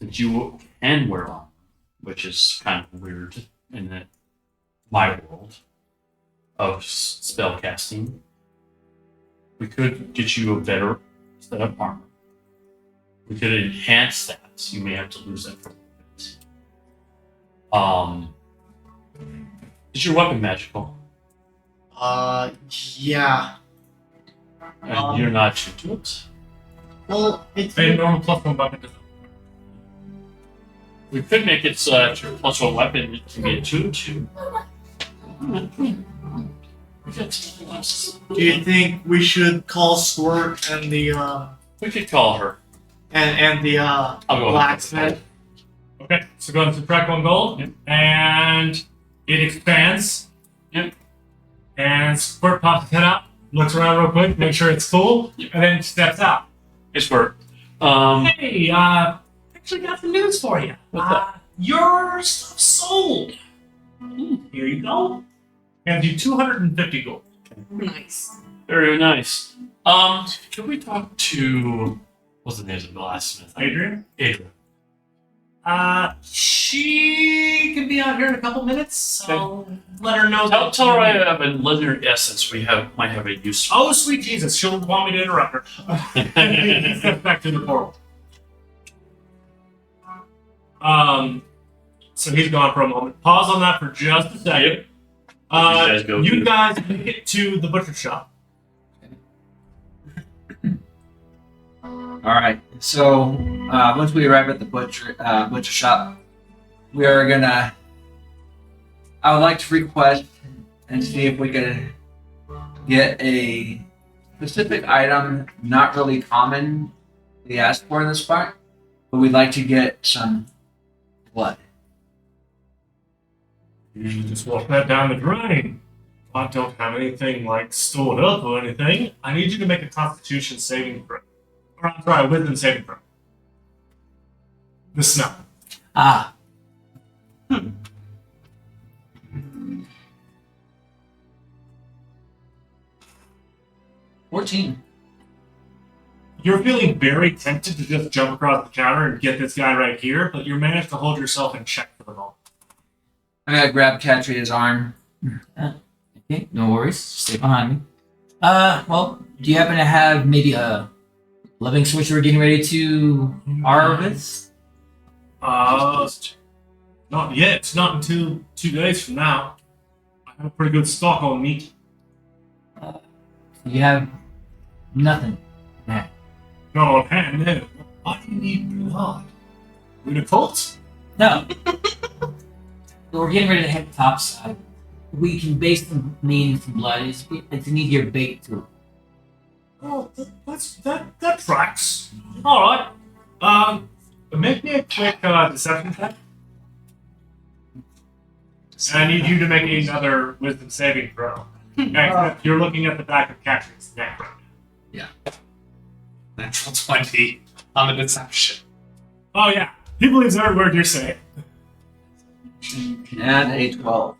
since you can wear armor, which is kind of weird in my world of spell casting, we could get you a better set of armor. We could enhance that. You may have to lose that for a little bit. Is your weapon magical? Yeah. And you're not attuned to it? Well, it's A normal +1 weapon doesn't. We could make it so that your +1 weapon can be attuned to. Do you think we should call Squirt and the We could call her. and the I'll go blacksmith? Okay, so go into subtract 1 gold, and it expands. Yep. And Squirt pops his head out, looks around real quick, make sure it's cool, and then steps out. It's work. Hey, actually got some news for you. What's that? Your stuff sold. Here you go. And you 250 gold. Nice. Very nice. Can we talk to what's the name of the blacksmith? Adrian? Adrian. She can be out here in a couple minutes, so let her know. Tell her I have a leather essence might have a use for. Oh, sweet Jesus, she'll want me to interrupt her. He steps back to the portal. So he's gone for a moment. Pause on that for just a second. Yep. You guys make it to the butcher shop. All right. So once we arrive at the butcher shop, we are gonna. I would like to request and see if we can get a specific item not really common we asked for in this part, but we'd like to get some blood. You just walk that down the drain. I don't have anything like stored up or anything. I need you to make a Constitution saving throw. Or I'm sorry, Wisdom saving throw. The smell. Ah. 14. You're feeling very tempted to just jump across the counter and get this guy right here, but you managed to hold yourself in check for the moment. I'm gonna grab Catria's arm. Okay, no worries. Stay behind me. Well, do you happen to have maybe a living switch we're getting ready to harvest? Not yet. Not until 2 days from now. I have a pretty good stock on meat. You have nothing. Yeah. Not on hand, no. Why do you need blood? With a cult? No. We're getting ready to head topside. We can base the meat in blood. It's an easier bait too. Oh, that tracks. Alright. Make me a quick deception check. And I need you to make another wisdom saving throw. Except you're looking at the back of Catria's neck right now. Natural 20 on the deception. Oh yeah. He believes every word you're saying. And a 12.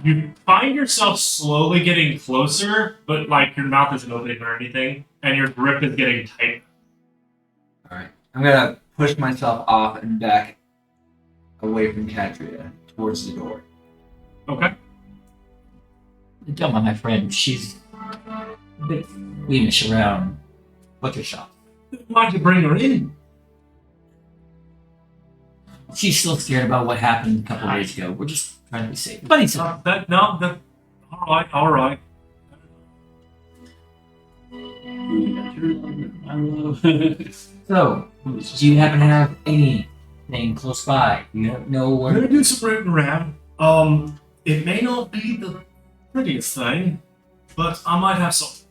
You find yourself slowly getting closer, but like your mouth isn't opening or anything, and your grip is getting tight. Alright. I'm gonna push myself off and back away from Catria towards the door. Okay. Don't mind my friend. She's a bit squeamish around butcher shop. Why'd you bring her in? She's still scared about what happened a couple days ago. We're just trying to be safe. But he's Alright. So, do you happen to have anything close by? You know We're gonna where? do some rooting around. It may not be the prettiest thing, but I might have something.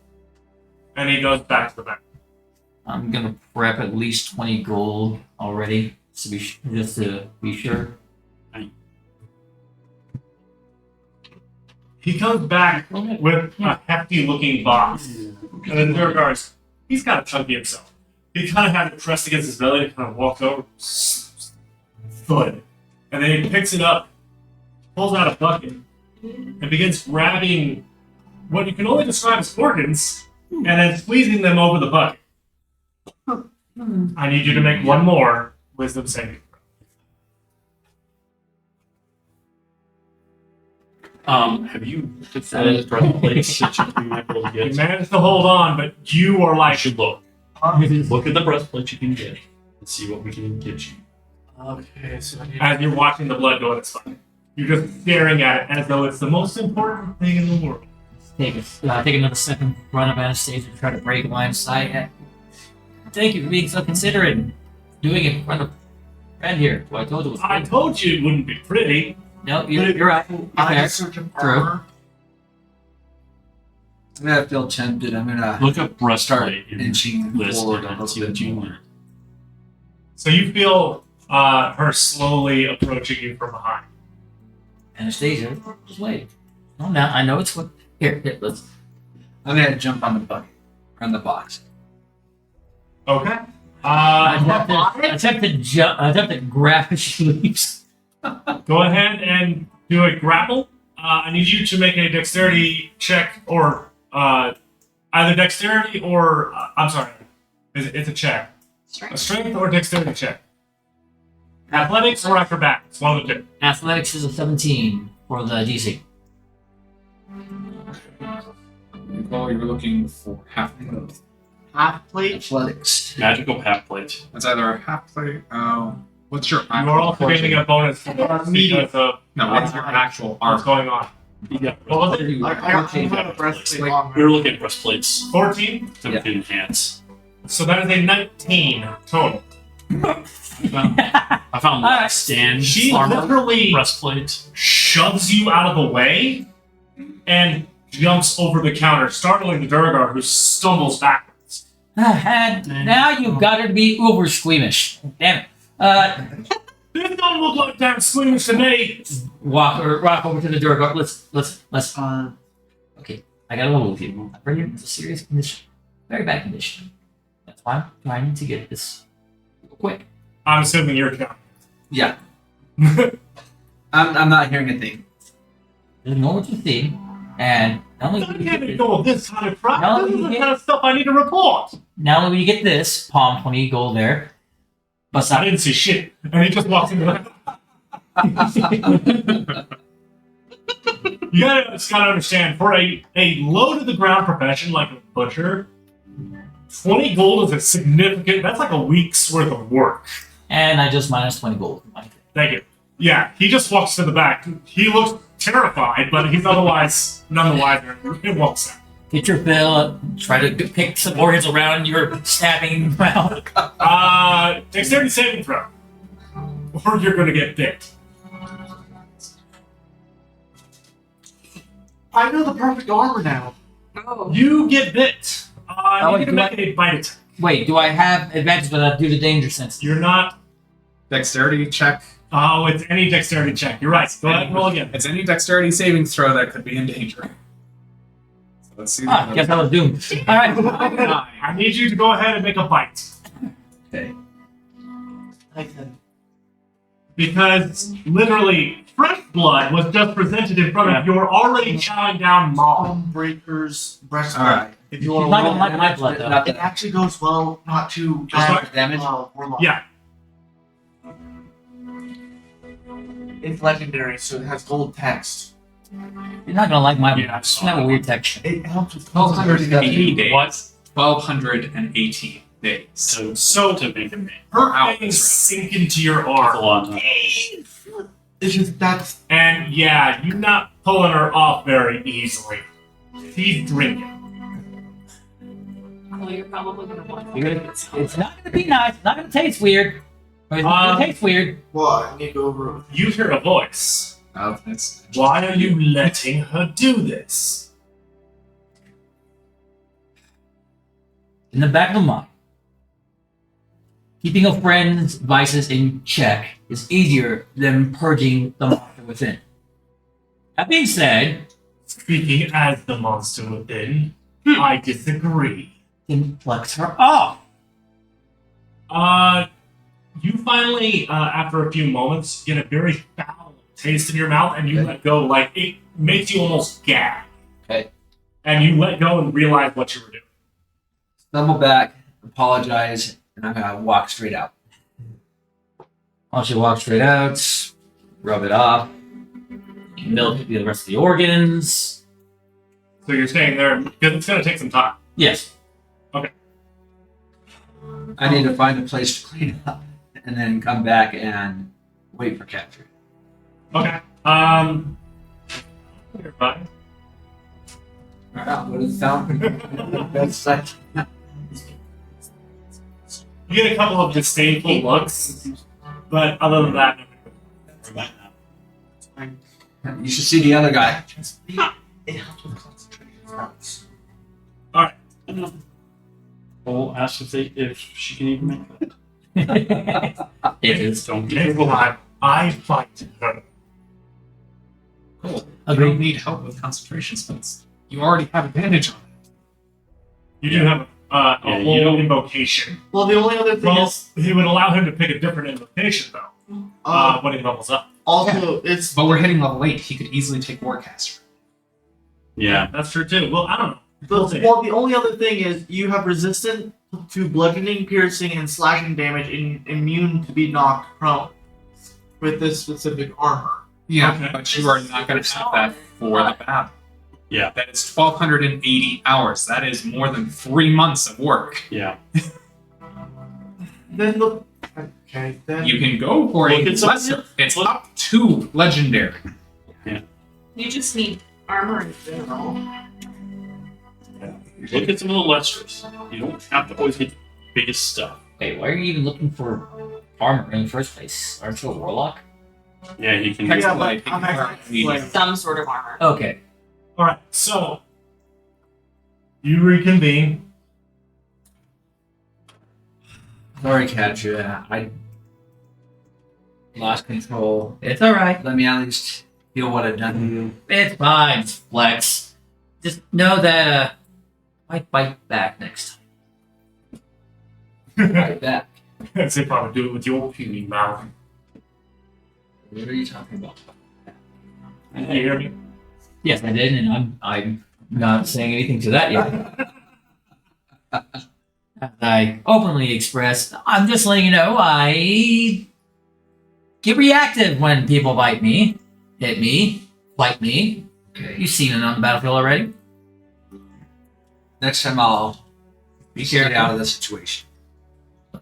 And he goes back to the back. I'm gonna prep at least 20 gold already, so just to be sure. He comes back with a hefty-looking box. And then Durgar's, he's kind of chunky himself. He kind of had it pressed against his belly and kind of walked over. Thud. And then he picks it up, pulls out a bucket, and begins grabbing what you can only describe as organs, and then squeezing them over the bucket. I need you to make one more wisdom saving throw. Have you decided breastplates that you can be able to You get? managed to hold on, but you are I like, should look. Look at the breastplate you can get and see what we can get you. okay, so as you're watching the blood go in its fire, you're just staring at it as though it's the most important thing in the world. Take another step in front of Anastasia and try to break line of sight. Thank you for being so considerate and doing it in front of a friend here, who I told you was I told you it wouldn't be pretty. No, you're right. You're I fair. search of True. armor. I'm gonna feel tempted. I'm gonna Look up start breastplate in inching list forward a and little see bit what you more. learn. So you feel her slowly approaching you from behind. Anastasia, just wait. Oh, now I know it's what. Here, let's. I'm gonna jump on the bucket, on the box. Okay. Attempt to grab his sleeves. Go ahead and do a grapple. I need you to make a dexterity check, or either dexterity or I'm sorry, it's a check, a strength or dexterity check. Athletics or acrobatics, one of the two. Athletics is a 17 for the DC. Nicole, you're looking for half plate. Half plate. Athletics. Magical half plate. That's either a half plate. What's your You are also getting a bonus Medium. because of No, what's your actual what's armor? going on. Yeah. What was it? I have a breastplate on. We were looking at breastplates 14. to enhance. So that is a 19 total. I found Alright. stand She armor literally breastplate. shoves you out of the way and jumps over the counter, startling the Durgar, who stumbles backwards. And now you've got her to be uber squeamish. Damn it. This don't look like damn squeamish to me. Walk over to the door. Go, let's. Okay, I got a level with you. I bring you into serious condition, very bad condition. That's why I'm trying to get this real quick. I'm assuming you're counting. Yeah. I'm not hearing a thing. Ignore what you think, and not only I will you can't get this, ignore this kind of crap. No, This is you the can't. kind of stuff I need to report. not only will you get this palm 20 gold there, but I didn't see shit. And he just walks into the... You gotta understand, for a low to the ground profession like a butcher, 20 gold is a significant, that's like a week's worth of work. and I just minus 20 gold. Thank you. Yeah, he just walks to the back. He looks terrified, but he's otherwise none the wiser. He walks out. Get your fill. Try to pick some organs around your stabbing round. Dexterity saving throw. Or you're gonna get bit. I know the perfect armor now. Oh. You get bit. I Oh, need wait, you to do make I- a bite attack. Wait, do I have advantage without due to danger sense? You're not. Dexterity check. Oh, it's any dexterity check. You're right. Go ahead and roll again. It's any dexterity saving throw that could be in danger. So let's see. Ah, guess I was doomed. All right. I need you to go ahead and make a bite. Okay. Because literally, fresh blood was just presented in front of your already chowing down mom. Breaker's breastplate. Alright. If you want She's not to gonna like my blood, though. Not it that actually goes well not to Just damage? Warlock. Yeah. It's legendary, so it has gold text. You're not gonna like my blood. Yeah, I It's saw have a that. weird texture. It helps with 1280 days. What? 1280 days. So to make it her Out things this sink into your a arm. lot. It's just that's And yeah, you're not pulling her off very easily. She's drinking. Oh, you're probably gonna want It's not gonna be nice. It's not gonna taste weird. Or it's not gonna taste weird. what I need to go over it with. You hear a voice. Oh, that's Why are you letting her do this? In the back of my mind, keeping a friend's vices in check is easier than purging the monster within. That being said, Speaking as the monster within, I disagree. can flex her off. You finally, after a few moments, get a very foul taste in your mouth, and you let go. Like it makes you almost gag. Okay. And you let go and realize what you were doing. stumble back, apologize, and I'm gonna walk straight out. While she walks straight out, rub it off, milk the rest of the organs. So you're staying there because it's gonna take some time. Yes. I need to find a place to clean up and then come back and wait for capture. Okay. You're fine. Alright, what is sound? That's like You get a couple of disdainful looks, but other than that, You should see the other guy. It helps with concentration spells. We'll ask if she can even make that. It is. Don't give Next her away. time, I fight her. Cool. You Agreed. don't need help with concentration spells. You already have advantage on it. You do have a Yeah, you whole don't- invocation. Well, the only other thing Well, is he would allow him to pick a different invocation, though, when he levels up. also it's But we're hitting level 8. He could easily take Warcaster. Yeah. That's true, too. Well, I don't know. We'll see. well, the only other thing is you have resistant to bludgeoning, piercing, and slashing damage, and immune to be knocked prone with this specific armor. Yeah, Okay. but you are not going to have that for the battle. Yeah. That is 1,280 hours. That is more than 3 months of work. Yeah. Then look. Okay, then You can go for Look a at some- lesser. It's up to legendary. You just need armor in general. Look at some of the lessers. You don't have to always get the biggest stuff. Wait, why are you even looking for armor in the first place? Aren't you a warlock? Yeah, you can. Yeah, Like, but I'm actually like Some sort of armor. Okay. All right, so you reconvene. Sorry, Katja. I lost control. It's alright. Let me at least feel what I've done to you. It's fine, Flex. Just know that, I might bite back next time. Like that. As if I would do it with your puny mouth. What are you talking about? Did you hear me? Yes, I did, and I'm not saying anything to that yet. As I openly expressed, I'm just letting you know I get reactive when people bite me, hit me, bite me. You've seen it on the battlefield already. Next time I'll Be get careful. out of this situation.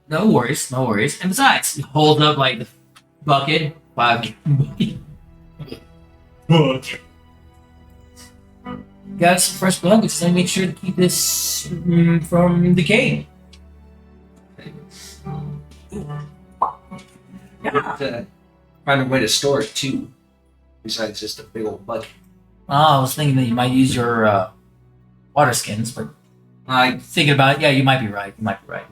No worries, no worries. And besides, he holds up like the bucket, 5 bucket. Good. Got some fresh blood, just to make sure to keep this from decaying. Yeah. Find a way to store it too. Besides just a big old bucket. I was thinking that you might use your water skins, but Like, thinking about it, yeah, you might be right. You might be right.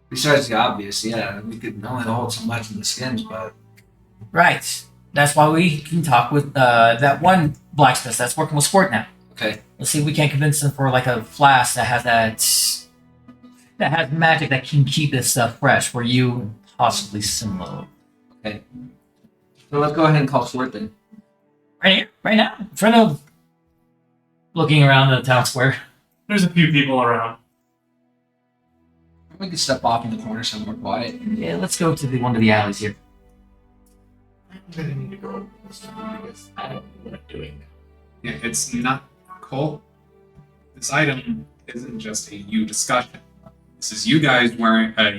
besides the obvious, yeah, we could only hold so much in the skins, but Right. That's why we can talk with that one blacksmith that's working with Squirt now. okay. Let's see if we can convince him for like a flask that has that has magic that can keep this stuff fresh for you and possibly Simlo. So let's go ahead and call Sword then. Right here, right now, in front of looking around the town square. There's a few people around. We could step off in the corner somewhere quiet. Yeah, let's go to one of the alleys here. I'm gonna need to go this time because I don't know what I'm doing. Yeah, it's not Cole. This item isn't just a you discussion. This is you guys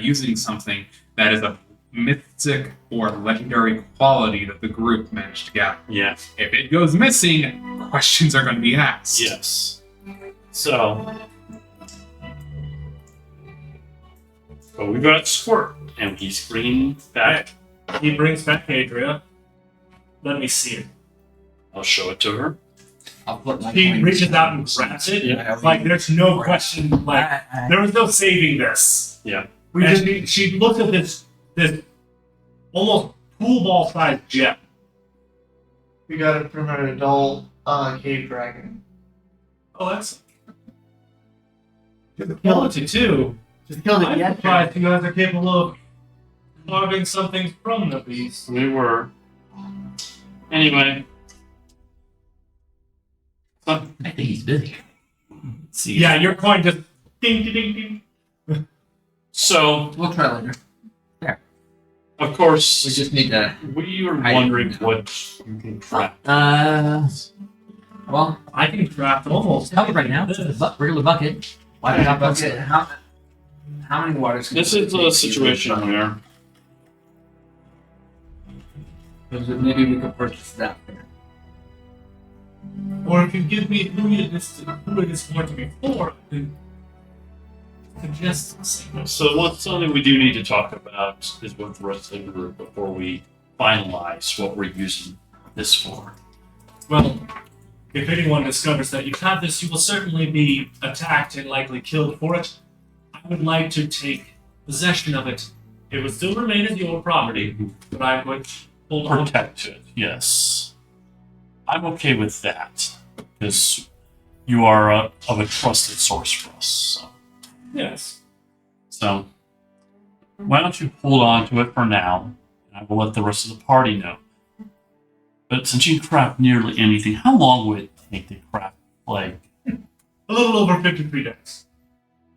using something that is a mythic or legendary quality that the group managed to gather. Yeah. If it goes missing, questions are going to be asked. Yes. So. But we've got Squirt, and he's bringing back. He brings back Adria. Let me see it. I'll show it to her. I'll put my He coins reaches in. out and grabs it. Yeah. Like there's no question. Like there was no saving this. Yeah. We just she looks at this almost pool ball sized jet. We got it from an adult cave dragon. Oh, that's quality too. Just killed it I'm yesterday. surprised you guys are capable of carving something from the beast. We were. Anyway. So, I think he's busy. Let's see. Yeah, your coin just ding ding ding ding. so We'll try later. of course, We just need to. we are I- wondering what you can craft. Well, I can craft almost covered right now. It's a regular bucket. Why not Bucket, bucket? how many waters? This is a situation where Maybe we could purchase that. Or if you give me who it is going to be for, then suggest something. So what's something we do need to talk about is with the rest of the group before we finalize what we're using this for? Well, if anyone discovers that you have this, you will certainly be attacked and likely killed for it. I would like to take possession of it. It would still remain as your property, but I would hold on. Protect it, yes. I'm okay with that, because you are of a trusted source for us. Yes. So, why don't you hold on to it for now, and I will let the rest of the party know. But since you craft nearly anything, how long would it take to craft, like, A little over 53 days.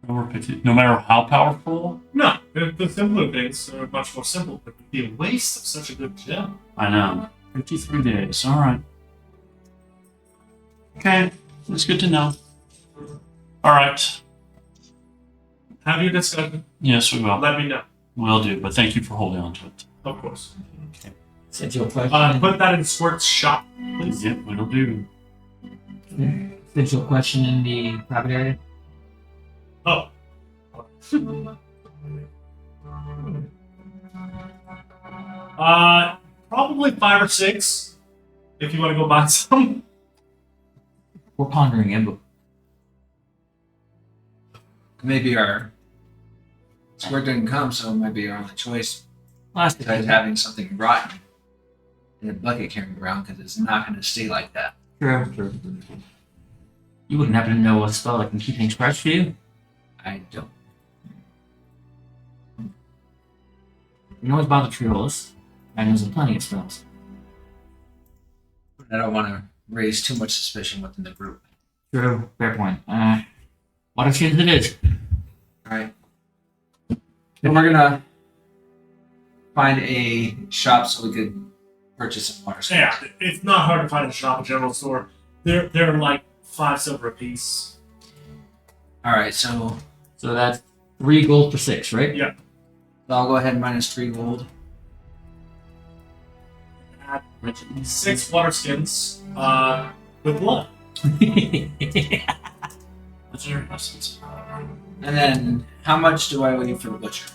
over 50, no matter how powerful? No, the simpler things are much more simple, but it would be a waste of such a good gem. I know. 53 days, alright. Okay, that's good to know. Alright, Have your discussion. yes, we will. Let me know. Will do, but thank you for holding on to it. Of course. Since your question, Put that in Squirt's shop, please. Yep, we'll do. since your question in the private area. Oh. Probably 5 or 6. If you want to go buy some. We're pondering it, but Maybe our squirt didn't come, so it might be our only choice last besides having something rotten in a bucket carrying around because it's not going to stay like that. True. You wouldn't happen to know a spell that can keep things fresh for you? I don't. You can always bother Triolis. I know there's plenty of spells. I don't want to raise too much suspicion within the group. True. Fair point. Water skins it is. All right. Then we're gonna find a shop so we could purchase some water skins. Yeah, it's not hard to find a shop, a general store. They're like 5 silver apiece. All right, so So that's 3 gold for 6, right? Yeah. I'll go ahead and minus 3 gold. Add 6 water skins with blood. What's your essence? And then how much do I owe you for the butcher?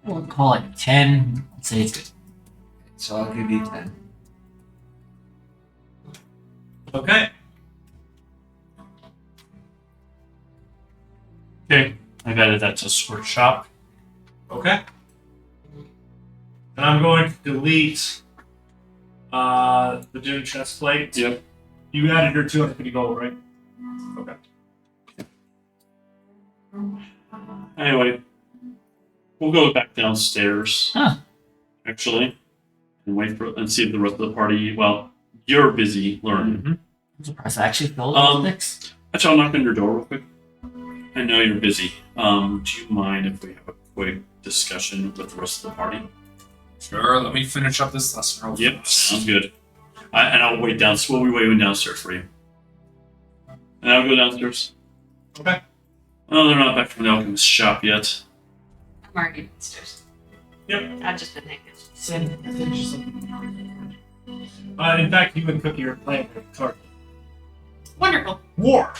We'll call it 10. I'd say it's good. So I'll give you 10. Okay. Okay, I've added that to Squirt Shop. Okay. And I'm going to delete the Dune chest plate. Yep. You added your 250 gold, right? Okay. Anyway, we'll go back downstairs. Huh. Actually, and wait for and see if the rest of the party. Well, you're busy learning. I'm surprised I actually filled Um, those sticks. Actually, I'll knock on your door real quick. I know you're busy. Do you mind if we have a quick discussion with the rest of the party? Sure, let me finish up this lesson real Yep, fast. sounds good. And I'll wait down. We'll be waiting downstairs for you. And I'll go downstairs. Okay. Oh, they're not back from the alchemist shop yet. I'm already downstairs. Yep. I've just been thinking. In fact, you and Cookie are playing with the card. Wonderful. War.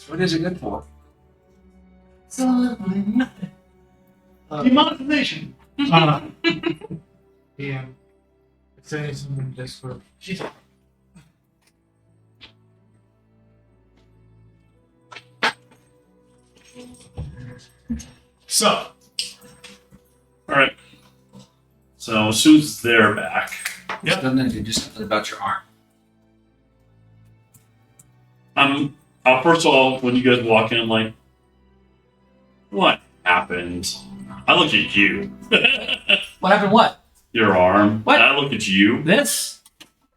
What is it good for? Absolutely nothing. Demonetization. Yeah. It's saying someone just for. So, Alright. So as soon as they're back. Yep. Doesn't it do something about your arm? First of all, when you guys walk in, I'm like, what happened? I look at you. What happened? What? Your arm. What? I look at you. This?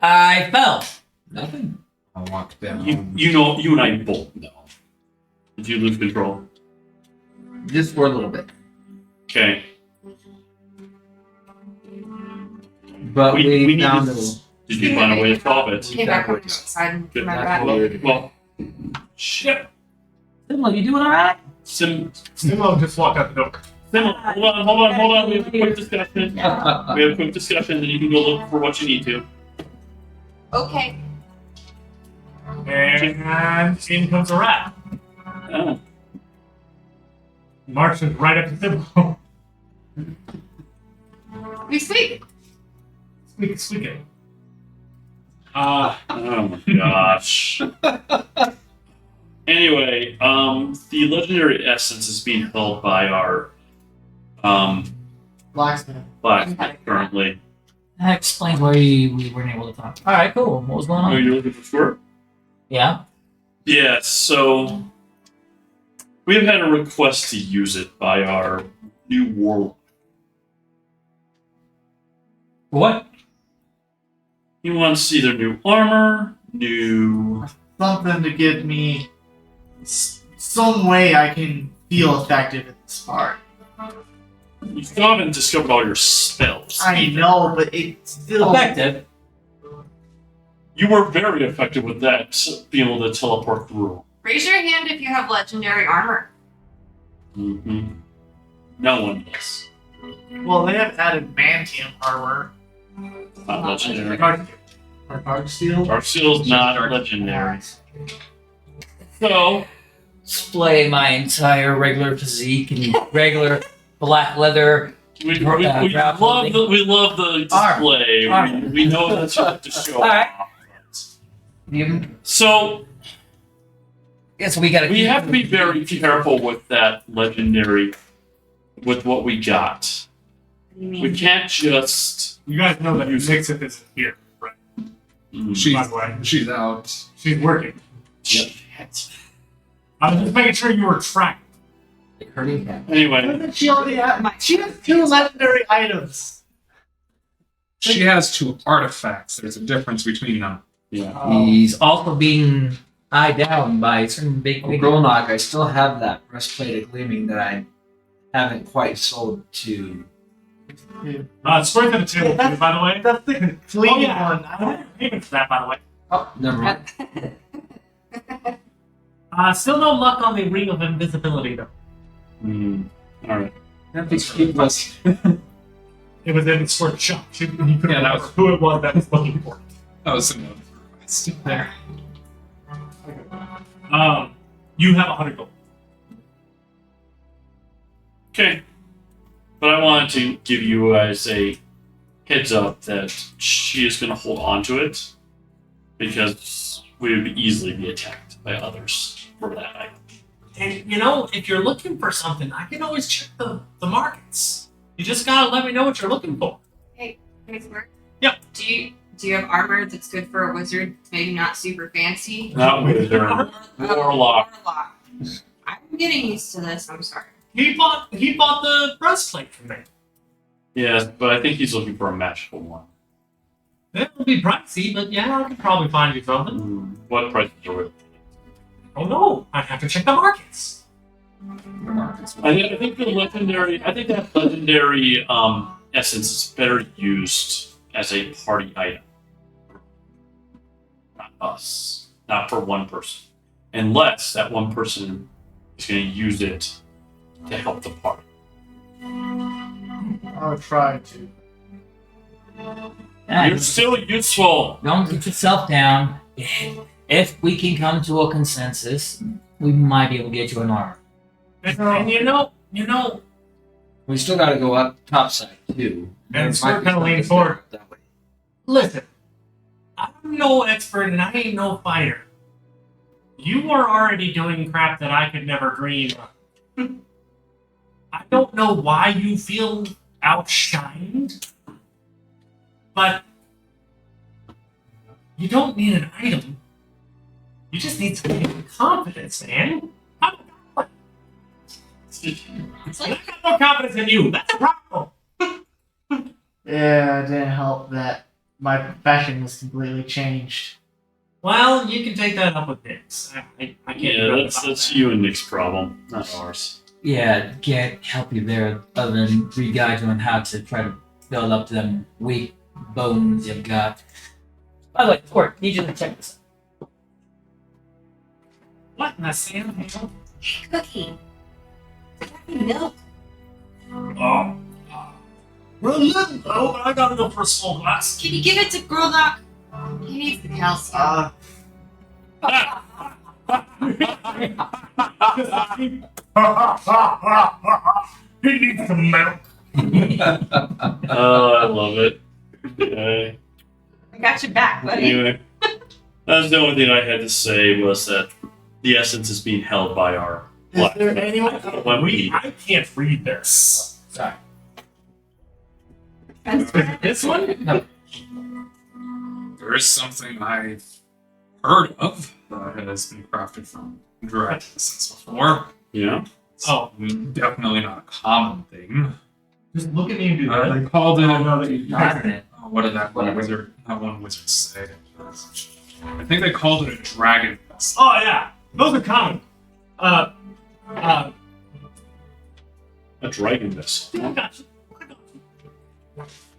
I fell. Nothing. I walked down. You and I both know. Did you lose control? Just for a little bit. Okay. But We we, need found to- a Did you find a way to solve it? Came back over outside and Good. my That's bad. weird. Well, shit. Simla, you doing alright? Stimo just walked out the door. Hold on. We have a quick discussion. We have a quick discussion, and you can go look for what you need to. Okay. And in comes a rat. Oh. Marches right up to Stimo. We speak. Squeak it. Oh my gosh. Anyway, the legendary essence is being held by our Blacksmith. blacksmith currently. That explains why we weren't able to talk. All right, cool. What was going Oh, on? you're looking for squirt? Yeah. Yeah, so we've had a request to use it by our new warlock. What? He wants either new armor, new. Something to give me some way I can feel effective in this part. You still haven't discovered all your spells. I either. know, but it's still. Effective. You were very effective with that, being able to teleport through. Raise your hand if you have legendary armor. Mm-hmm. No one does. Well, they have added Mantium armor. Not legendary. Dark Steel? Dark Seal's not legendary. So, Display my entire regular physique and regular black leather. we Grab love the display. Arm. We know that's what to show Alright. off. You, So, guess we gotta. we keep- have to be very careful with that legendary, with what we got. We can't just. You guys know that Nixith isn't here, right? She's By the way, she's out. she's working. Shit. I was just making sure you were tracked. Anyway, Doesn't she already have? She has 2 legendary items. She has 2 artifacts. There's a difference between them. yeah. He's also being eyed down by certain big. Well, Grolnok, I still have that breastplate of gleaming that I haven't quite sold to. It's worth the table, Yeah, by the way. That's the clean Oh, yeah. one. I don't have payment for that, by the way. Oh, never mind. Still no luck on the Ring of Invisibility, though. All right. Keep us. It was in Sword Shop. He couldn't Yeah, that remember who it was that was looking for it. That was another request. There. You have 100 gold. Okay. But I wanted to give you guys a heads up that she is going to hold on to it because we would easily be attacked by others for that item. And, if you're looking for something, I can always check the markets. You just gotta let me know what you're looking for. Yep. Do you have armor that's good for a wizard? Maybe not super fancy. Not wizard. Warlock. Warlock. I'm getting used to this. I'm sorry. He bought the breastplate from me. Yes, but I think he's looking for a magical one. It'll be pricey, but yeah, I could probably find you something. What price are we? Oh no, I'd have to check the markets. I think the legendary. I think that legendary essence is better used as a party item. Not us. Not for one person. Unless that one person is going to use it to help the party. I'll try to. You're still useful. Don't get yourself down. If we can come to a consensus, we might be able to get you an armor. And you know, We still got to go up topside too. And There might we're be gonna lean something forward. that way. listen, I'm no expert and I ain't no fighter. You were already doing crap that I could never dream of. I don't know why you feel outshined, but you don't need an item. You just need some confidence, man. How about that? I got more confidence in you. That's a problem. Yeah, it didn't help that my profession was completely changed. Well, you can take that up with Nix. I can't do Yeah, nothing that's about that. you and Nick's problem, not ours. Yeah, can't help you there other than re-guide you on how to try to build up them weak bones you've got. By the way, Court, need you to check this out. What in the sand? Hell? Cookie. Milk. Oh. Oh, I gotta go for a small glass. Can you give it to Grolnok? He needs the calcium. He needs some milk. Oh, I love it. Uh, I got your back, buddy. anyway, that's the only thing I had to say was that the essence is being held by our Is black. there anyone? When we I can't read this. Sorry. This one? There is something I've heard of that has been crafted from dragon essence before. Yeah. Oh, Definitely not a common thing. just look at me and do that. They called it. Oh, no, that you What did that one wizard? That one wizard say? I think they called it a dragon vessel. Oh yeah, those are common. Uh, A dragon vessel. I got you.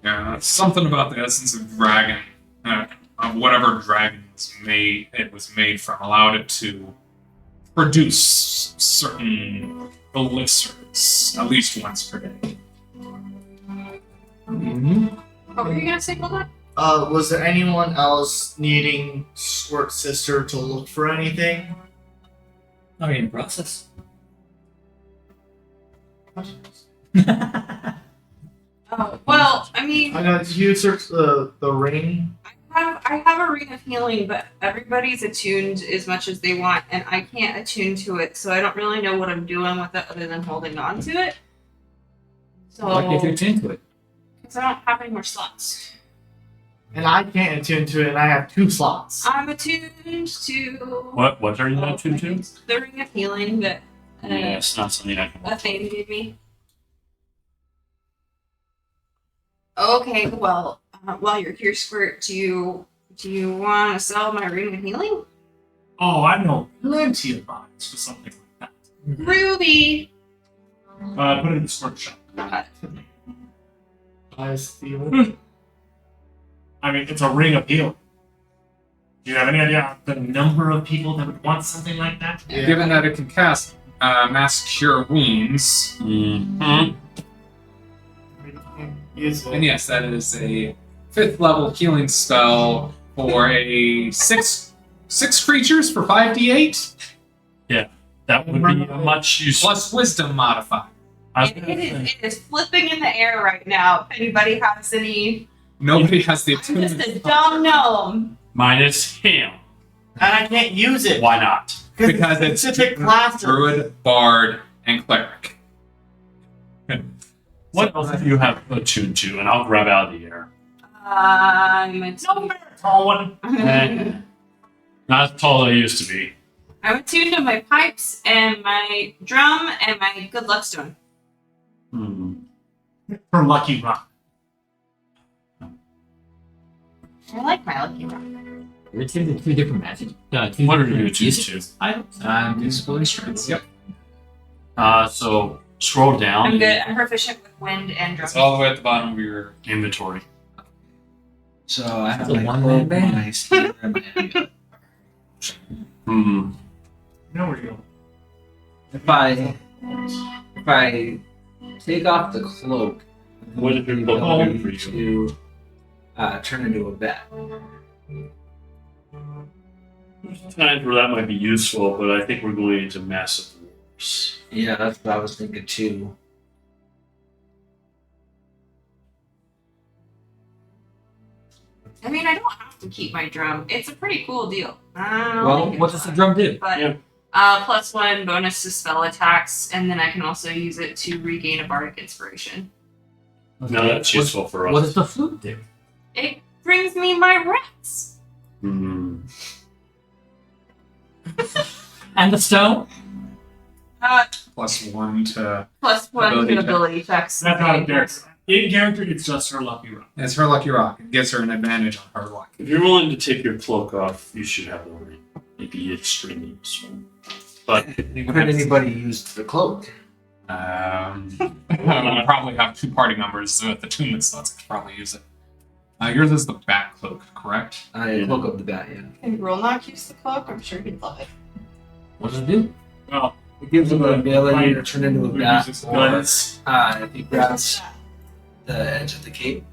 Yeah, something about the essence of dragon, of whatever dragon was made. It was made from allowed it to produce certain elixirs at least once per day. What were you gonna say, hold on? Was there anyone else needing Squirt's sister to look for anything? Already in process. Oh, well, I mean, I got you search the ring. I have a ring of healing, but everybody's attuned as much as they want, and I can't attune to it, so I don't really know what I'm doing with it other than holding on to it. So, Why can't you attune to it? because I don't have any more slots. And I can't attune to it, and I have 2 slots. I'm attuned to What are you attuned to? the ring of healing that Yeah, it's not something I can. a thing gave me. Okay, well, while you're here, Squirt, do you want to sell my ring of healing? Oh, I know plenty of buys for something like that. Ruby. Put it in the squirt shop. I steal. I mean, it's a ring of healing. Do you have any idea the number of people that would want something like that? Yeah. Given that it can cast mass cure wounds, Mm-hmm. Use and it. yes, that is a 5th level healing spell for a 6 creatures for 5d8 That would be a much useful. plus wisdom modifier. It is flipping in the air right now. If anybody has any, Nobody has the I'm just attunement a dumb gnome. Minus him. And I can't use it. Why not? because it's specific classes. druid, bard, and cleric. What else do you have attuned to? And I'll grab out of the air. It's No fair, tall one. Eh, not as tall as I used to be. I'm attuned to my pipes and my drum and my good luck stone. Hmm. For Lucky Rock. I like my lucky rock. You're attuned to 2 different magic. What are you attuned uses? to? Items? Musical instruments. Yep. So scroll down. I'm good. I'm proficient with wind and drum. It's all the way at the bottom of your. Inventory. So I have It's a my one-man cloak, band. my spear, and my amulet. Hmm. Now where you If I take off the cloak, What did your cloak do for you? to turn into a bat. There's times where that might be useful, but I think we're going into massive wars. Yeah, that's what I was thinking too. I mean, I don't have to keep my drum. It's a pretty cool deal. I don't Well, think what it's does the fun. drum do? But Yeah. +1 bonus to spell attacks, and then I can also use it to regain a bardic inspiration. No, that's useful for us. What does the flute do? It brings me my rats. Hmm. And the stone? +1 to. +1 Ability to check. ability checks. That's not a character. In character, it's just her Lucky Rock. It's her lucky rock. It gives her an advantage on her luck. If you're willing to take your cloak off, you should have the ring. It'd be extremely useful. But When did anybody use the cloak? We probably have 2 party members, so at the attunement slots, I could probably use it. Yours is the bat cloak, correct? Cloak of the bat, yeah. Can Rolnock use the cloak? I'm sure he'd love it. What does it do? Well, It gives him the ability to turn into a bat, uses or guns. if he grabs the edge of the cape,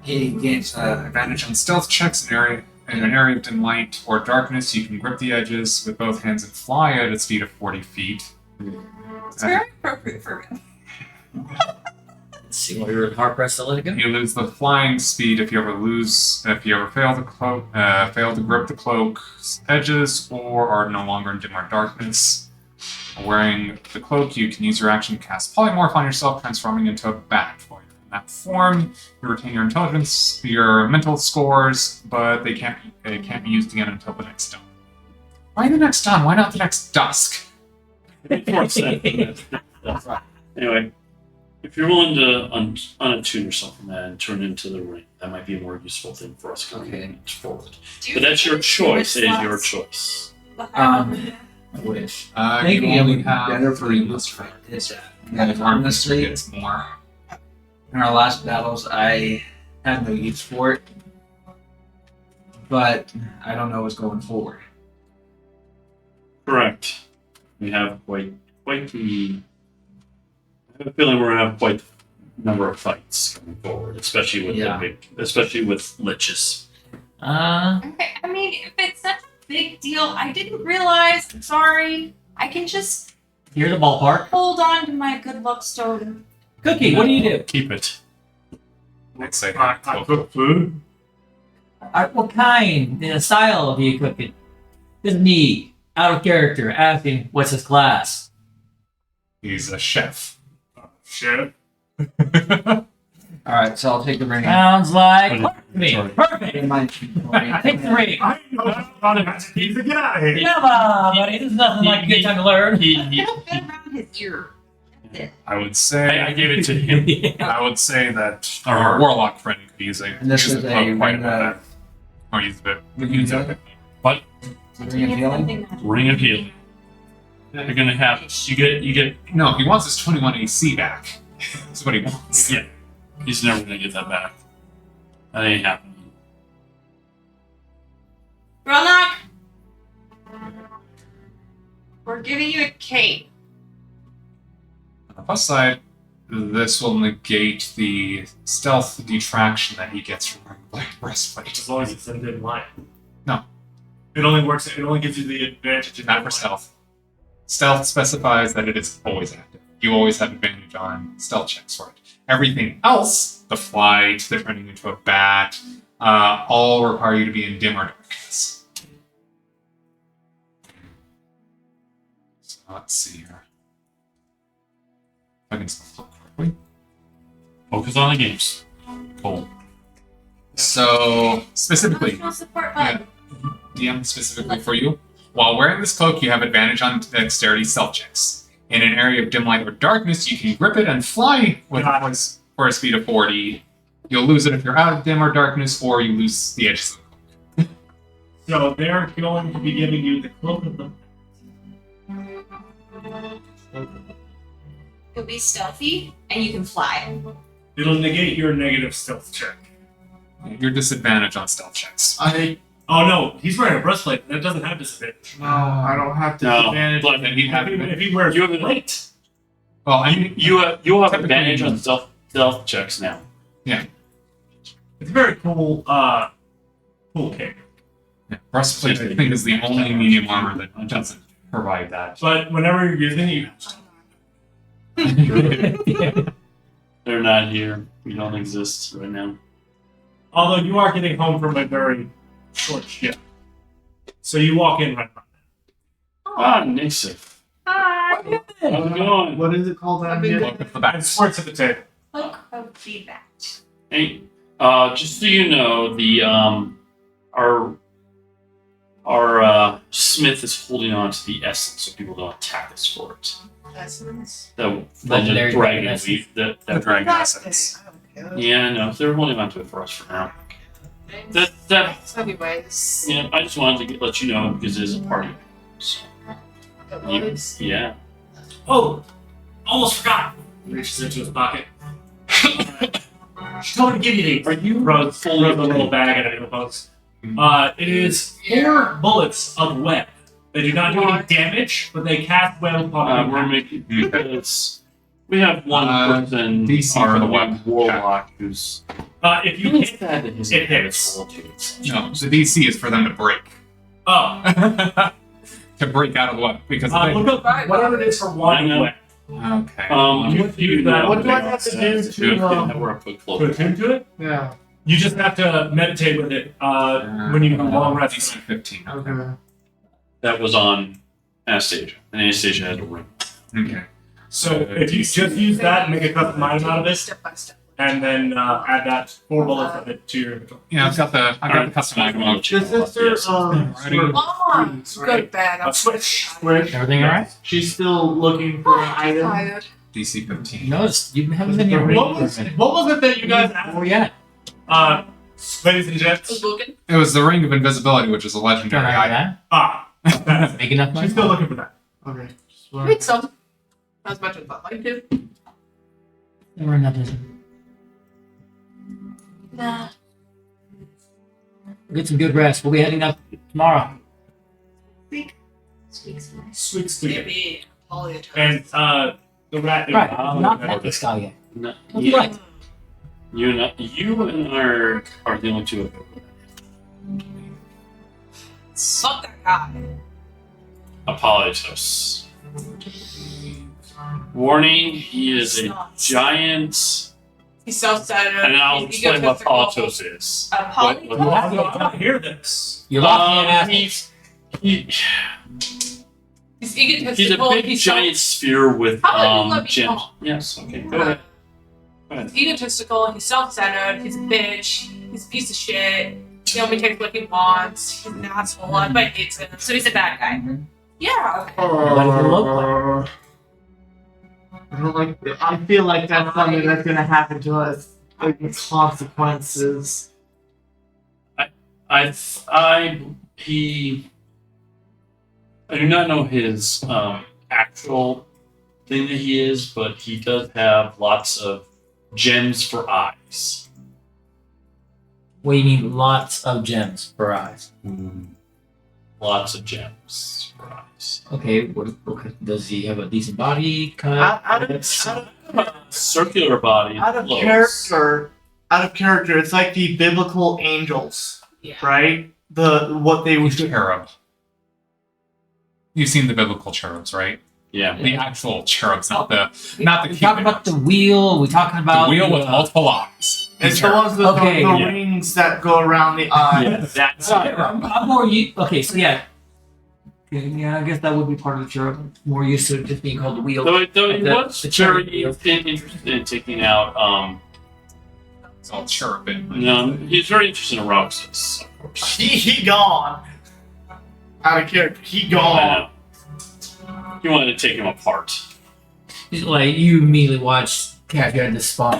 he gains Advantage on stealth checks in an area of dim light or darkness. You can grip the edges with both hands and fly at a speed of 40 feet. It's very appropriate for me. Let's see why you're hard pressed to let it go. You lose the flying speed if you ever fail to grip the cloak's edges, or are no longer in dim or darkness. Wearing the cloak, you can use your action to cast polymorph on yourself, transforming into a bat. While you're in that form, you retain your intelligence, your mental scores, but they can't be used again until the next dawn. Why the next dawn? Why not the next dusk? Anyway, if you're willing to unattune yourself from that and turn into the ring, that might be a more useful thing for us going forward. But that's your choice. It is your choice. I wish. Thank You you. only have Better for 3 you. plus practice. And honestly, It's more. in our last battles, I had no use for it. But I don't know what's going forward. Correct. We have quite the. I have a feeling we're gonna have quite the number of fights coming forward, especially with especially with liches. Okay, I mean, if it's such a big deal, I didn't realize. I'm sorry. I can just Here's the ballpark. hold on to my good luck stone. Cookie, what do you do? Keep it. I'd say I cook food. What kind, the style do you cook it? This is me, out of character, asking what's his class. he's a chef. Chef. Alright, so I'll take the ring. Sounds like me. Sorry. Perfect. Take the ring. I know how to magic pizza. Get out of here. Come on, buddy. This is nothing like a good time to learn. It'll fit around his ear. I would say I gave it to him. I would say that our warlock friend could use a And this is quite a a ring bit. of- Or use a bit. Ring Use of a bit. Ring of healing? Ring of healing. You're gonna have you get. No, he wants his 21 AC back. That's what he wants. Yeah. He's never gonna get that back. That ain't happening. Rolnock, we're giving you a cape. On the plus side, this will negate the stealth detraction that he gets from wearing the black breastplate. As long as it's in dim light. No. It only works. It only gives you the advantage. In Not dim for light. stealth. Stealth specifies that it is always active. You always have advantage on stealth checks for it. Everything else, the flight, the turning into a bat, all require you to be in dim or darkness. So let's see here. If I can spell it correctly. Focus on the games. Cool. So specifically, Emotional support button. DM specifically for you. While wearing this cloak, you have advantage on dexterity stealth checks. In an area of dim light or darkness, you can grip it and fly with for a speed of 40. You'll lose it if you're out of dim or darkness, or you lose the edges of the cloak. So they're going to be giving you the cloak of the. You'll be stealthy and you can fly. It'll negate your negative stealth check. Your disadvantage on stealth checks. Oh no, he's wearing a breastplate. That doesn't have disadvantage. No, I don't have No, disadvantage. but And he'd have If he wears You have plate, well, I mean, you have Typically- advantage on stealth checks now. it's a very cool, cool cape. breastplate I think is the only medium armor that doesn't provide that. But whenever you're using it, you They're not here. We don't exist right now. although you are getting home from a very short shift, so you walk in right now. Ah, Nisif. Hi. How's it going? What is it called down here? Look at the And back. squirts at the table. Cloak of feedback. Hey, just so you know, the our smith is holding on to the essence so people don't attack us for it. The Legendary dragon essence. weave, that Dragon That's essence. it. I don't care. yeah, no, they're holding on to it for us for now. That So anyways, yeah, I just wanted to let you know because it is a party. So, it was. yeah. Oh, almost forgot. Reaches into his pocket. She's going to give you these. Are you Throws a little bag at it. Folks. It is 4 bullets of web. They do not do any damage, but they cast web upon We're you. making it's we have one person, DC our for the new web. warlock, who's If you hit, sad that his it inheritance hits. fortitudes. No, the DC is for them to break. oh, To break out of the web. Because look up whatever it is for one I know. web. Okay. You What do I have to do to, we're up to Put close. a tune to it? Yeah. You just have to meditate with it when you have long rests. DC 15. Okay. That was on Anastasia, and Anastasia has a ring. Okay. So if you just use that, make a custom item out of it, Step by step. and then add that 4 bullets of it to your inventory. Yeah, I've got the custom item on. The sister, Mom, good bag. I'm Switch. Everything all right? She's still looking for an item. tired. DC 15. Notice you haven't been here. What was it that you guys asked? Where you at? Ladies and gents. Looking. It was the Ring of Invisibility, which is a legendary Trying item. that? Make enough money? She's still looking for that. Okay. Make some. As much as I'd like to. Or another. Nah. Get some good rest. We'll be heading up tomorrow. Sweet sleep. Maybe. And the rat. Right. Not met this guy yet. No, What's he like? you and I are the only two. Fuck that guy. Apologies. Warning: he is a giant, He's self-centered. and I'll he's explain what egotistical. Politos is. A What- what- I don't hear this. You're locking in he's he, He's egotistical. he's a big giant sphere with How about you let me gems. talk? Yes. Okay. Go ahead. He's egotistical. He's self-centered. He's a bitch. He's a piece of shit. He only takes what he wants. He's an asshole. Everybody hates him. So he's a bad guy. Yeah. What does it look like? I don't like. I feel like that's something that's gonna happen to us. Like the consequences. I do not know his actual thing that he is, but he does have lots of gems for eyes. What do you mean, lots of gems for eyes? Lots of gems for eyes. Okay, what does he have a decent body cut? Circular body. Out of close. character, it's like the biblical angels, Yeah. right? What they would He's cherub. You've seen the biblical cherubs, right? Yeah. The actual cherubs, not the We talking about the wheel. We talking about the wheel with multiple eyes. It's The the cherub. ones with Okay, the yeah. rings that go around the eyes. Yeah, that's I'm more okay, so yeah. Yeah, I guess that would be part of the cherub. More used to just being called the wheel. Though he The- was the cherub very wheel. interested in taking out. It's all cherubim. No, he's very interested in Roxas, of course. He gone. Out of character. He I gone. know. He wanted to take him apart. Like you immediately watch Cat had this spot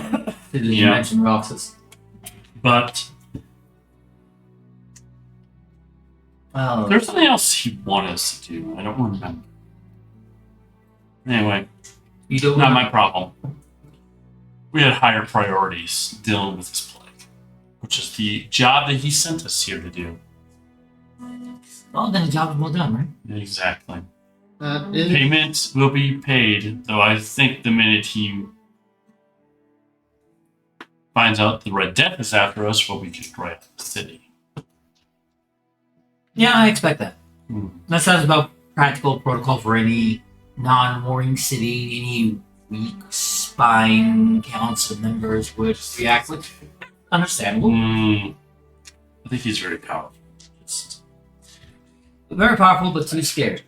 to the Yeah. dimension Roxas. But Oh, there's something else he wanted us to do. I don't remember. Anyway, you don't not my problem. We had higher priorities dealing with this plague, which is the job that he sent us here to do. Oh, then the job is well done, right? Exactly. That is Payment will be paid, though I think the minute he finds out the Red Death is after us, we'll be kicked right out of the city. Yeah, I expect that. Hmm. That sounds about practical protocol for any non-warring city. Any weak spine council members would react with understandable. I think he's very powerful. Just, Very powerful, but too scared.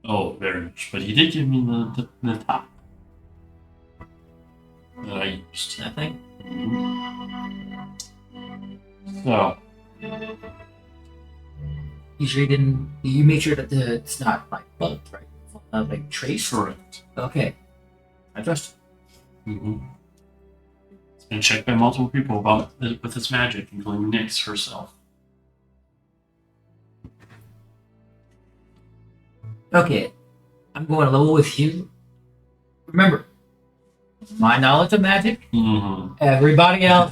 oh, very much. But he did give me the top that I used. I think. So, You sure you didn't? You made sure that it's not like bugged, right? Like trace. correct. Okay. I trust. Mm-hmm. It's been checked by multiple people about with its magic, including Nyx herself. Okay. I'm going to level with you. Remember, my knowledge of magic. Mm-hmm. Everybody else.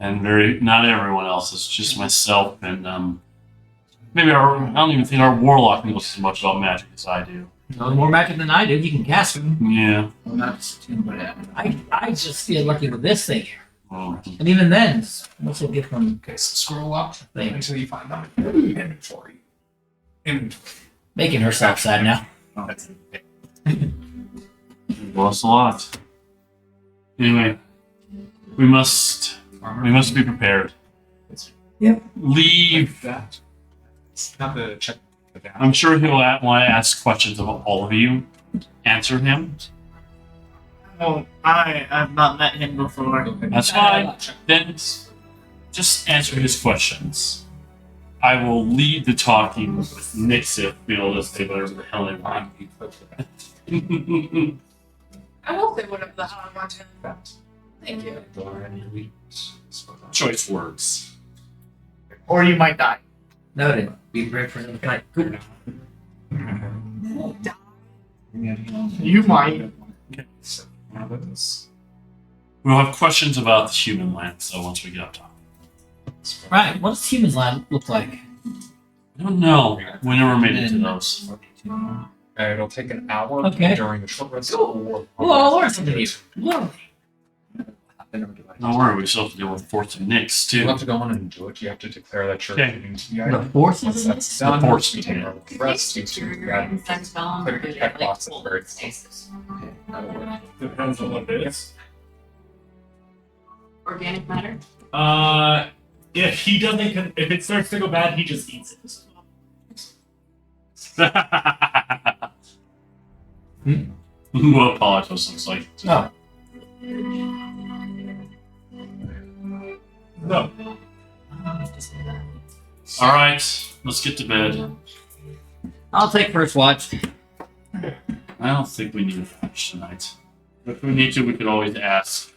And not everyone else. It's just myself and maybe I don't even think our warlock knows as much about magic as I do. No more magic than I do. You can cast them. Yeah. Well, not just two, but I just feel lucky with this thing here. Mhm. And even then, what's it get from Okay, so scroll up thing? until you find out inventory. Inventory. Making herself sad now. Oh, that's We've lost a lot. Anyway, we must be prepared. Yep. Leave. That. It's not the check. I'm sure he'll want to ask questions of all of you. Answer him. Well, I have not met him before. That's fine. Then just answer his questions. I will lead the talking with Nixit, be able to say whatever the hell they want. I will say whatever the hell I want to. Thank you. Choice words. Or you might die. Noted. Be prepared for another fight. Good. You might. We'll have questions about the human land, so once we get up top. Right. What does human land look like? I don't know. We never made it to those. It'll take an hour Okay. during the short rest. Oh, I'll learn something new. Lovely. Don't worry, we still have to deal with Force and Nix, You too. have to go on and do it. You have to declare that you're Okay. moving to the The island. forces Once of that's this? done, Force you take yeah. a rest. You do grab and Sense film, click or the do they check have, like, box at the very top. stasis? Depends on what it is. Organic matter? If he doesn't, if it starts to go bad, he just eats it. What Politos looks like. Oh. No. All right, let's get to bed. I'll take first watch. I don't think we need a match tonight. If we need to, we could always ask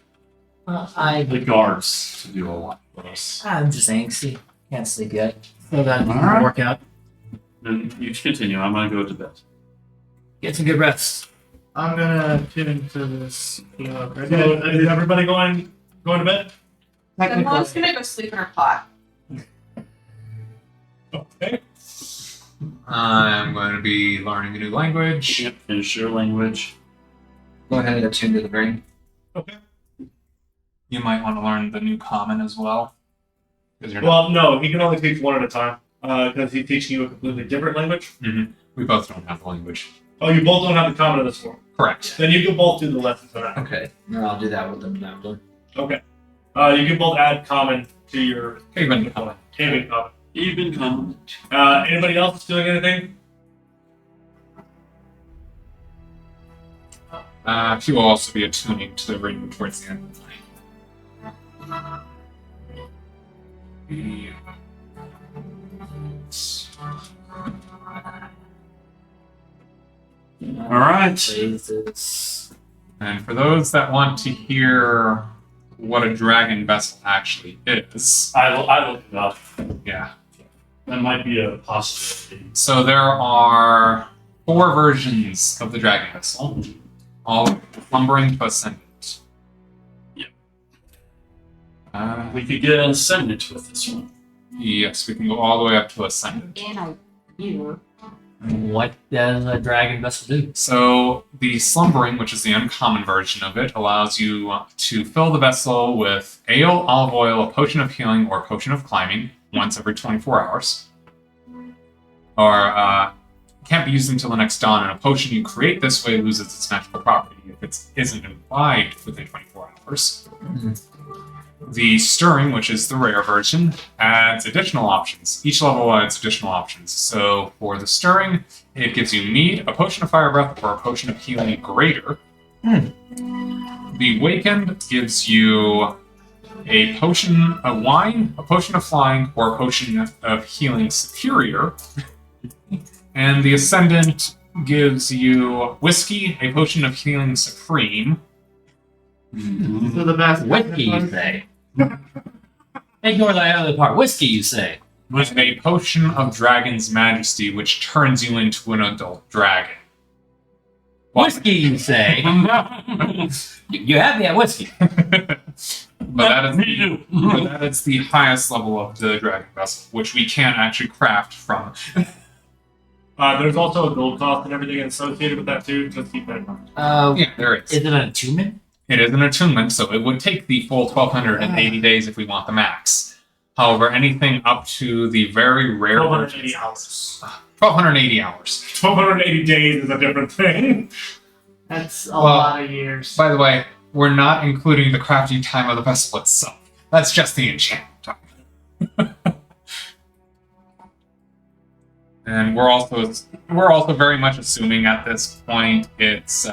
the guards to do a lot for us. I'm just angsty. Can't sleep yet. Still got All right. to work out. Then you continue. I'm gonna go to bed. Get some good rest. I'm gonna tune into this. So, is everybody going to bed? Then Mom's gonna go sleep in her pot. Okay. I'm going to be learning a new language. Yep. Finish your language. Go ahead and attune to the brain. Okay. You might want to learn the new common as well. 'Cause you're not- Well, no, he can only teach one at a time because he's teaching you a completely different language. we both don't have the language. Oh, you both don't have the common in this form. Correct. Then you can both do the lessons on that. Okay. No, I'll do that with them now. Okay. You can both add common to your Even common. Haven common. Even come. Anybody else doing anything? He will also be attuning to the ring towards the end of the night. All right. Jesus. And for those that want to hear what a dragon vessel actually is, I looked it up. yeah. That might be a possibility. So there are 4 versions of the dragon vessel, all slumbering to ascendant. Yep. Uh, We could get an ascendant with this one. yes, we can go all the way up to ascendant. What does a dragon vessel do? So the slumbering, which is the uncommon version of it, allows you to fill the vessel with ale, olive oil, a potion of healing, or a potion of climbing once every 24 hours. Or can't be used until the next dawn, and a potion you create this way loses its magical property if it isn't imbibed within 24 hours. The stirring, which is the rare version, adds additional options. Each level adds additional options. So for the stirring, it gives you mead, a potion of fire breath, or a potion of healing greater. The wakened gives you a potion of wine, a potion of flying, or a potion of healing superior. And the ascendant gives you whiskey, a potion of healing supreme. So the best. Whiskey, you say? Ignore the other part. Whiskey, you say? With a potion of dragon's majesty, which turns you into an adult dragon. Whiskey, you say? You have me at whiskey. But that is Me the, too. but that is the highest level of the dragon vessel, which we can't actually craft from. There's also a gold cost and everything associated with that too. Just keep that in mind. Yeah, there is. Is it an attunement? It is an attunement, so it would take the full 1,280 days if we want the max. However, anything up to the very rare 1280 hours. 1,280 hours. 1280 days is a different thing. That's a Well, lot of years. By the way, we're not including the crafting time of the vessel itself. That's just the enchantment time. And we're also very much assuming at this point it's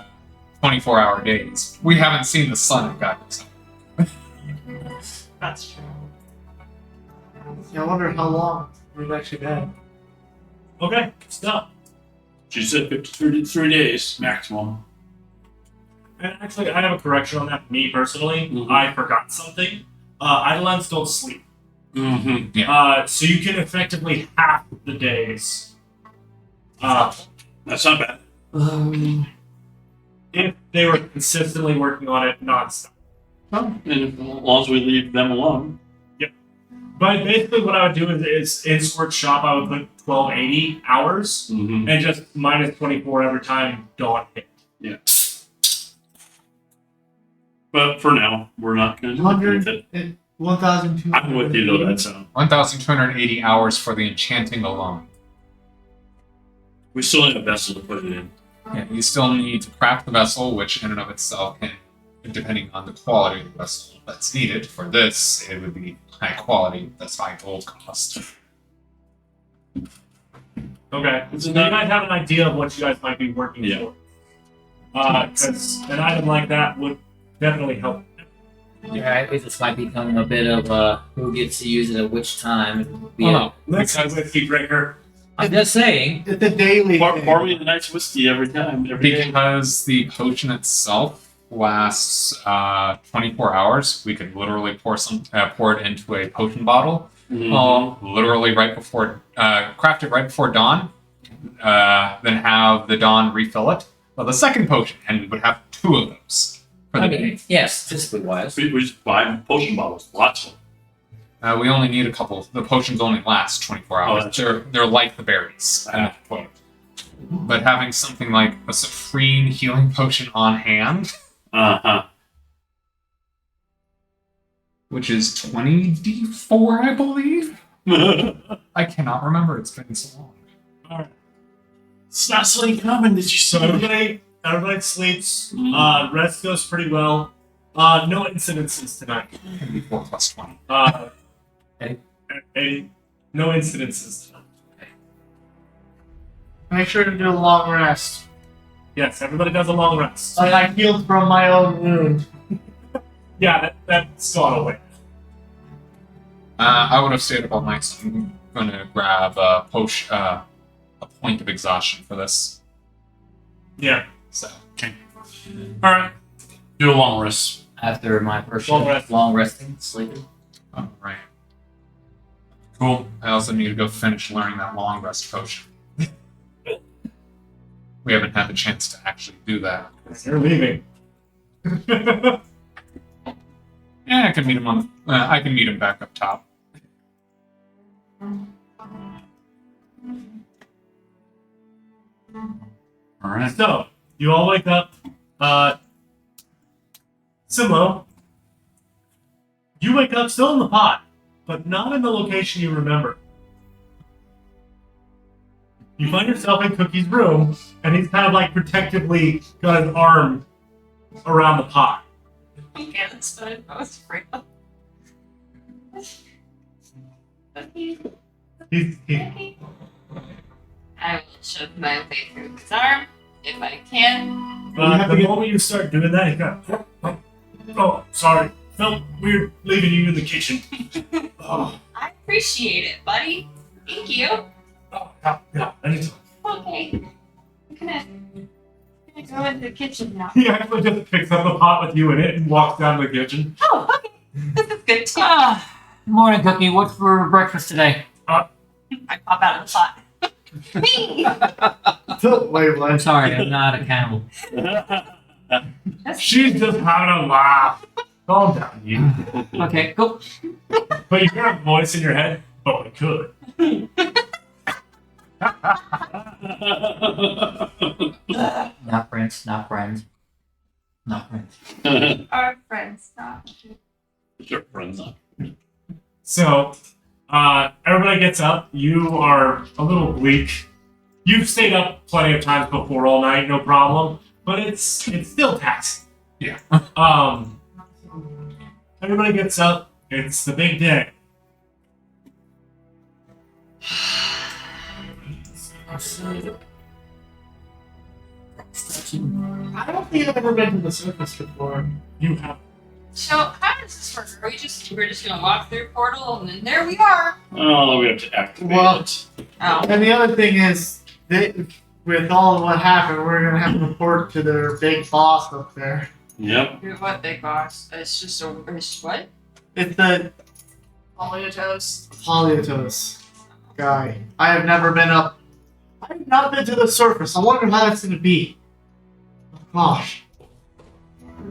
24-hour days. We haven't seen the sun at God's That's true. I wonder how long we've actually been. Okay, stop. She said 53 days maximum. And actually, I have a correction on that. Me personally, Mhm. I forgot something. Eidolons don't sleep. Mm-hmm. So you can effectively half the days. That's not bad. If they were consistently working on it nonstop. And as long as we leave them alone. But basically, what I would do is in Squirt Shop, I would put 1280 hours Mm-hmm. and just minus 24 every time dawn hit. But for now, we're not going to do anything with it. 1,200. I'm with you though, that sound. 1,280 hours for the enchanting alone. We still need a vessel to put it in. Yeah, you still need to craft the vessel, which in and of itself can, depending on the quality of the vessel that's needed. For this, it would be high quality, that's high gold cost. Okay. It's So you not- guys have an idea of what you guys might be working Yeah. for. Because an item like that would definitely help. Yeah, I think this might become a bit of who gets to use it at which time. Oh no, Listen, because, whiskey drinker. I'm just saying. It's a daily thing. Pour me the nice whiskey every time, every day. because the potion itself lasts 24 hours, we could literally pour it into a potion bottle. Mhm. Literally right before, craft it right before dawn, then have the dawn refill it. Well, the second potion, and we would have 2 of those for the I day. mean, yes, physically wise. We just buy potion bottles, lots of them. We only need a couple. The potions only last 24 Oh, hours. that's They're like the berries. Quote. But having something like a supreme healing potion on hand, Uh-huh. which is 20d4, I believe. I cannot remember. It's been so long. It's not something common, did you So say? everybody sleeps. Mhm. Rest goes pretty well. No incidences tonight. It can be 4 plus 20. No incidences tonight. Make sure to do a long rest. Yes, everybody does a long rest. I healed from my own wound. Yeah, that's gone away. I would have stayed up all night, so I'm going to grab a point of exhaustion for this. Yeah. So, All right. Do a long rest. After my first Long shift, rest. long resting, sleeping. all right. Cool. I also need to go finish learning that long rest potion. We haven't had the chance to actually do that. You're leaving. Yeah, I can meet him on. I can meet him back up top. All right. So, you all wake up. Simo, you wake up still in the pot, but not in the location you remember. You find yourself in Cookie's room, and he's kind of like protectively got his arm around the pot. Okay, that's fine. I was afraid of. Okay. He I will shove my way through his arm if I can. the moment you start doing that, he got. Oh, sorry. Felt weird leaving you in the kitchen. Oh, I appreciate it, buddy. Thank you. yeah, anytime. Okay. I'm gonna go into the kitchen now. He actually just picks up the pot with you in it and walks down to the kitchen. Oh, okay. This is good too. Morning, Cookie. What's for breakfast today? I pop out of the pot. Me! Wait, I'm what? sorry, I'm not a cannibal. She's just having a laugh. Calm down, you. Okay, cool. But you hear a voice in your head. Oh, I could. Not friends, not friends. Not friends. Our friends. Not. Your friends up. So, everybody gets up. You are a little weak. You've stayed up plenty of times before all night, no problem. but it's still taxing. Yeah. Everybody gets up. It's the big day. I don't think I've ever been to the surface before. You have. So how does this work? We're just gonna walk through portal and then there we are. Oh, we have to activate Well- it. Oh. And the other thing is, with all of what happened, we're gonna have to report to their big boss up there. Yep. What big boss? It's just a it's what? It's the Polyatos. Polyatos guy. I have never been up. I have not been to the surface. I wonder how that's gonna be. Oh, gosh.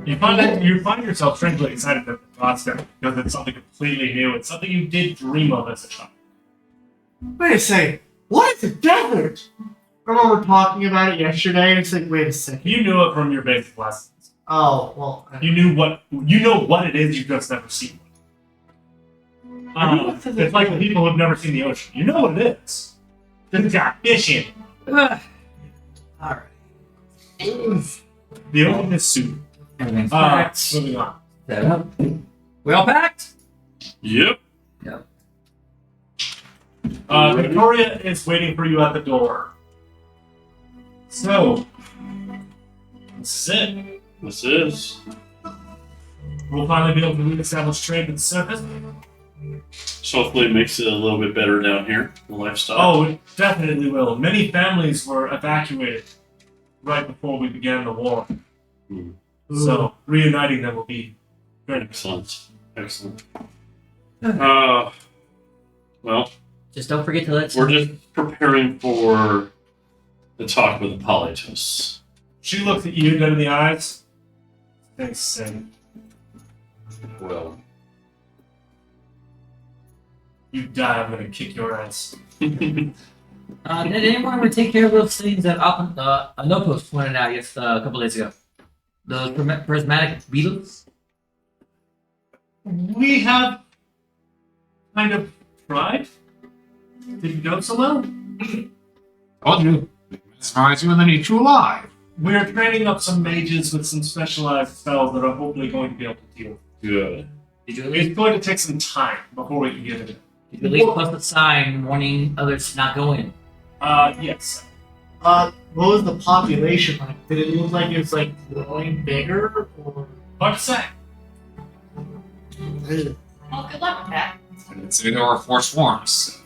You find yourself strangely excited that the thoughts there because it's something completely new. It's something you did dream of as a child. Wait a second. What is a desert? Remember talking about it yesterday? It's like, wait a second. You knew it from your basic lessons. Oh, well. You know what it is. You've just never seen it. It's like the people who've never seen the ocean. You know what it is. It's got fish in it. Alright. The ocean is soup. Everything's packed. Moving on. Set up. We all packed? Yep. Victoria is waiting for you at the door. So, this is it. This is. We'll finally be able to reestablish trade with the surface. So hopefully it makes it a little bit better down here, the lifestyle. Oh, it definitely will. Many families were evacuated right before we began the war. Hmm. So, reuniting them will be good. Excellent. Well, Just don't forget to let we're just preparing for the talk with the Politos. She looks at you dead in the eyes. Thanks, Sam. Well, You die, I'm gonna kick your ass. did anyone ever take care of those things that Anopos pointed out a couple days ago? Those prismatic beetles? We have kind of tried. Didn't go so well. Told you. Mesmerize you and then eat you alive. We're training up some mages with some specialized spells that are hopefully going to be able to deal with good. Did you at least, it. It's going to take some time before we can get it. did you at least post a sign warning others to not go in? Yes. What was the population like? Did it look like it was like growing bigger or? Hard to say. Ugh. Well, good luck with that. I didn't say there were 4 swarms.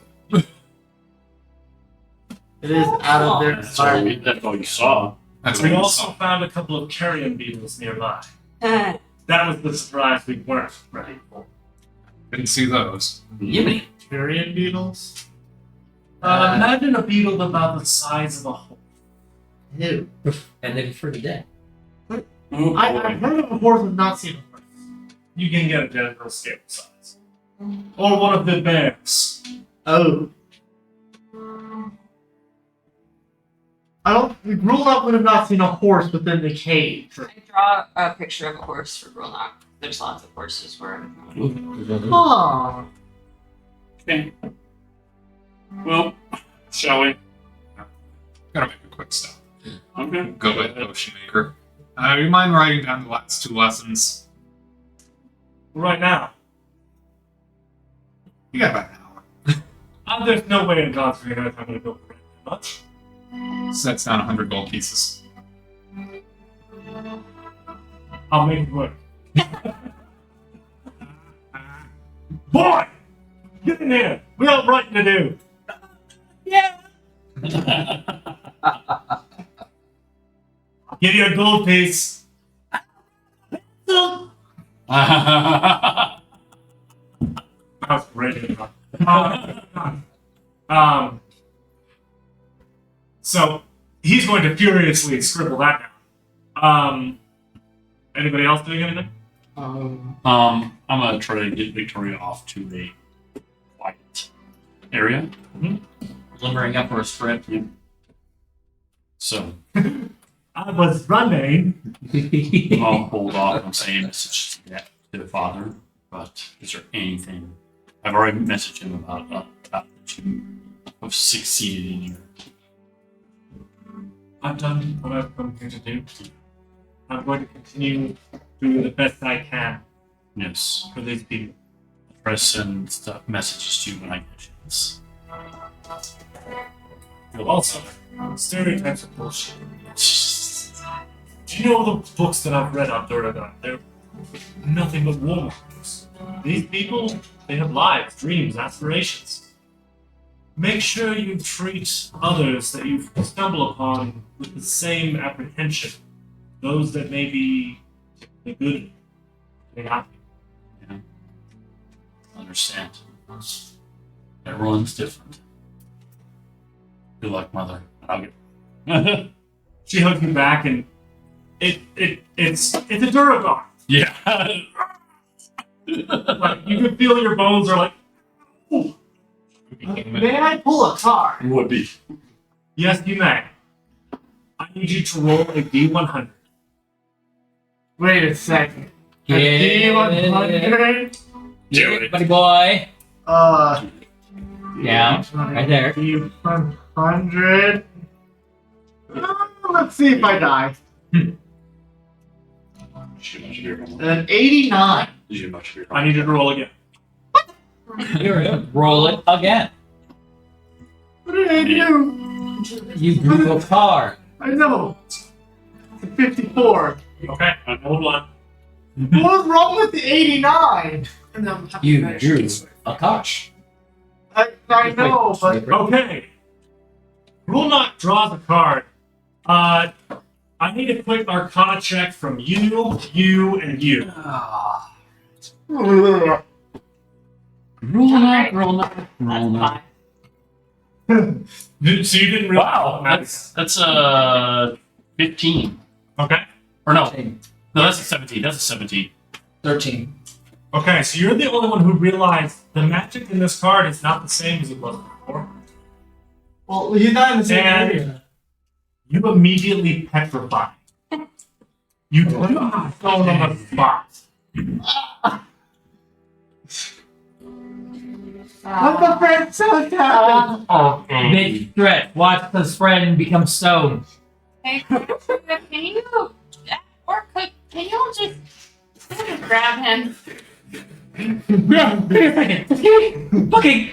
It is out of their environment. That's all you saw. That's We what you also saw. found a couple of carrion beetles nearby. That was the surprise we weren't ready for. Didn't see those. Yimmy. Carrion beetles? Imagine a beetle about the size of a hole. Ew. And they prefer to dead. Oh, I've heard of a horse but not seen a horse. You can get a general scale size. Or one of the bears. Oh. I don't. Rule out would have not seen a horse within the cage. I draw a picture of a horse for Grulnock. There's lots of horses where Aww. Okay. Well, shall we? Gotta make a quick stop. Okay. Go ahead, Ocean Maker. You mind writing down the last 2 lessons? Right now. You got about an hour. There's no way in God's green earth I'm going to go for it that much. Sets down 100 gold pieces. I'll make it work. Boy! Get in there! We got writing to do! I'll give you a gold piece. That was great. So he's going to furiously scribble that down. Anybody else doing anything? I'm gonna try to get Victoria off to a quiet area. Limbering up for a sprint. So I was running. I'll hold off on saying a message to the father. But is there anything? I've already messaged him about that you have succeeded in your. I've done what I've come here to do. I'm going to continue doing the best I can Yes. for these people. I'll try to send stuff messages to you when I get a chance. Also, stereotypes are bullshit. Do you know the books that I've read on Duragar? They're nothing but warmongers. These people, they have lives, dreams, aspirations. Make sure you treat others that you stumble upon with the same apprehension. Those that may be the good, may not be. Understand. Everyone's different. Good luck, mother. I'll get. She hugs you back, and it's a Duragar. Yeah. Like you can feel your bones are like. Ooh. May I pull a card? Would be. Yes, you may. I need you to roll a D100. Wait a second. A Yeah. D100? Do it. Buddy boy. Uh, Yeah, right there. D100. Let's see if I die. Shoot, much of your homework. An 89. Did you much of your I need you to roll again. Roll it again. What did I do? You drew a card. I know. It's a 54. Okay, hold on. What was wrong with the 89? You drew a card. I know, but Okay. Rule not draws a card. I need a quick Arcana check from you, and you. Roll not, roll not, roll not. So you didn't realize. Wow, that's 15. Okay. Or no, that's a 17. That's a 17. 13. Okay, so you're the only one who realized the magic in this card is not the same as it was before. well, he's not in the same And area. you immediately petrify. You thrown on the spot. What the friend so happened? Big stretch. Watch his friend become stoned. Hey, can you, or can you all just grab him? Yeah, wait a second. Fucking.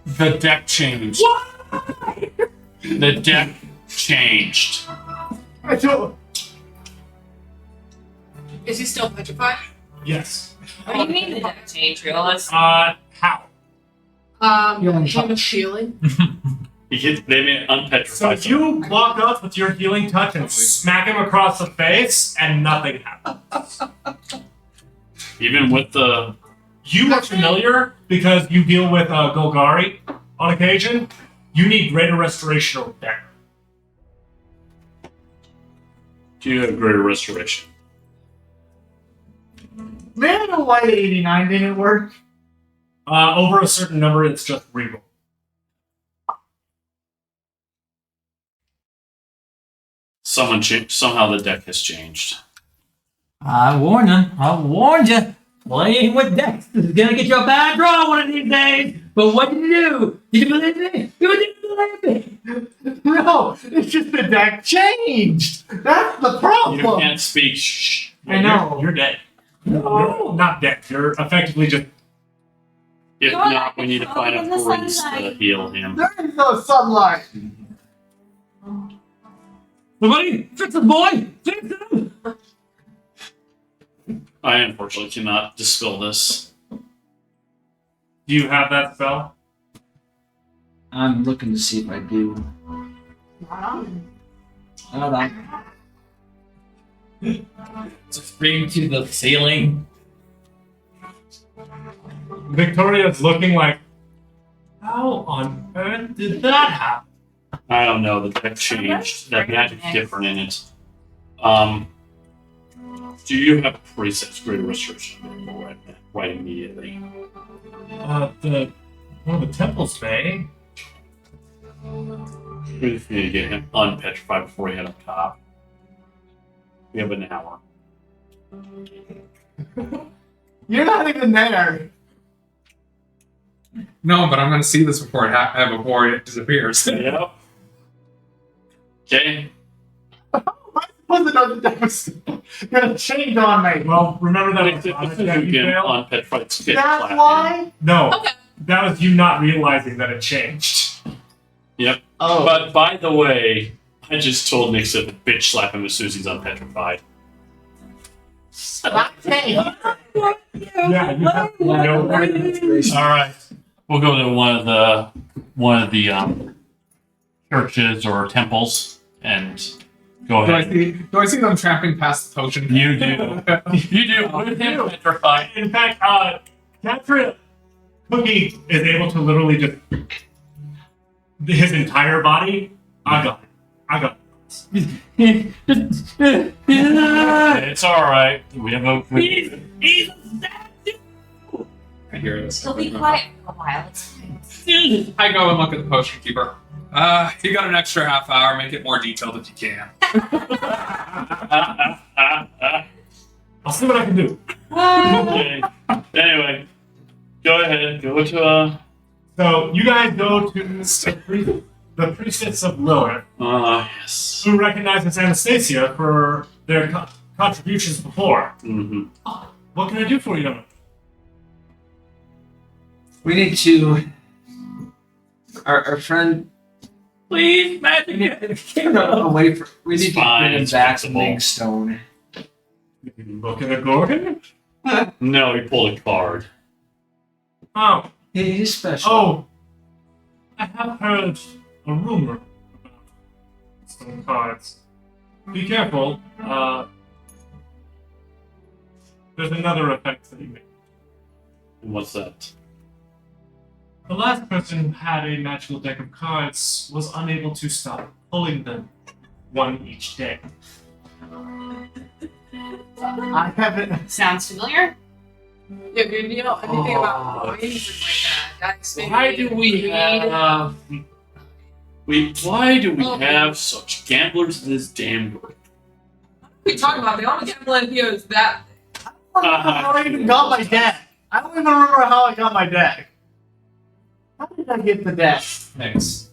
The deck changed. The deck changed. I don't. Is he still petrified? Yes. What do you mean the deck change, realist? How? Hand of healing. They may So unpetrify. you walk up with your healing touch and smack him across the face, and nothing happens. Even with the. You are familiar because you deal with Golgari on occasion. You need greater restoration or better. Do you have greater restoration? May I know why the 89 didn't work? Over a certain number, it's just reroll. Somehow the deck has changed. I warned him. I warned you. Playing with decks is gonna get you a bad draw one of these days. But what did you do? Did you believe me? You didn't believe me. No, it's just the deck changed. That's the You problem. can't speak. Shh. I know. You're dead. No. You're not dead. You're effectively just. If You're not, like we need to find in a the priest to sunlight. heal him. There is no sunlight. Somebody fix the boy. Fix him. I unfortunately cannot dispel this. Do you have that spell? I'm looking to see if I do. Hold on. Spring to the ceiling. Victoria's looking like, how on earth did that happen? I don't know. The deck changed. That magic's different in it. Do you have a priest that's greater restoration? Right immediately. One of the temples may. We just need to get him unpetrified before we head up top. We have an hour. You're not even there. No, but I'm going to see this before before it disappears. Yep. Okay. How am I wasn't know that was gonna change on me. Well, remember that It's was a that you game failed? on Pet Frights. Kid That's Flat. why. No, Okay. that was you not realizing that it changed. Yep. Oh, But by the way, I just told Nick to bitch slap him as soon as he's unpetrified. okay. Yeah, you have to know. All right, we'll go to one of the churches or temples and go ahead. Do I see them tramping past the potion? You do. You do. With him petrified. In fact, Catherine Cookie is able to literally just his entire body. I got it. It's all right. We have a. I hear this. He'll be quiet for a while. It's fine. I go and look at the potion keeper. You got an extra half hour. Make it more detailed if you can. I'll see what I can do. Okay. Anyway, go ahead. Go to So you guys go to the priestess of Lilith, yes. who recognizes Anastasia for their contributions before. Mm-hmm. What can I do for you, gentlemen? We need to. Our friend. Please, magic it. Away from. We need It's to fine, bring him it's back to fixable. Linkstone. Look at the Gorgon? No, he pulled a card. Oh, He's special. oh. I have heard a rumor about some cards. Be careful. There's another effect that you make. What's that? The last person who had a magical deck of cards was unable to stop pulling them, one each day. I haven't. Sounds familiar. Yeah, do you know anything about coins and like dice? Why do we have? Why do we Oh. have such gamblers in this damn group? we talking about? The only gambling here is that. I don't remember how I even got my deck. I don't even remember how I got my deck. How did I get the deck? Thanks.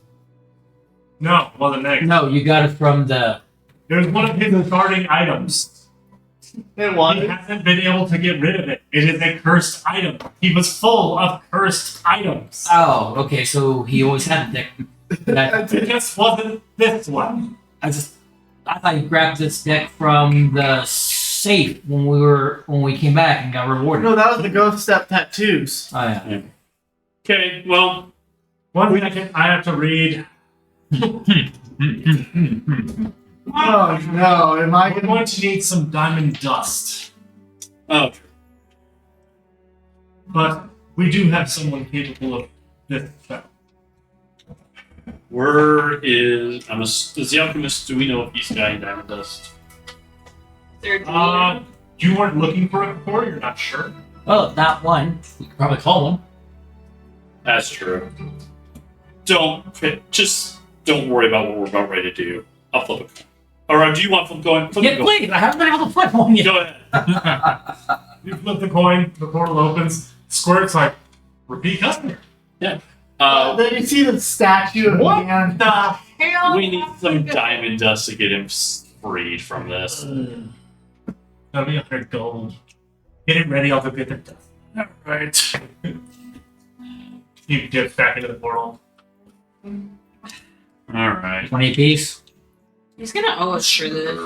No, it wasn't next. No, you got it from the. There's one of his guarding items. It He was. hasn't been able to get rid of it. It is a cursed item. He was full of cursed items. Oh, okay. So he always had a deck. That, It just wasn't this one. I thought you grabbed this deck from the safe when we came back and got rewarded. No, that was the ghost step tattoos. Oh yeah. Okay, well, One second, I have to read. Oh no, am I We're gonna? going to need some diamond dust. oh, But we do have someone capable of this spell. where is is the alchemist? Do we know if he's got any diamond dust? Third You weren't looking for it before, you're not sure? Well, not one. You could probably call one. That's true. Just don't worry about what we're about ready to do. I'll flip it. Or do you want flip going? Flip Yeah, it going. please. I haven't been able to flip one yet. Go ahead. You flip the coin, the portal opens, Squirt's like, repeat customer. Then you see the statue of What man. the hell? We need some diamond dust to get him freed from this. That'll be 100 gold. Get it ready, I'll go get the dust. Alright. He dips back into the portal. Alright. 20 apiece. He's gonna owe us for this.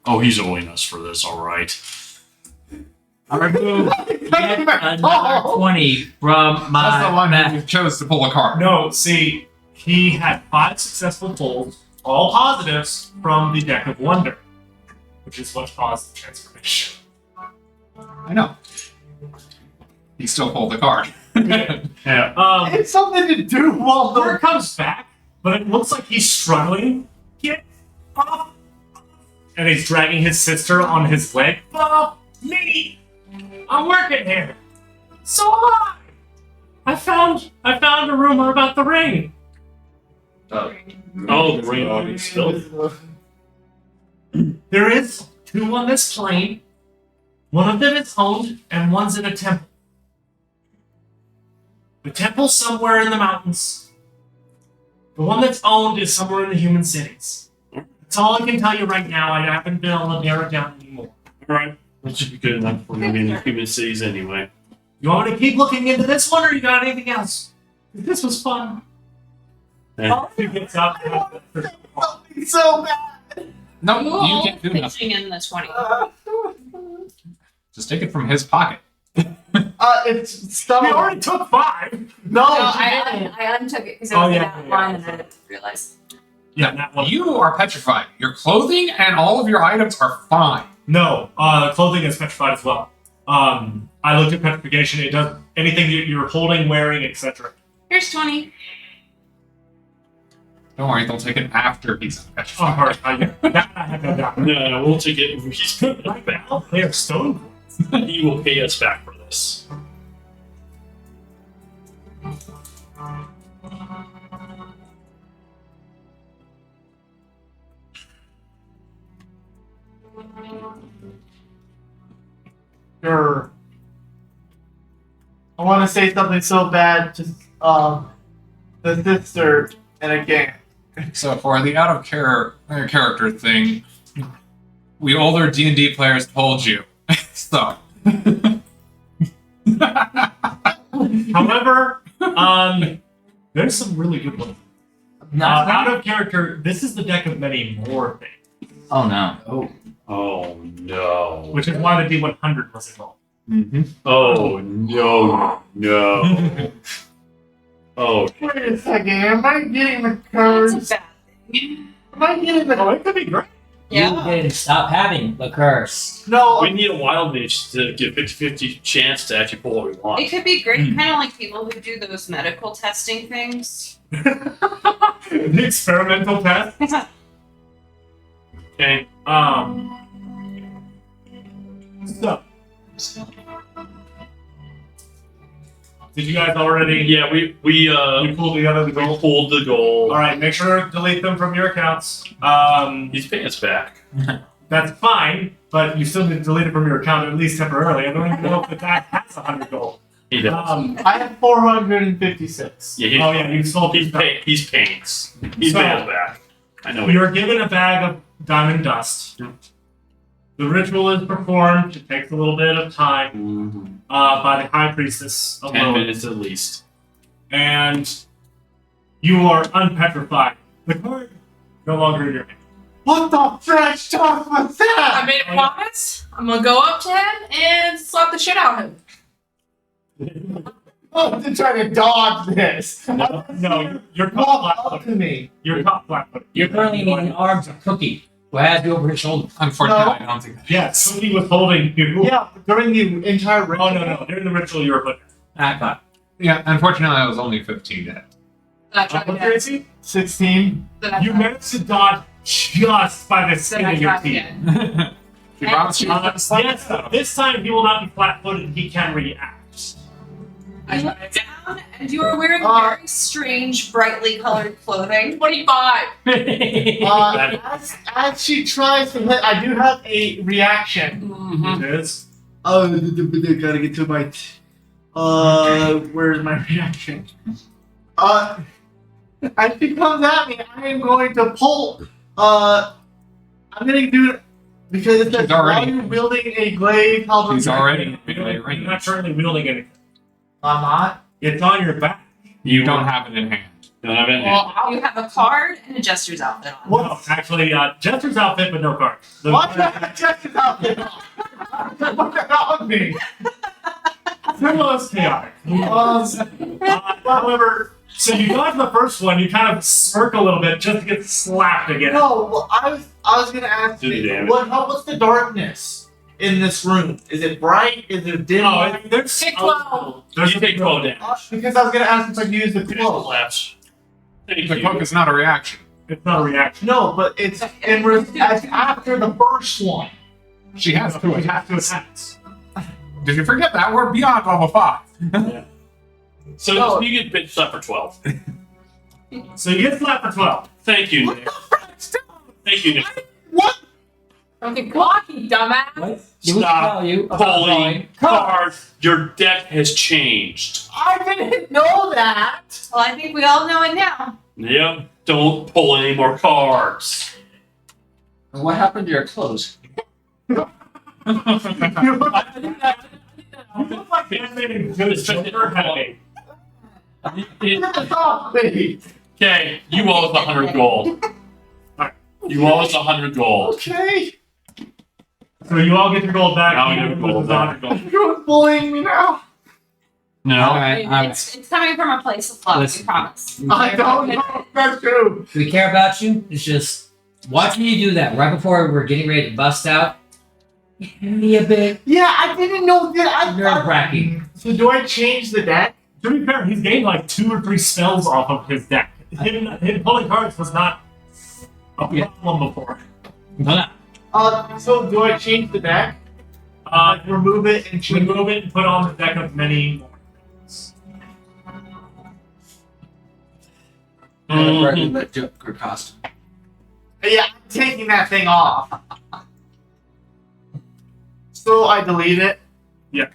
Oh, he's owing us for this, alright. I remove yet another Oh. 20 from my That's the one back. who chose to pull a card. No, see, he had 5 successful pulls, all positives, from the Deck of Wonder, which is what caused the transformation. I know. He still pulled the card. Yeah. It's something to do while Thor the. comes back, but it looks like he's struggling. Get off! And he's dragging his sister on his leg. Bob, me! I'm working here. So am I. I found a rumor about the ring. Oh, the ring still. There is 2 on this plane. One of them is owned, and one's in a temple. The temple's somewhere in the mountains. The one that's owned is somewhere in the human cities. That's all I can tell you right now. I haven't been able to narrow it down anymore. All right, that should be good enough for moving into human cities anyway. You want me to keep looking into this one, or you got anything else? This was fun. Yeah. He gets up. Something so bad. No, Cool. you can't do nothing. Pitching in the 20. Just take it from his pocket. It's We stomach. already took 5. No, No, she didn't. I untook it because it Oh, was yeah, in that yeah, line yeah. and I didn't realize. Yeah, that one. You are petrified. Your clothing and all of your items are fine. No, clothing is petrified as well. I looked at petrification. It does anything that you're holding, wearing, etc. Here's 20. Don't worry, they'll take it after he's Oh, petrified. hard. That I have no doubt. No, we'll take it. He's paying us Right back. now, they are stone. He will pay us back for this. Sure. I want to say something so bad to the sister, and again. So for the out of character thing, we older D&D players told you. So. However, there's some really good ones. Not Out of character, this is the deck of many more things, Oh no. Oh no. which is why the D100 was involved. Oh no. No. Oh. Wait a second, am I getting the That's a cards? bad thing. Am I getting the? Oh, it could be great. You didn't stop having the curse. No. We need a wild mage to give 50-50 chance to actually pull what we want. It could be great, kind of like people who do those medical testing things. The experimental test. Okay. So, did you guys already? Yeah, we pulled together the we gold. pulled the goal. All right, make sure to delete them from your accounts. He's paying us back. That's fine, but you still need to delete it from your account at least temporarily. I don't even know if the guy has 100 gold. He does. I have 456. Yeah, he's, Oh yeah, you sold he's these. paying us. He's So- paying us back. I know. You're given a bag of diamond dust. The ritual is performed. It takes a little bit of time by the high priestess of 10 Lilith, minutes at least. and you are unpetrified. The card no longer in your hand. What the fresh talk was I that? made a promise. I'm gonna go up to him and slap the shit out of him. Oh, to try to dodge this. No, you're Walk caught up flat-footed. to me. You're caught flat-footed. You're currently in the arms of Cookie, who has you over his shoulder. Unfortunately, I don't think that. Yes, Cookie was holding you. Yeah, during the entire ritual. Oh no, during the ritual you were put. I thought. Yeah, unfortunately, I was only 15 dead. Then I tried What, again. Tracy? 16. Then I You tried- managed to dodge just by the skin then I of your tried teeth. again. We promised you Yes, but this time he will not be flat-footed. He can react. I You tried look again. down and you are wearing very strange, brightly colored clothing. 25. As she tries to hit, I do have a reaction. It is. Oh, gotta get to my. Where's my reaction? As she comes at me, I am going to pull. I'm gonna do it because it says She's already- while you're wielding a glaive halberd. He's already in You're melee not range. currently wielding anything. I'm not. It's on your back. You don't have it in hand. Don't have it. Well, You have a card and a jester's outfit on. What? No, actually, Jester's outfit, but no card. The- Why did I check it out? Put that on me. Similar is chaotic. However, so you dodge the first one, you kind of smirk a little bit just to get slapped again. No, well, I was gonna ask Do the you, damage. what's the darkness in this room? Is it bright? Is it dim? No, there's Take 12. There's You take 12 damage. Because I was gonna ask if I could use the Finish the cloak. laps. Thank The you. cloak is not a reaction. It's not a reaction. No, but it's as after the first one. She has two You have attacks. to attacks. Did you forget that? We're beyond level 5. So No. you get bitch slapped for 12. So you get slapped for 12. Thank you, What Nick. the frick? Thank you, Nick. What? Don't get cocky, dumbass. What? Did we Stop tell you about pulling drawing cards. Your deck has changed. I didn't know that. Well, I think we all know it now. Yep. Don't pull any more cards. What happened to your clothes? You look like animated Joker heavy. Stop me. Okay, you owe us 100 gold. You owe us 100 gold. Okay. So you all get your gold back. Now we You get lose gold back. 100 gold. You're bullying me now. No. Alright, alright. It's coming from a place of love, Listen. we promise. I don't know if that's true. We care about you. It's just watching you do that right before we're getting ready to bust out. It can be a bit Yeah, I didn't know that. nerve-wracking. So do I change the deck? To be fair, he's gained like 2 or 3 spells off of his deck. Him pulling cards was not a problem before. So do I change the deck? Remove it and change. Remove it and put on the deck of many more things. Whatever let Joker cost. Yeah, I'm taking that thing off. So I delete it. Yep.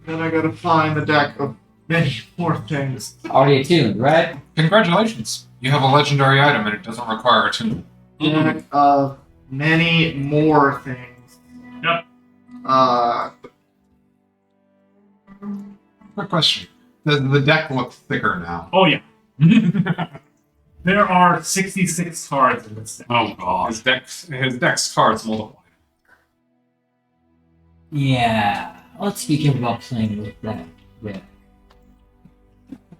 Then I gotta find the deck of many more things. Already attuned, right? Congratulations. You have a legendary item and it doesn't require attunement. Deck of many more things. Yep. Quick question. Does the deck look thicker now? Oh, yeah. There are 66 cards in this deck. Oh god. His deck's cards multiply. Yeah. Let's be careful about playing with that. Yeah.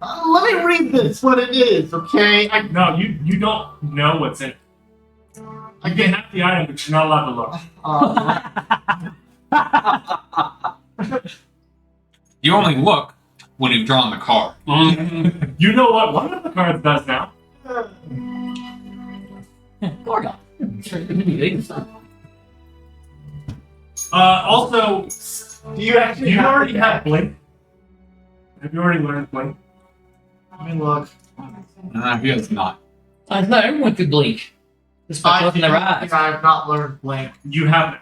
Let me read this, what it is, okay? No, you don't know what's in it. You can have the item, but you're not allowed to look. You only look when you've drawn the card. You know what one of the cards does now. Gorgon. Also, Do you actually you have already the have deck? Blink. Have you already learned Blink? Let me look. He has not. Not everyone could blink. Just by closing their eyes. I have not learned Blink. You have.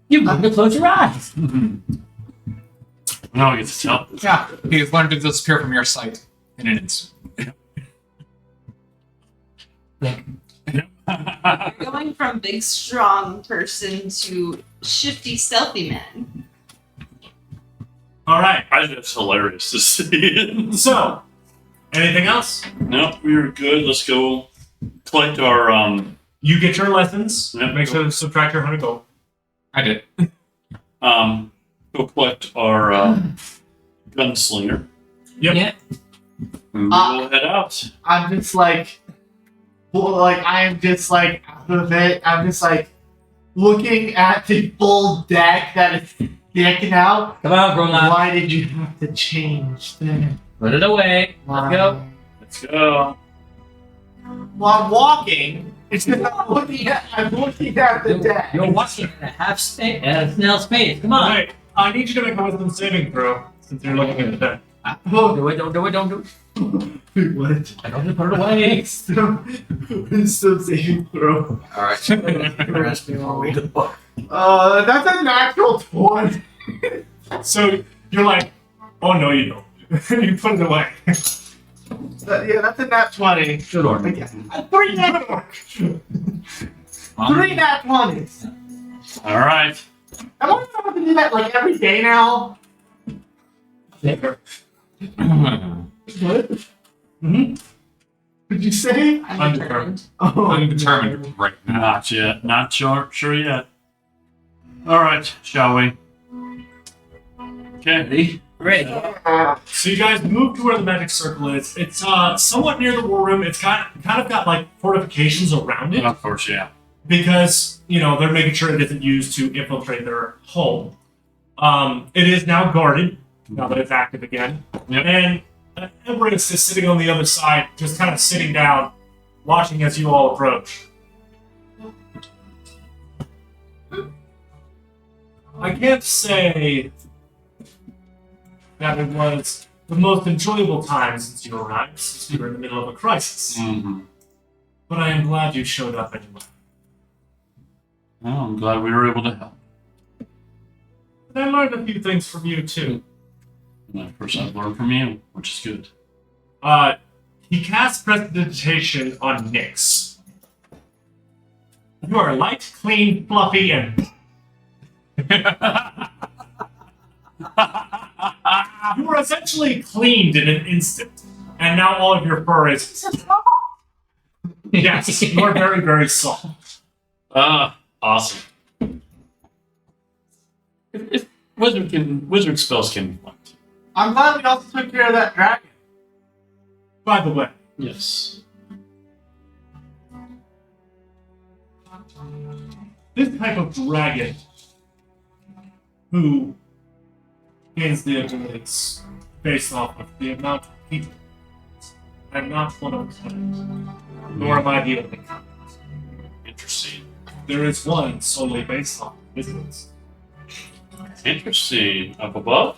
You have to close your eyes. Now I get to tell. Yeah. He has learned to disappear from your sight in an instant. Going from big, strong person to shifty, stealthy man. All right. I think that's hilarious to see. So, anything else? No, we are good. Let's go collect our You get your lessons. Yep. Make sure to subtract your 100 gold. I did. go collect our gunslinger. Yep. Yeah. And we'll head out. I'm just like, I'm just like out of it. I'm just like looking at the full deck that is decking out. Come on, grown up. Why did you have to change that? Put it away. Let's go. Let's go. While I'm walking, it's just I'm looking at the deck. You're watching in a half space, snail space. Come on. Hey, I need you to make a wisdom saving throw since you're looking at the deck. Do it, don't do it. Wait, what? I don't put it away. Wisdom saving throw. Alright. Rest before we go. That's a natural 20. So you're like, oh no, you don't. You put it away. Yeah, that's a nat 20. Good order. Yeah. 3 nat 3 nat 20s. All right. Am I supposed to do that like every day now? What? Mm-hmm. Did you say? Undetermined. Oh, Undetermined right now. Not yet. Not sure yet. All right, shall we? Okay. Ready. So you guys move to where the magic circle is. It's somewhat near the war room. It's kind of got like fortifications around it Of course, yeah. because they're making sure it isn't used to infiltrate their home. It is now guarded now that it's active again. Yep. And Empress is sitting on the other side, just kind of sitting down, watching as you all approach. I can't say that it was the most enjoyable time since you arrived, since we were in the middle of a crisis. Mm-hmm. But I am glad you showed up anyway. Well, I'm glad we were able to help. And I learned a few things from you too. And of course, I've learned from you, which is good. He cast prestidigitation on Nyx. You are light, clean, fluffy, and you were essentially cleaned in an instant, and now all of your fur is. Yes, you are very, very soft. Awesome. If wizard spells can be fun. I'm glad we also took care of that dragon. By the way, Yes. this type of dragon who gains the abilities based off of the amount of people. I'm not one of them, nor am I the only kind. Interesting. There is one solely based on business. Interesting. Up above?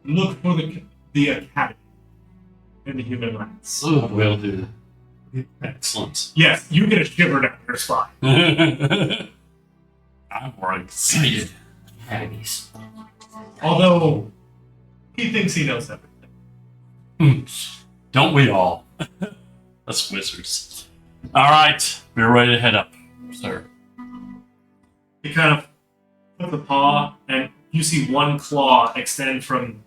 Look for the academy in the human lands. Will do. Excellent. Yes, you get a shiver down your spine. I'm more excited. Academies. Although he thinks he knows everything. Don't we all? Us wizards. All right, we're ready to head up, sir. He kind of puts a paw, and you see one claw extend from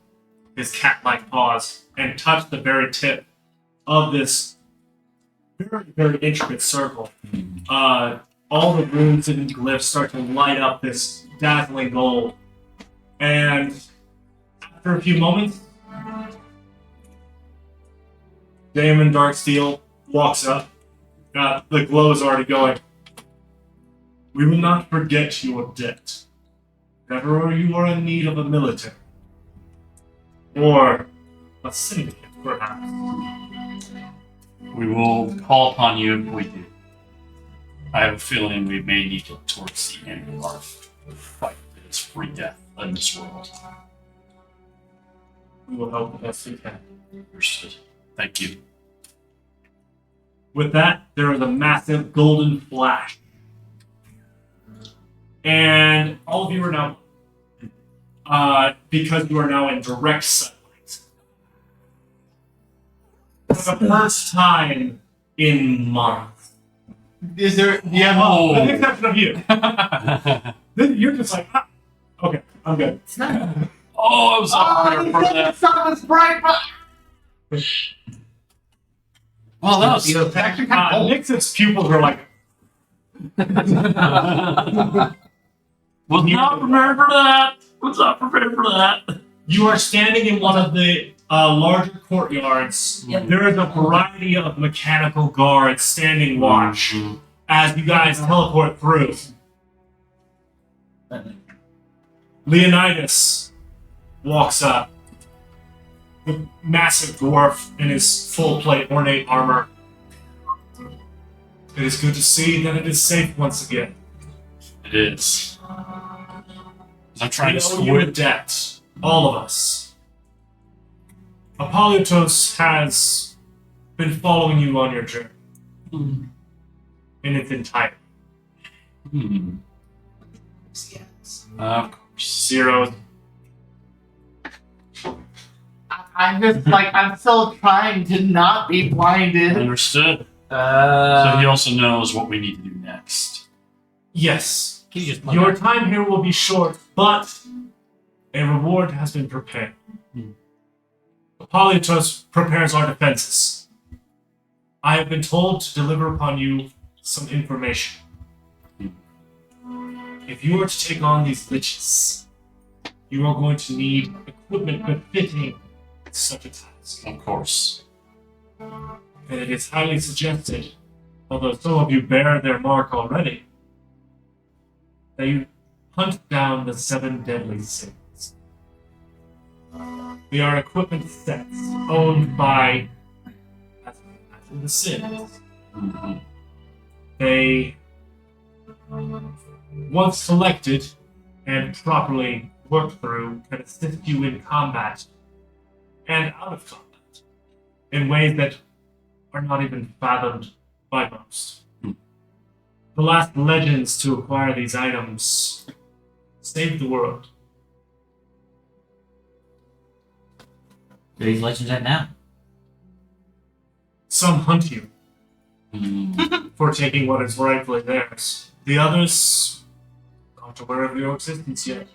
his cat-like paws and touch the very tip of this very, very intricate circle. All the runes and glyphs start to light up this dazzling gold. And after a few moments, Daemon Darksteel walks up. The glow is already going. We will not forget your debt. If ever you are in need of a military, or a syndicate, perhaps. We will call upon you if we do. I have a feeling we may need it towards the end of our fight against free death in this world. We will help the best we can. Understood. Thank you. With that, there is a massive golden flash. And all of you are now, because you are now in direct sunlight. For the first time in months. Is there? Do you have? Oh. With the exception of you. You're just like, okay, I'm good. Oh, I was up there for that. Sun was bright, but Well, that was it's actually kind of cold. Nixon's pupils are like, was not prepared for that. Was not prepared for that. you are standing in one of the larger courtyards. Yep. There is a variety of mechanical guards standing watch as you guys teleport through. Leonidas walks up. The massive dwarf in his full plate ornate armor. It is good to see that it is safe once again. It is. I'm trying We to owe you a squid. debt, all of us. Apollotos has been following you on your journey in its entirety. Of course. Zero. I'm just like I'm still trying to not be blinded. Understood. So he also knows what we need to do next. Yes, Can you just your time here will be short, but a reward has been prepared. Apollotos prepares our defenses. I have been told to deliver upon you some information. If you are to take on these liches, you are going to need equipment befitting such a task. Of course. And it is highly suggested, although some of you bear their mark already, that you hunt down the 7 deadly sins. They are equipment sets owned by the sins. They, once selected and properly worked through, can assist you in combat and out of combat in ways that are not even fathomed by most. The last legends to acquire these items saved the world. Where these legends at now? Some hunt you, for taking what is rightfully theirs. The others aren't aware of your existence yet.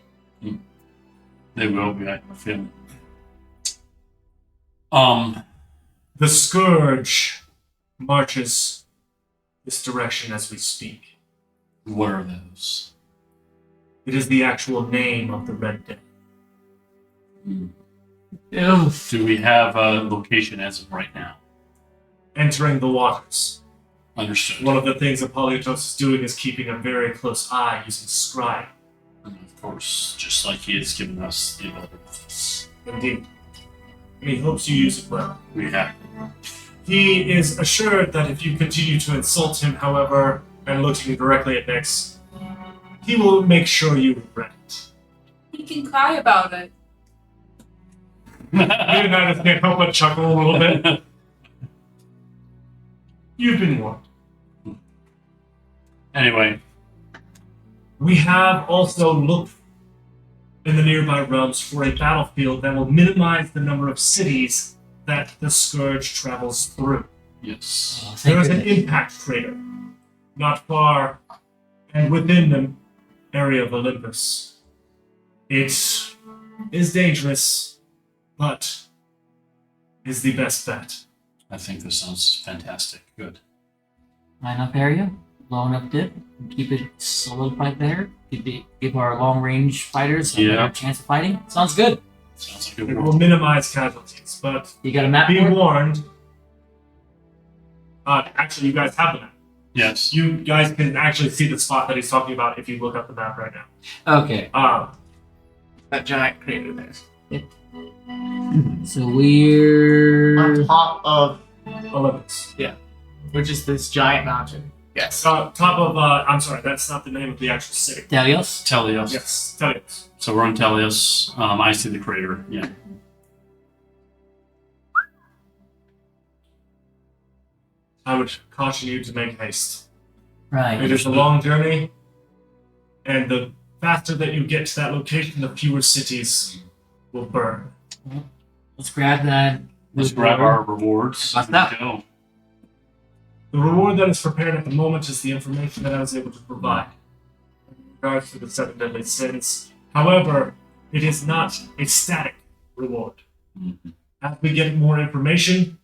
They will be, I have a feeling. The Scourge marches this direction as we speak. What are those? It is the actual name of the Red Dead. Do we have a location as of right now? Entering the waters. Understood. One of the things Apollyotos is doing is keeping a very close eye using Scribe. And of course, just like he has given us the ability with this. Indeed. And he hopes you use it well. We have. He is assured that if you continue to insult him, however, and looking directly at Nyx, he will make sure you regret it. He can cry about it. Leonidas can't help but chuckle a little bit. You've been warned. Anyway, We have also looked in the nearby realms for a battlefield that will minimize the number of cities that the Scourge travels through. yes. Oh, There thank is an goodness. impact crater not far and within the area of Olympus. It is dangerous, but is the best bet. I think this sounds fantastic. Good. Line up area, blown up dip, and keep it solidified there. Give our long range fighters a Yeah. better chance of fighting. Sounds good. Sounds like a It good will work. minimize casualties, but You got a map be for it? warned. Actually, you guys have the map. Yes. You guys can actually see the spot that he's talking about if you look up the map right now. Okay. That giant crater there. So we're On top of, Olympus. which is this giant mountain. Yes. Top of, I'm sorry, that's not the name of the actual city. Delios. Telios. Yes, Telios. So we're on Telios. I see the crater. Yeah. I would caution you to make haste. Right. It is a long journey, and the faster that you get to that location, the fewer cities will burn. Let's grab that. Let's grab our rewards. Bust and out. go. The reward that is prepared at the moment is the information that I was able to provide in regards to the 7 deadly sins. However, it is not a static reward. Mhm. As we get more information,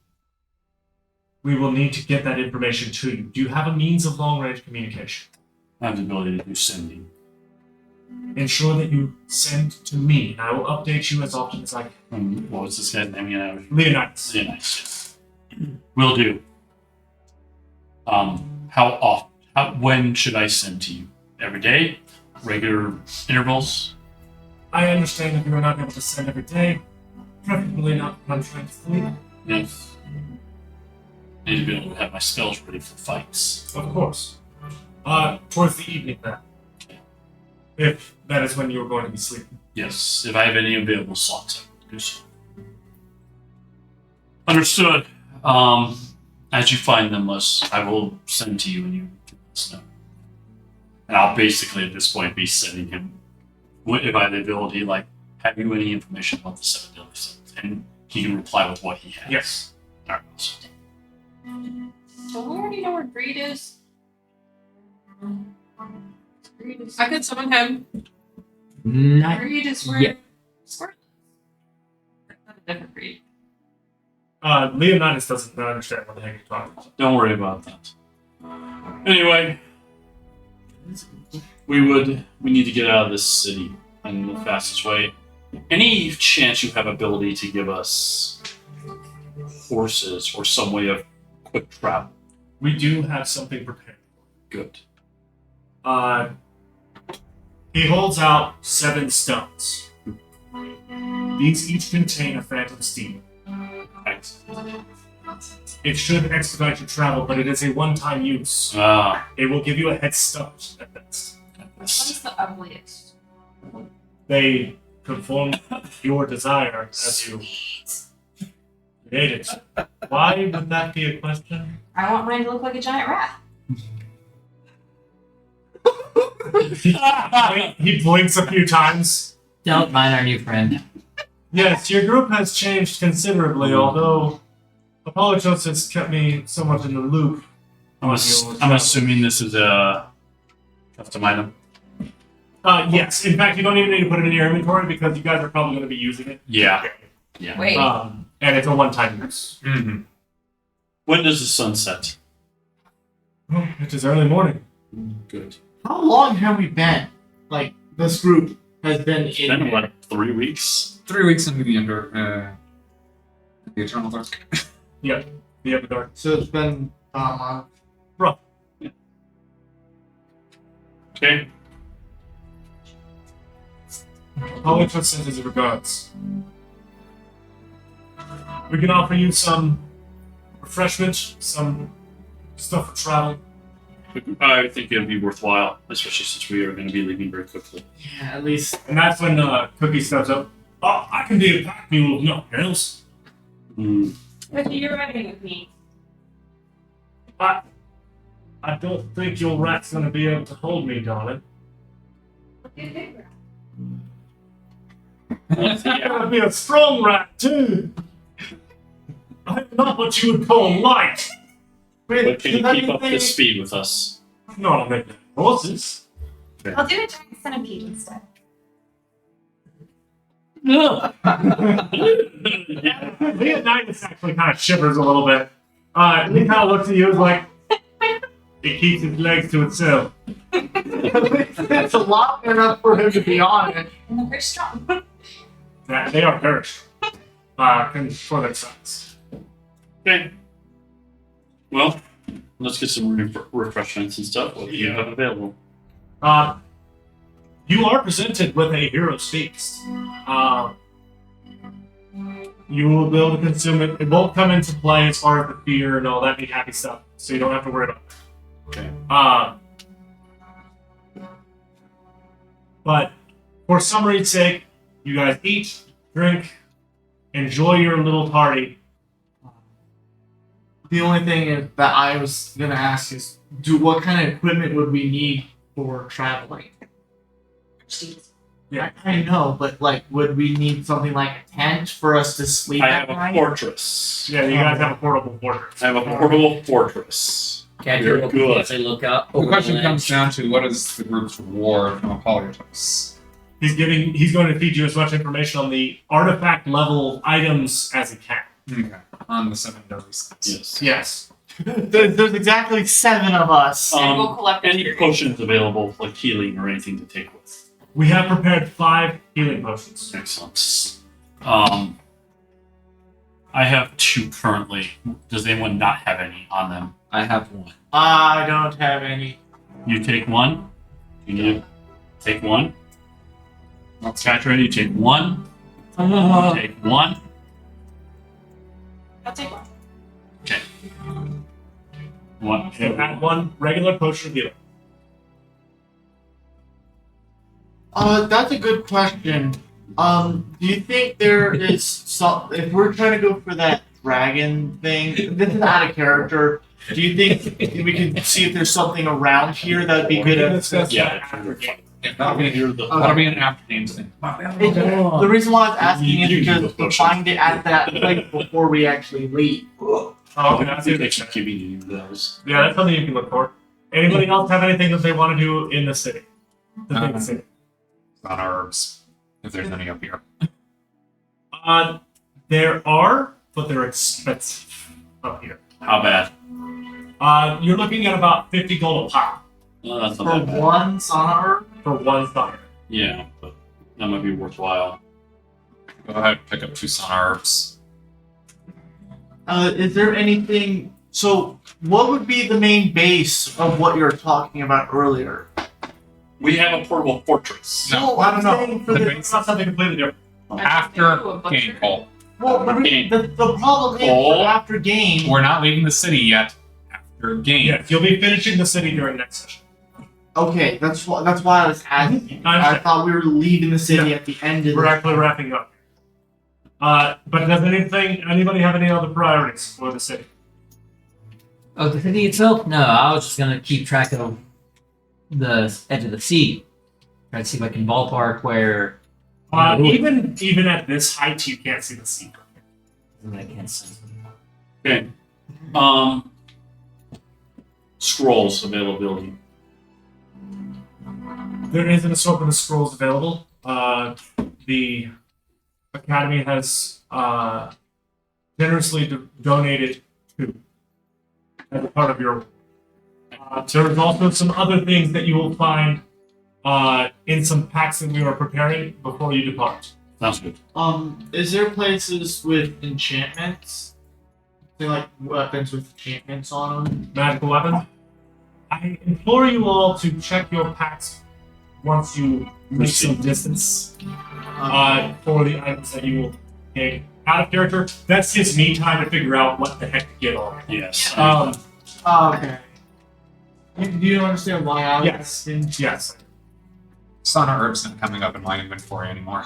we will need to get that information to you. Do you have a means of long-range communication? I have the ability to do sending. Ensure that you send to me, and I will update you as often as I can. What was this guy's name again? Leonidas. Yeah, nice. Will do. How often? When should I send to you? Every day? Regular intervals? I understand that you are not able to send every day, preferably not when I'm trying to sleep. Yes. I need to be able to have my spells ready for fights. Of course. Towards the evening then. If that is when you are going to be sleeping. Yes, if I have any available slots, I will do so. Understood. As you find them, I will send to you and you can let us know. And I'll basically at this point be sending him, if I have the ability, like, have you any information about the 7 deadly sins? And he can reply with what he has. Yes. Alright, awesome. Don't we already know where Greed is? Greed is, I could summon him. Not Greed is where Yeah. Squirt is. Not a different Greed. Leonidas doesn't understand what the heck you're talking about. Don't worry about that. Anyway, we need to get out of this city in the fastest way. Any chance you have ability to give us horses or some way of quick travel? We do have something prepared. Good. He holds out 7 stones. These each contain a phantom steed. Excellent. It should expedite your travel, but it is a one-time use. It will give you a head start at best. What's the ugliest? They conform your desire as you create it. Why would that be a question? I want mine to look like a giant rat. He blinks a few times. don't mind our new friend. Yes, your group has changed considerably, although Apollochos has kept me somewhat in the loop. I'm assuming this is a custom item. Yes. In fact, you don't even need to put it in your inventory because you guys are probably going to be using it. Yeah. Yeah. Wait. And it's a one-time use. Mm-hmm. When does the sun set? Oh, it is early morning. Good. How long have we been? Like, this group has been It's in. been like 3 weeks. 3 weeks into the the Eternal Dark. Yeah, the dark. So it's been a month. Okay. Polytron sends his regards. We can offer you some refreshment, some stuff for travel. I think it'll be worthwhile, especially since we are going to be leaving very quickly. Yeah, at least. And that's when Cookie steps up. Oh, I can be a pack mule of nothing else. Hmm. What are you ready with me? I don't think your rat's gonna be able to hold me, darling. What do you think? It's gonna be a strong rat, too. I'm not what you would call light. But can you keep up the speed with us? Not a bit horses. I'll do a giant centipede instead. Leonidas actually kind of shivers a little bit. He kind of looks at you like it keeps its legs to itself. It's a lot enough for him to be on it. And they're very strong. They are very strong. For their size. Okay. Well, let's get some refreshments and stuff. What do you have available? You are presented with a hero's feast. You will be able to consume it. It won't come into play as far as the fear and all that big happy stuff, so you don't have to worry about it. Okay. But for summary's sake, you guys eat, drink, enjoy your little party. The only thing that I was gonna ask is, what kind of equipment would we need for traveling? Yeah. I know, but like, would we need something like a tent for us to sleep I at have a night? fortress. Yeah, you guys have a portable fortress. I have a portable fortress. Catch You're your good. as I look up. The over question ledge. comes down to what is the group's reward from Apollyotos? He's going to feed you as much information on the artifact level items as he can. Okay. On the 7 deadlies. Yes. Yes. There's exactly 7 of us. We'll collect Any your- potions available, like healing or anything to take with? We have prepared 5 healing potions. Excellent. I have 2 currently. Does anyone not have any on them? I have one. I don't have any. You take 1. You need to take 1. Catra, you take 1. You take 1. I'll take one. Okay. 1. So add 1 regular potion of healing. That's a good question. Do you think there is some, if we're trying to go for that dragon thing, this is out of character, do you think we can see if there's something around here that would be good at Discuss Yeah. that after game. Yeah, that'll be an after game thing. The reason why I was asking is You because do we the find it at that place before we actually leave. Oh, I okay, that's think it. they keep giving you those. Yeah, that's something you can look for. Anybody else have anything that they want to do in the city? The big city. On herbs, if there's any up here. There are, but they're expensive up here. How bad? You're looking at about 50 gold a pop Well, that's For not that bad. one sauna for 1 fire. Yeah, but that might be worthwhile. Go ahead and pick up 2 sun herbs. Is there anything? So, what would be the main base of what you were talking about earlier? We have a portable fortress. No, I don't know. For the, it's not something completely different. After Ooh, a butcher. game call. Well, the problem is Oh. after game. We're not leaving the city yet. After game. Yes, you'll be finishing the city during next session. Okay, that's why I was asking. I I understand. thought we were leaving the city at the end of We're the. actually wrapping up. But does anybody have any other priorities for the city? Oh, the city itself? No, I was just gonna keep track of the edge of the sea. Try to see if I can ballpark where Even at this height, you can't see the sea. I can't sense. Okay. scrolls availability? There is an assortment of scrolls available. The Academy has generously donated 2 as a part of your. There is also some other things that you will find in some packs that we are preparing before you depart. Sounds good. Is there places with enchantments? Say like weapons with enchantments on them? Magical weapons. I implore you all to check your packs once you make some distance for the items that you will take out of character. That gives me time to figure out what the heck to get on. Yes. Okay. Do you understand why I was Yes. asking? Yes. Sauna herbs not coming up in my inventory anymore.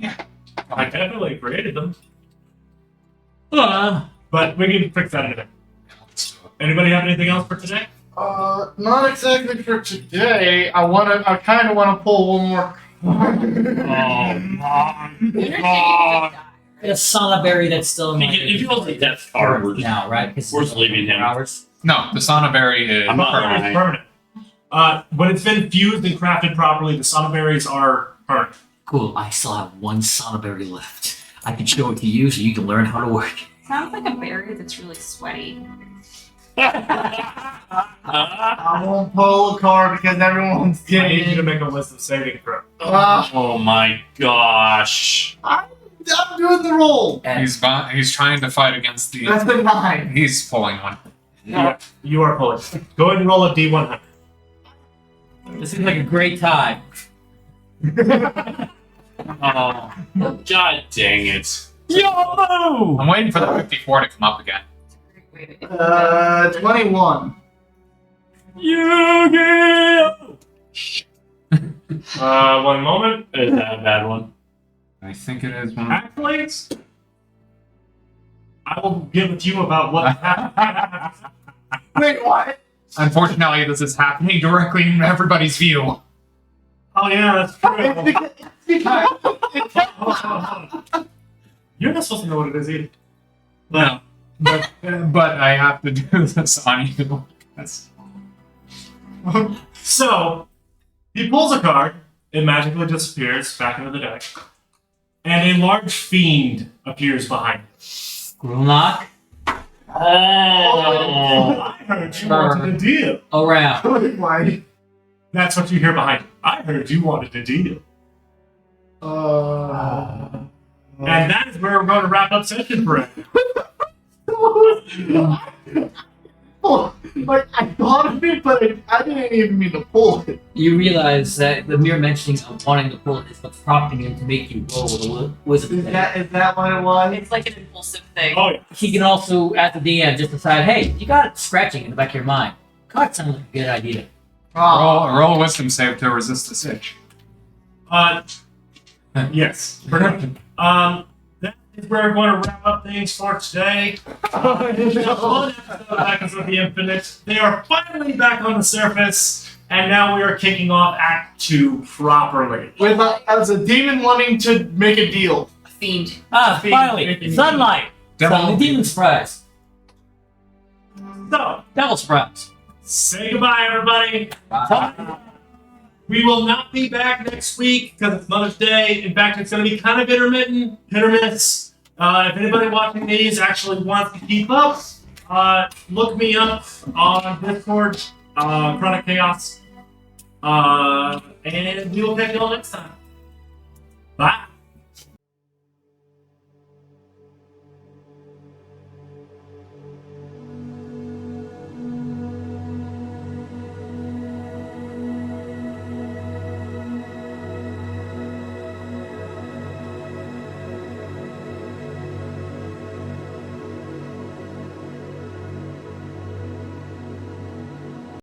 I definitely created them. But we can fix that in a minute. Anybody have anything else for today? Not exactly for today. I kind of want to pull one more. A sauna berry that's still in my If you don't take that far, we're just, now, right? Because we're just leaving him. hours. No, the sauna berry is I'm not- permanent. It's permanent. When it's been fused and crafted properly, the sauna berries are permanent. Cool. I still have 1 sauna berry left. I can show it to you so you can learn how to work. Sounds like a berry that's really sweaty. I won't pull a card because everyone's I need you to getting. make a wisdom saving throw. Oh my gosh. I'm doing the roll. He's trying to fight against the. That's a 9. He's pulling one. You are pulling. Go ahead and roll a d100. This seems like a great time. Oh, god dang it. Yo! I'm waiting for the 54 to come up again. 21. Yu-Gi-Oh! One moment. Is that a bad one? I think it is one. Actually, I will give it to you about what happened. Wait, what? Unfortunately, this is happening directly in everybody's view. Oh yeah, that's true. Because You're not supposed to know what it is either. No, but I have to do this on you. That's So, he pulls a card, it magically disappears back into the deck, and a large fiend appears behind it. Grunlock I heard you wanted a deal. around. Why? That's what you hear behind you. I heard you wanted a deal. And that is where we're going to wrap up session for it. Oh, like I thought of it, but I didn't even mean to pull it. You realize that the mere mentioning of wanting to pull it is what's prompting him to make you roll with a wizard. Is that what it was? It's like an impulsive thing. Oh, yeah. He can also, at the DM, just decide, hey, you got it scratching in the back of your mind. God sounds like a good idea. roll a wisdom save to resist the sitch. Yes. That is where we're going to wrap up things for today. One episode of Echoes of the Infinite. They are finally back on the surface, and now we are kicking off Act 2 properly. With as a demon wanting to make a deal. Fiend. Finally, sunlight. Suddenly, demon surprise. So, Devil surprise. say goodbye, everybody. Bye. We will not be back next week because it's Mother's Day. In fact, it's going to be kind of intermittent, hit or miss. If anybody watching these actually wants to keep up, look me up on Discord, Chronic Chaos, and we will catch you all next time. Bye.